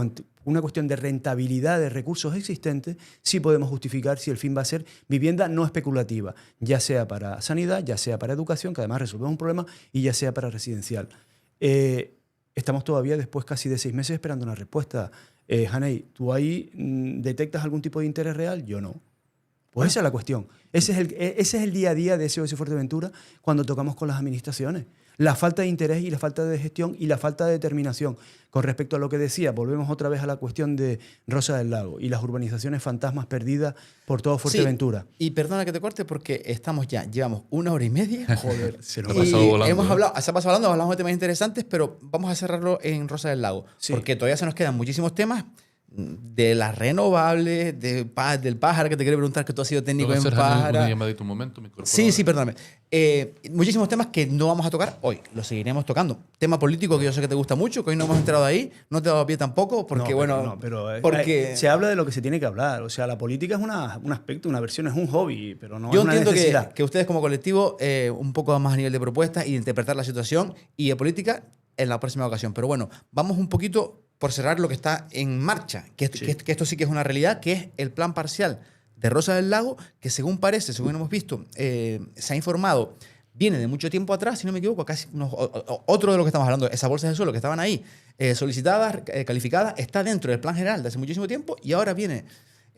una cuestión de rentabilidad de recursos existentes, sí podemos justificar si el fin va a ser vivienda no especulativa, ya sea para sanidad, ya sea para educación, que además resolvemos un problema, y ya sea para residencial. Estamos todavía, después casi de 6 meses, esperando una respuesta. Haney, ¿tú ahí detectas algún tipo de interés real? Yo no. Pues esa es la cuestión. Ese es el día a día de SOS Fuerteventura cuando tocamos con las administraciones. La falta de interés y la falta de gestión y la falta de determinación. Con respecto a lo que decía, volvemos otra vez a la cuestión de Rosa del Lago y las urbanizaciones fantasmas perdidas por todo Fuerteventura. Sí, y perdona que te corte porque llevamos 1 hora y media. Joder, se nos ha pasado volando. Se ha pasado hablando, hablamos de temas interesantes, pero vamos a cerrarlo en Rosa del Lago. Sí. Porque todavía se nos quedan muchísimos temas. de las renovables, del Pájara, que te quiero preguntar, que tú has sido técnico en Una Pájara. llamadita un momento, me incorporo Sí, ahora. sí, perdóname. Muchísimos temas que no vamos a tocar hoy, los seguiremos tocando. Tema político que yo sé que te gusta mucho, que hoy no hemos entrado ahí, no te he dado pie tampoco, porque porque se habla de lo que se tiene que hablar. O sea, la política es un aspecto, una versión, es un hobby, pero no yo es una entiendo necesidad. que ustedes como colectivo, un poco más a nivel de propuestas y de interpretar la situación y de política en la próxima ocasión. Pero bueno, vamos un poquito por cerrar lo que está en marcha, que esto sí que es una realidad, que es el plan parcial de Rosa del Lago, que según parece, según hemos visto, se ha informado, viene de mucho tiempo atrás, si no me equivoco, casi otro de lo que estamos hablando, esas bolsas de suelo que estaban ahí, solicitadas, calificadas, está dentro del plan general de hace muchísimo tiempo y ahora viene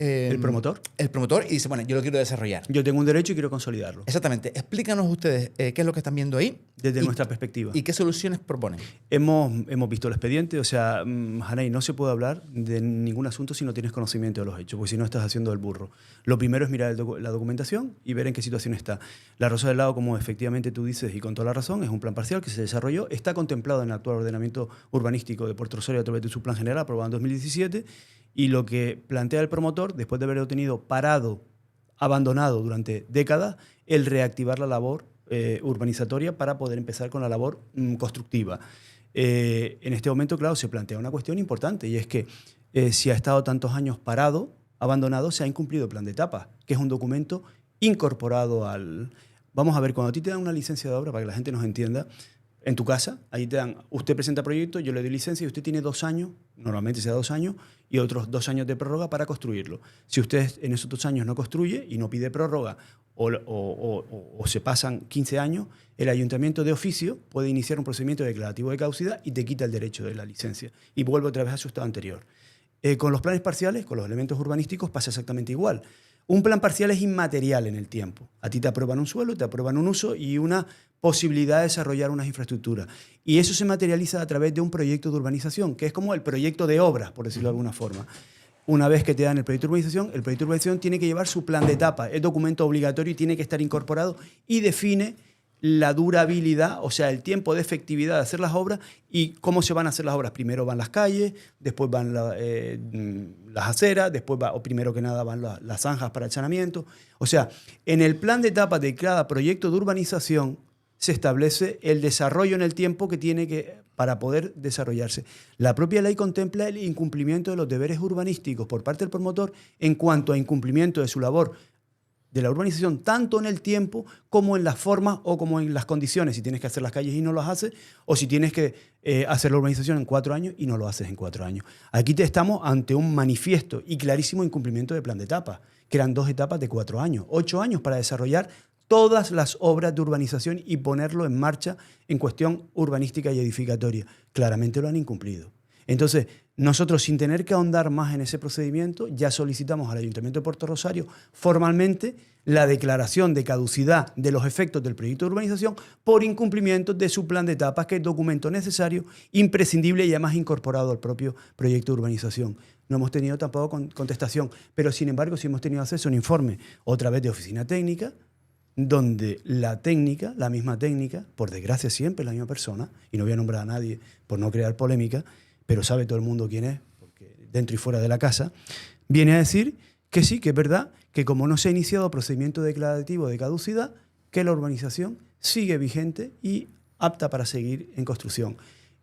¿El promotor? el promotor y dice, bueno, yo lo quiero desarrollar. Yo tengo un derecho y quiero consolidarlo. Exactamente. Explícanos ustedes qué es lo que están viendo ahí. Desde y- nuestra perspectiva. ¿Y qué soluciones proponen? Hemos visto el expediente, o sea, Hanay, no se puede hablar de ningún asunto si no tienes conocimiento de los hechos, porque si no estás haciendo el burro. Lo primero es mirar la documentación y ver en qué situación está. La Rosa del Lago, como efectivamente tú dices y con toda la razón, es un plan parcial que se desarrolló, está contemplado en el actual ordenamiento urbanístico de Puerto Rosario a través de su plan general aprobado en 2017, y lo que plantea el promotor, después de haberlo tenido parado, abandonado durante décadas, el reactivar la labor urbanizatoria para poder empezar con la labor constructiva. En este momento, claro, se plantea una cuestión importante y es que si ha estado tantos años parado, abandonado, se ha incumplido el plan de etapas, que es un documento incorporado al... Vamos a ver, cuando a ti te dan una licencia de obra, para que la gente nos entienda, en tu casa, ahí te dan, usted presenta proyecto, yo le doy licencia y usted tiene 2 años, normalmente se da 2 años, y otros 2 años de prórroga para construirlo. Si usted en esos 2 años no construye y no pide prórroga o se pasan 15 años, el ayuntamiento de oficio puede iniciar un procedimiento declarativo de caducidad y te quita el derecho de la licencia y vuelve otra vez a su estado anterior. Con los planes parciales, con los elementos urbanísticos, pasa exactamente igual. Un plan parcial es inmaterial en el tiempo. A ti te aprueban un suelo, te aprueban un uso y una posibilidad de desarrollar unas infraestructuras. Y eso se materializa a través de un proyecto de urbanización, que es como el proyecto de obras, por decirlo de alguna forma. Una vez que te dan el proyecto de urbanización, el proyecto de urbanización tiene que llevar su plan de etapa. Es documento obligatorio y tiene que estar incorporado y define la durabilidad, o sea, el tiempo de efectividad de hacer las obras y cómo se van a hacer las obras. Primero van las calles, después van las aceras, después o primero que nada van las zanjas para el saneamiento. O sea, en el plan de etapa de cada proyecto de urbanización se establece el desarrollo en el tiempo que tiene que para poder desarrollarse. La propia ley contempla el incumplimiento de los deberes urbanísticos por parte del promotor en cuanto a incumplimiento de su labor de la urbanización, tanto en el tiempo como en las formas o como en las condiciones. Si tienes que hacer las calles y no las haces, o si tienes que hacer la urbanización en 4 años y no lo haces en 4 años. Aquí estamos ante un manifiesto y clarísimo incumplimiento del plan de etapas, que eran 2 etapas de 4 años, 8 años para desarrollar todas las obras de urbanización y ponerlo en marcha en cuestión urbanística y edificatoria. Claramente lo han incumplido. Entonces, nosotros, sin tener que ahondar más en ese procedimiento, ya solicitamos al Ayuntamiento de Puerto Rosario formalmente la declaración de caducidad de los efectos del proyecto de urbanización por incumplimiento de su plan de etapas, que es documento necesario, imprescindible y además incorporado al propio proyecto de urbanización. No hemos tenido tampoco contestación, pero sin embargo sí hemos tenido acceso a un informe, otra vez de oficina técnica, donde la técnica, la misma técnica, por desgracia siempre la misma persona, y no voy a nombrar a nadie por no crear polémica, pero sabe todo el mundo quién es, porque dentro y fuera de la casa, viene a decir que sí, que es verdad, que como no se ha iniciado procedimiento declarativo de caducidad, que la urbanización sigue vigente y apta para seguir en construcción.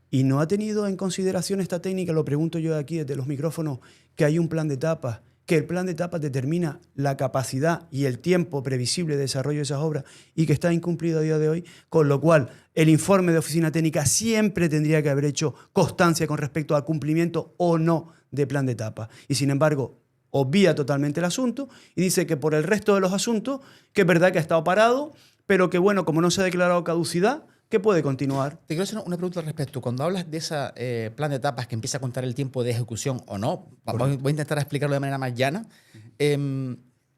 Y no ha tenido en consideración esta técnica, lo pregunto yo aquí desde los micrófonos, que hay un plan de etapas, que el plan de etapas determina la capacidad y el tiempo previsible de desarrollo de esas obras y que está incumplido a día de hoy, con lo cual el informe de oficina técnica siempre tendría que haber hecho constancia con respecto al cumplimiento o no de plan de etapas. Y sin embargo, obvia totalmente el asunto y dice que por el resto de los asuntos, que es verdad que ha estado parado, pero que bueno, como no se ha declarado caducidad, que puede continuar. Te quiero hacer una pregunta al respecto. Cuando hablas de ese plan de etapas que empieza a contar el tiempo de ejecución o no, voy a intentar explicarlo de manera más llana.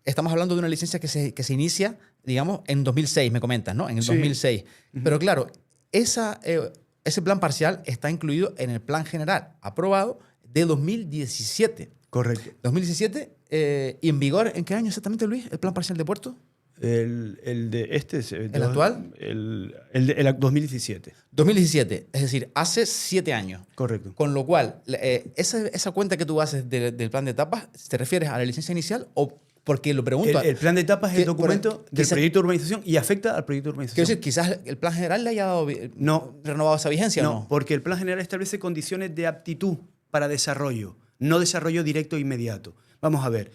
Estamos hablando de una licencia que se inicia, digamos, en 2006, me comentas, ¿no? En el 2006. Pero claro, ese plan parcial está incluido en el plan general aprobado de 2017. Correcto. 2017, ¿y en vigor en qué año exactamente, Luis, el plan parcial de Puerto? El de este... ¿El actual? El 2017. 2017, es decir, hace 7 años. Correcto. Con lo cual, esa cuenta que tú haces del plan de etapas, ¿te refieres a la licencia inicial o porque lo pregunto? El plan de etapas es el que, documento del proyecto de urbanización y afecta al proyecto de urbanización. Quiero decir, quizás el plan general le haya dado, renovado esa vigencia, ¿o no? Porque el plan general establece condiciones de aptitud para desarrollo, no desarrollo directo e inmediato. Vamos a ver.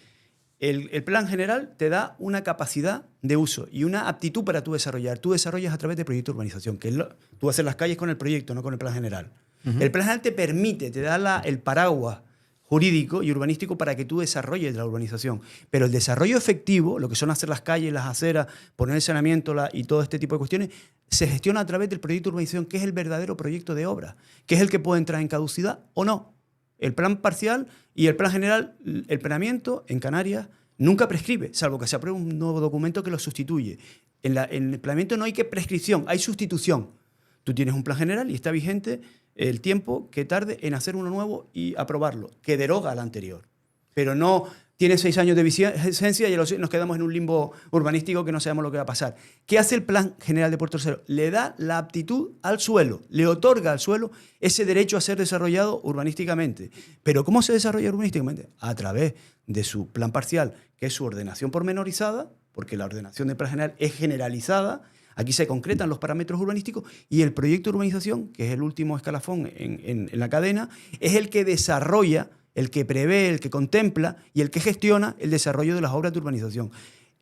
El plan general te da una capacidad de uso y una aptitud para tú desarrollar. Tú desarrollas a través del proyecto de urbanización, que es tú haces las calles con el proyecto, no con el plan general. El plan general te permite, te da el paraguas jurídico y urbanístico para que tú desarrolles la urbanización. Pero el desarrollo efectivo, lo que son hacer las calles, las aceras, poner el saneamiento y todo este tipo de cuestiones, se gestiona a través del proyecto de urbanización, que es el verdadero proyecto de obra, que es el que puede entrar en caducidad o no. El plan parcial y el plan general, el planeamiento en Canarias nunca prescribe, salvo que se apruebe un nuevo documento que lo sustituye. En el planeamiento no hay que prescripción, hay sustitución. Tú tienes un plan general y está vigente el tiempo que tarde en hacer uno nuevo y aprobarlo, que deroga al anterior. Pero no tiene 6 años de vigencia y nos quedamos en un limbo urbanístico que no sabemos lo que va a pasar. ¿Qué hace el plan general de Puerto Tercero? Le da la aptitud al suelo, le otorga al suelo ese derecho a ser desarrollado urbanísticamente. ¿Pero cómo se desarrolla urbanísticamente? A través de su plan parcial, que es su ordenación pormenorizada, porque la ordenación del plan general es generalizada. Aquí se concretan los parámetros urbanísticos y el proyecto de urbanización, que es el último escalafón en la cadena, es el que desarrolla, el que prevé, el que contempla y el que gestiona el desarrollo de las obras de urbanización.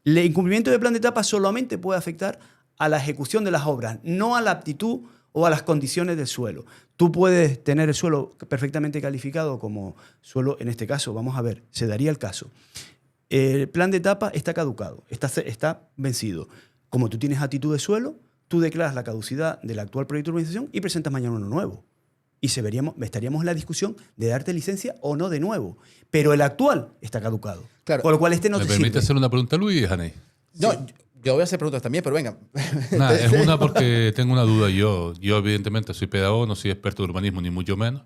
El incumplimiento del plan de etapas solamente puede afectar a la ejecución de las obras, no a la aptitud o a las condiciones del suelo. Tú puedes tener el suelo perfectamente calificado como suelo, en este caso, vamos a ver, se daría el caso. El plan de etapas está caducado, está vencido. Como tú tienes aptitud de suelo, tú declaras la caducidad del actual proyecto de urbanización y presentas mañana uno nuevo. Y estaríamos en la discusión de darte licencia o no de nuevo. Pero el actual está caducado. Claro. Con lo cual este no te sirve. ¿Me permite hacer una pregunta, Luis, Haney? No, yo voy a hacer preguntas también, pero venga. Nah, es una porque tengo una duda. Yo evidentemente soy pedagogo, no soy experto en urbanismo, ni mucho menos.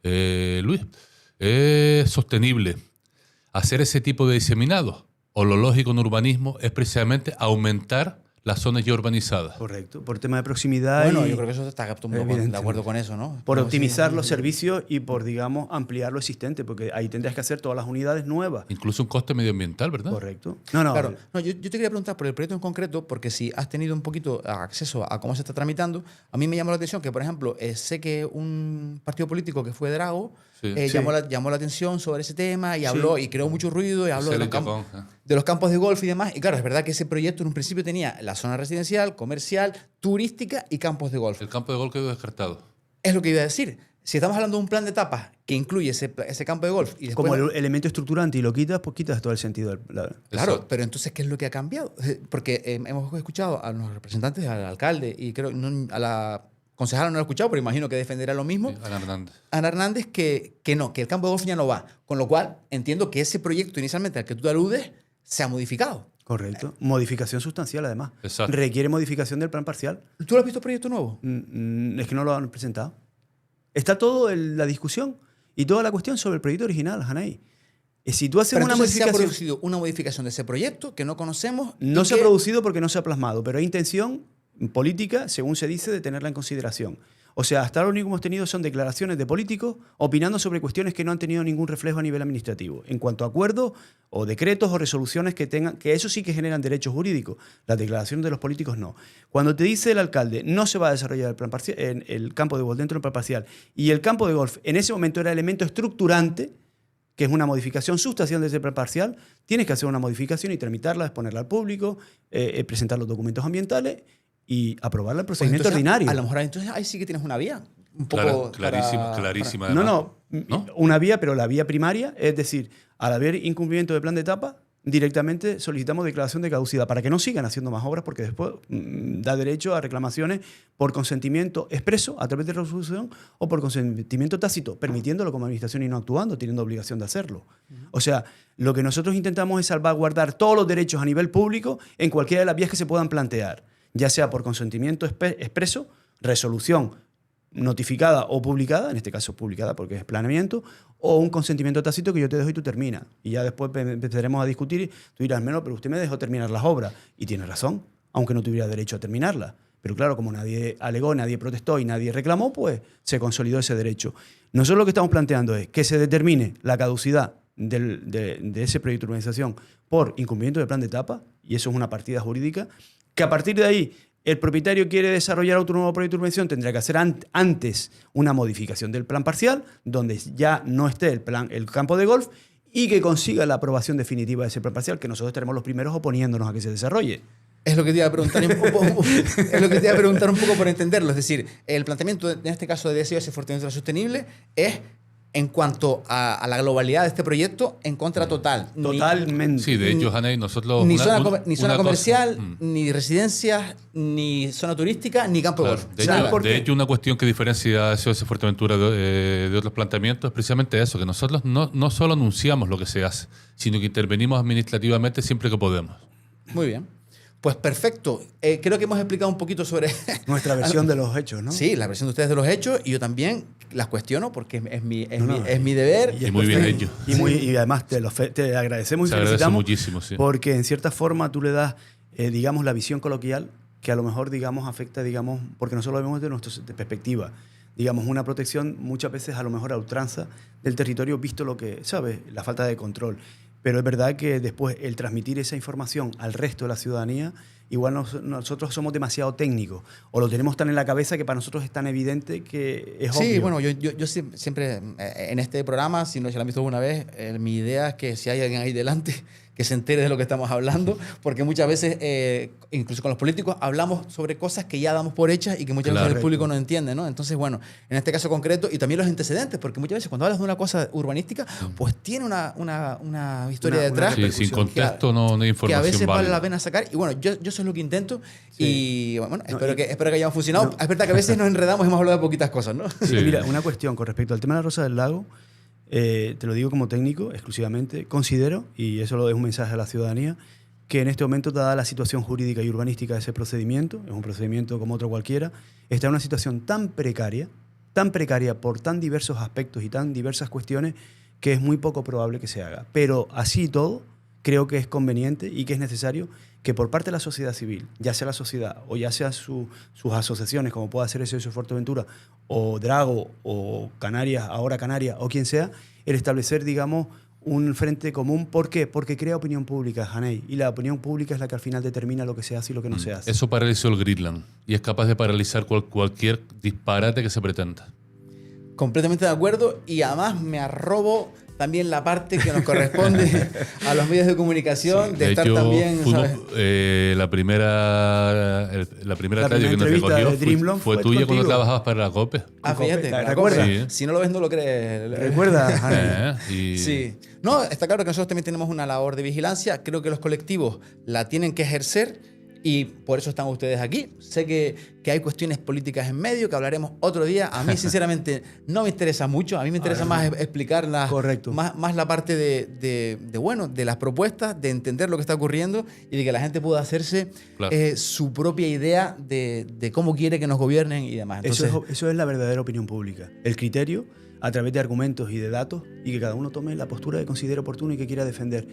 Luis, ¿es sostenible hacer ese tipo de diseminados? ¿O lo lógico en urbanismo es precisamente aumentar las zonas ya urbanizadas? Correcto, por tema de proximidad. Bueno, yo creo que eso está de acuerdo con eso, ¿no? Por No, optimizar sí. los servicios y por, digamos, ampliar lo existente, porque ahí tendrías que hacer todas las unidades nuevas. Incluso un coste medioambiental, ¿verdad? Correcto. No. Claro, no, yo te quería preguntar por el proyecto en concreto, porque si has tenido un poquito acceso a cómo se está tramitando, a mí me llamó la atención que, por ejemplo, sé que un partido político que fue Drago Sí. llamó la atención sobre ese tema y habló y creó mucho ruido y habló de Excelente, los campos de golf y demás. Y claro, es verdad que ese proyecto en un principio tenía la zona residencial, comercial, turística y campos de golf. El campo de golf quedó descartado. Es lo que iba a decir. Si estamos hablando de un plan de etapas que incluye ese campo de golf y después... Como el elemento estructurante y lo quitas, pues quitas todo el sentido. Claro, Exacto. pero entonces, ¿qué es lo que ha cambiado? Porque hemos escuchado a los representantes, al alcalde y creo a la concejala no lo he escuchado, pero imagino que defenderá lo mismo. Sí, Ana Hernández. Ana Hernández, que no, que el campo de golf ya no va. Con lo cual, entiendo que ese proyecto inicialmente al que tú aludes se ha modificado. Correcto. Modificación sustancial, además. Exacto. Requiere modificación del plan parcial. ¿Tú lo has visto proyecto nuevo? Es que no lo han presentado. Está todo la discusión y toda la cuestión sobre el proyecto original, Haney. Si tú haces Pero una entonces se ha modificación... producido una modificación de ese proyecto que no conocemos. No y se ha que- producido porque no se ha plasmado, pero hay intención política, según se dice, de tenerla en consideración. O sea, hasta ahora lo único que hemos tenido son declaraciones de políticos opinando sobre cuestiones que no han tenido ningún reflejo a nivel administrativo, en cuanto a acuerdos o decretos o resoluciones que tengan, que eso sí que generan derechos jurídicos. Las declaraciones de los políticos no. Cuando te dice el alcalde no se va a desarrollar el plan parcial, el campo de golf dentro del plan parcial, y el campo de golf en ese momento era elemento estructurante, que es una modificación sustancial de ese plan parcial, tienes que hacer una modificación y tramitarla, exponerla al público, presentar los documentos ambientales y aprobarla en Pues procedimiento entonces, ordinario. A lo mejor entonces ahí sí que tienes una vía. Un poco Clarísima. No, además. ¿No? una vía, pero la vía primaria, es decir, al haber incumplimiento de plan de etapa, directamente solicitamos declaración de caducidad para que no sigan haciendo más obras, porque después da derecho a reclamaciones por consentimiento expreso a través de resolución o por consentimiento tácito, permitiéndolo como administración y no actuando, teniendo obligación de hacerlo. O sea, lo que nosotros intentamos es salvaguardar todos los derechos a nivel público en cualquiera de las vías que se puedan plantear, ya sea por consentimiento expreso, resolución notificada o publicada, en este caso publicada porque es planeamiento, o un consentimiento tácito que yo te dejo y tú terminas. Y ya después empezaremos a discutir y tú dirás, pero usted me dejó terminar las obras. Y tienes razón, aunque no tuviera derecho a terminarlas. Pero claro, como nadie alegó, nadie protestó y nadie reclamó, pues se consolidó ese derecho. Nosotros lo que estamos planteando es que se determine la caducidad de ese proyecto de urbanización por incumplimiento del plan de etapa, y eso es una partida jurídica, que a partir de ahí el propietario quiere desarrollar otro nuevo proyecto de urbanización, tendrá que hacer antes una modificación del plan parcial, donde ya no esté el campo de golf, y que consiga la aprobación definitiva de ese plan parcial, que nosotros estaremos los primeros oponiéndonos a que se desarrolle. Es lo que te iba a preguntar es lo que te iba a preguntar un poco por entenderlo. Es decir, el planteamiento, en este caso de SOS Fuerteventura Sostenible, es en cuanto a la globalidad de este proyecto, en contra total. Totalmente. Sí, de hecho, Haney, nosotros... Ni zona comercial, ni residencias, ni zona turística, ni campo de golf. De hecho, una cuestión que diferencia a SOS Fuerteventura de otros planteamientos es precisamente eso, que nosotros no solo anunciamos lo que se hace, sino que intervenimos administrativamente siempre que podemos. Muy bien. Pues perfecto. Creo que hemos explicado un poquito sobre... Nuestra versión de los hechos, ¿no? Sí, la versión de ustedes de los hechos, y yo también las cuestiono porque es mi deber. Y muy bien hecho. Y además te agradecemos y felicitamos muchísimo, sí. Porque en cierta forma tú le das, digamos, la visión coloquial que a lo mejor, digamos, afecta, digamos, porque nosotros lo vemos desde nuestra perspectiva. Digamos, una protección muchas veces a lo mejor a ultranza del territorio, visto lo que, ¿sabes? La falta de control. Pero es verdad que después el transmitir esa información al resto de la ciudadanía, igual nosotros somos demasiado técnicos o lo tenemos tan en la cabeza que para nosotros es tan evidente que es obvio. Sí, bueno, yo siempre en este programa, si no se lo han visto alguna vez, mi idea es que si hay alguien ahí delante que se entere de lo que estamos hablando, porque muchas veces, incluso con los políticos, hablamos sobre cosas que ya damos por hechas y que muchas veces el público no entiende, ¿no? Entonces, bueno, en este caso concreto, y también los antecedentes, porque muchas veces cuando hablas de una cosa urbanística, pues tiene una historia detrás. Sí, sin contexto no hay información que a veces vale válida. la pena sacar. Y bueno, yo eso es lo que intento. Sí. Y bueno, espero que hayamos funcionado. Es verdad que a veces nos enredamos y hemos hablado de poquitas cosas, ¿no? Sí. Mira, una cuestión con respecto al tema de la Rosa del Lago. Te lo digo como técnico exclusivamente, considero, y eso es un mensaje a la ciudadanía, que en este momento, dada la situación jurídica y urbanística de ese procedimiento, es un procedimiento como otro cualquiera, está en una situación tan precaria por tan diversos aspectos y tan diversas cuestiones, que es muy poco probable que se haga. Pero así y todo, creo que es conveniente y que es necesario que por parte de la sociedad civil, ya sea la sociedad o ya sea sus asociaciones, como pueda ser SOS Fuerteventura, o Drago, o Canarias, ahora Canarias, o quien sea, el establecer, digamos, un frente común. ¿Por qué? Porque crea opinión pública, Haney, y la opinión pública es la que al final determina lo que se hace y lo que no se hace. Eso paralizó el Greenland y es capaz de paralizar cualquier disparate que se pretenda. Completamente de acuerdo, y además me arrobo también la parte que nos corresponde a los medios de comunicación, de estar también... la primera radio que nos recogió fue tuya cuando trabajabas para la COPE. Ah, fíjate, ¿te recuerdas? Sí. Si no lo ves, no lo crees. ¿Recuerdas? Sí. No, está claro que nosotros también tenemos una labor de vigilancia. Creo que los colectivos la tienen que ejercer y por eso están ustedes aquí. Sé que hay cuestiones políticas en medio que hablaremos otro día. A mí, sinceramente, no me interesa mucho. A mí me interesa más explicar más la parte de las propuestas, de entender lo que está ocurriendo y de que la gente pueda hacerse su propia idea de cómo quiere que nos gobiernen y demás. Entonces, eso es la verdadera opinión pública. El criterio a través de argumentos y de datos, y que cada uno tome la postura que considere oportuna y que quiera defender.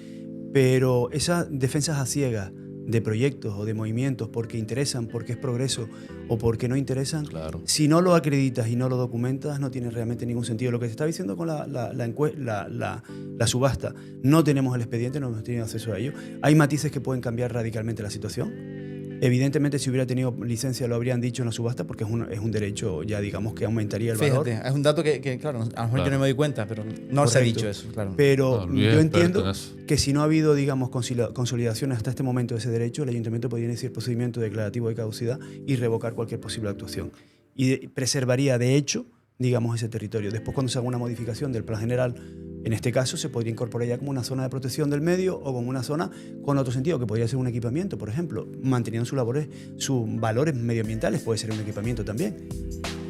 Pero esas defensas a ciegas de proyectos o de movimientos porque interesan, porque es progreso o porque no interesan, si no lo acreditas y no lo documentas, no tiene realmente ningún sentido. Lo que se está diciendo con la subasta, no tenemos el expediente, no hemos tenido acceso a ello. Hay matices que pueden cambiar radicalmente la situación. Evidentemente, si hubiera tenido licencia lo habrían dicho en la subasta, porque es un derecho ya, digamos, que aumentaría el valor. Es un dato que claro, a lo mejor yo no me doy cuenta, pero no se ha dicho eso. Claro. Pero yo entiendo que si no ha habido, digamos, consolidación hasta este momento de ese derecho, el ayuntamiento podría iniciar procedimiento declarativo de caducidad y revocar cualquier posible actuación. Y preservaría, de hecho, digamos, ese territorio. Después, cuando se haga una modificación del plan general, en este caso se podría incorporar ya como una zona de protección del medio o como una zona con otro sentido, que podría ser un equipamiento, por ejemplo, manteniendo sus valores medioambientales, puede ser un equipamiento también.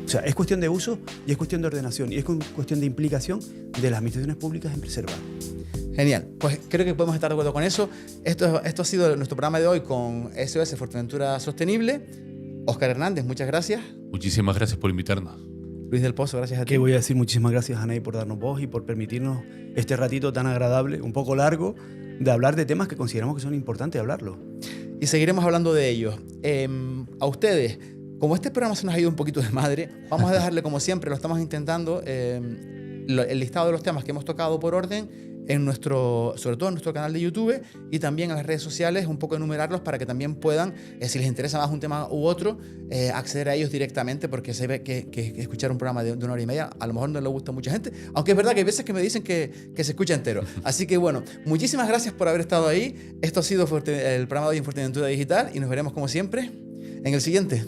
O sea, es cuestión de uso y es cuestión de ordenación y es cuestión de implicación de las administraciones públicas en preservar. Genial, pues creo que podemos estar de acuerdo con eso. Esto ha sido nuestro programa de hoy con SOS Fuerteventura Sostenible. Óscar Hernández, muchas gracias. Muchísimas gracias por invitarnos. Luis del Pozo, gracias a ti. ¿Qué voy a decir? Muchísimas gracias, Anay, por darnos voz y por permitirnos este ratito tan agradable, un poco largo, de hablar de temas que consideramos que son importantes hablarlo. Y seguiremos hablando de ellos. A ustedes, como este programa se nos ha ido un poquito de madre, vamos a dejarle, como siempre, lo estamos intentando, el listado de los temas que hemos tocado por orden, sobre todo en nuestro canal de YouTube y también en las redes sociales, un poco enumerarlos para que también puedan, si les interesa más un tema u otro, acceder a ellos directamente, porque se ve que escuchar un programa de 1 hora y media a lo mejor no le gusta a mucha gente, aunque es verdad que hay veces que me dicen que se escucha entero. Así que bueno, muchísimas gracias por haber estado ahí. Esto ha sido el programa de hoy en Fuerteventura Digital y nos veremos como siempre en el siguiente.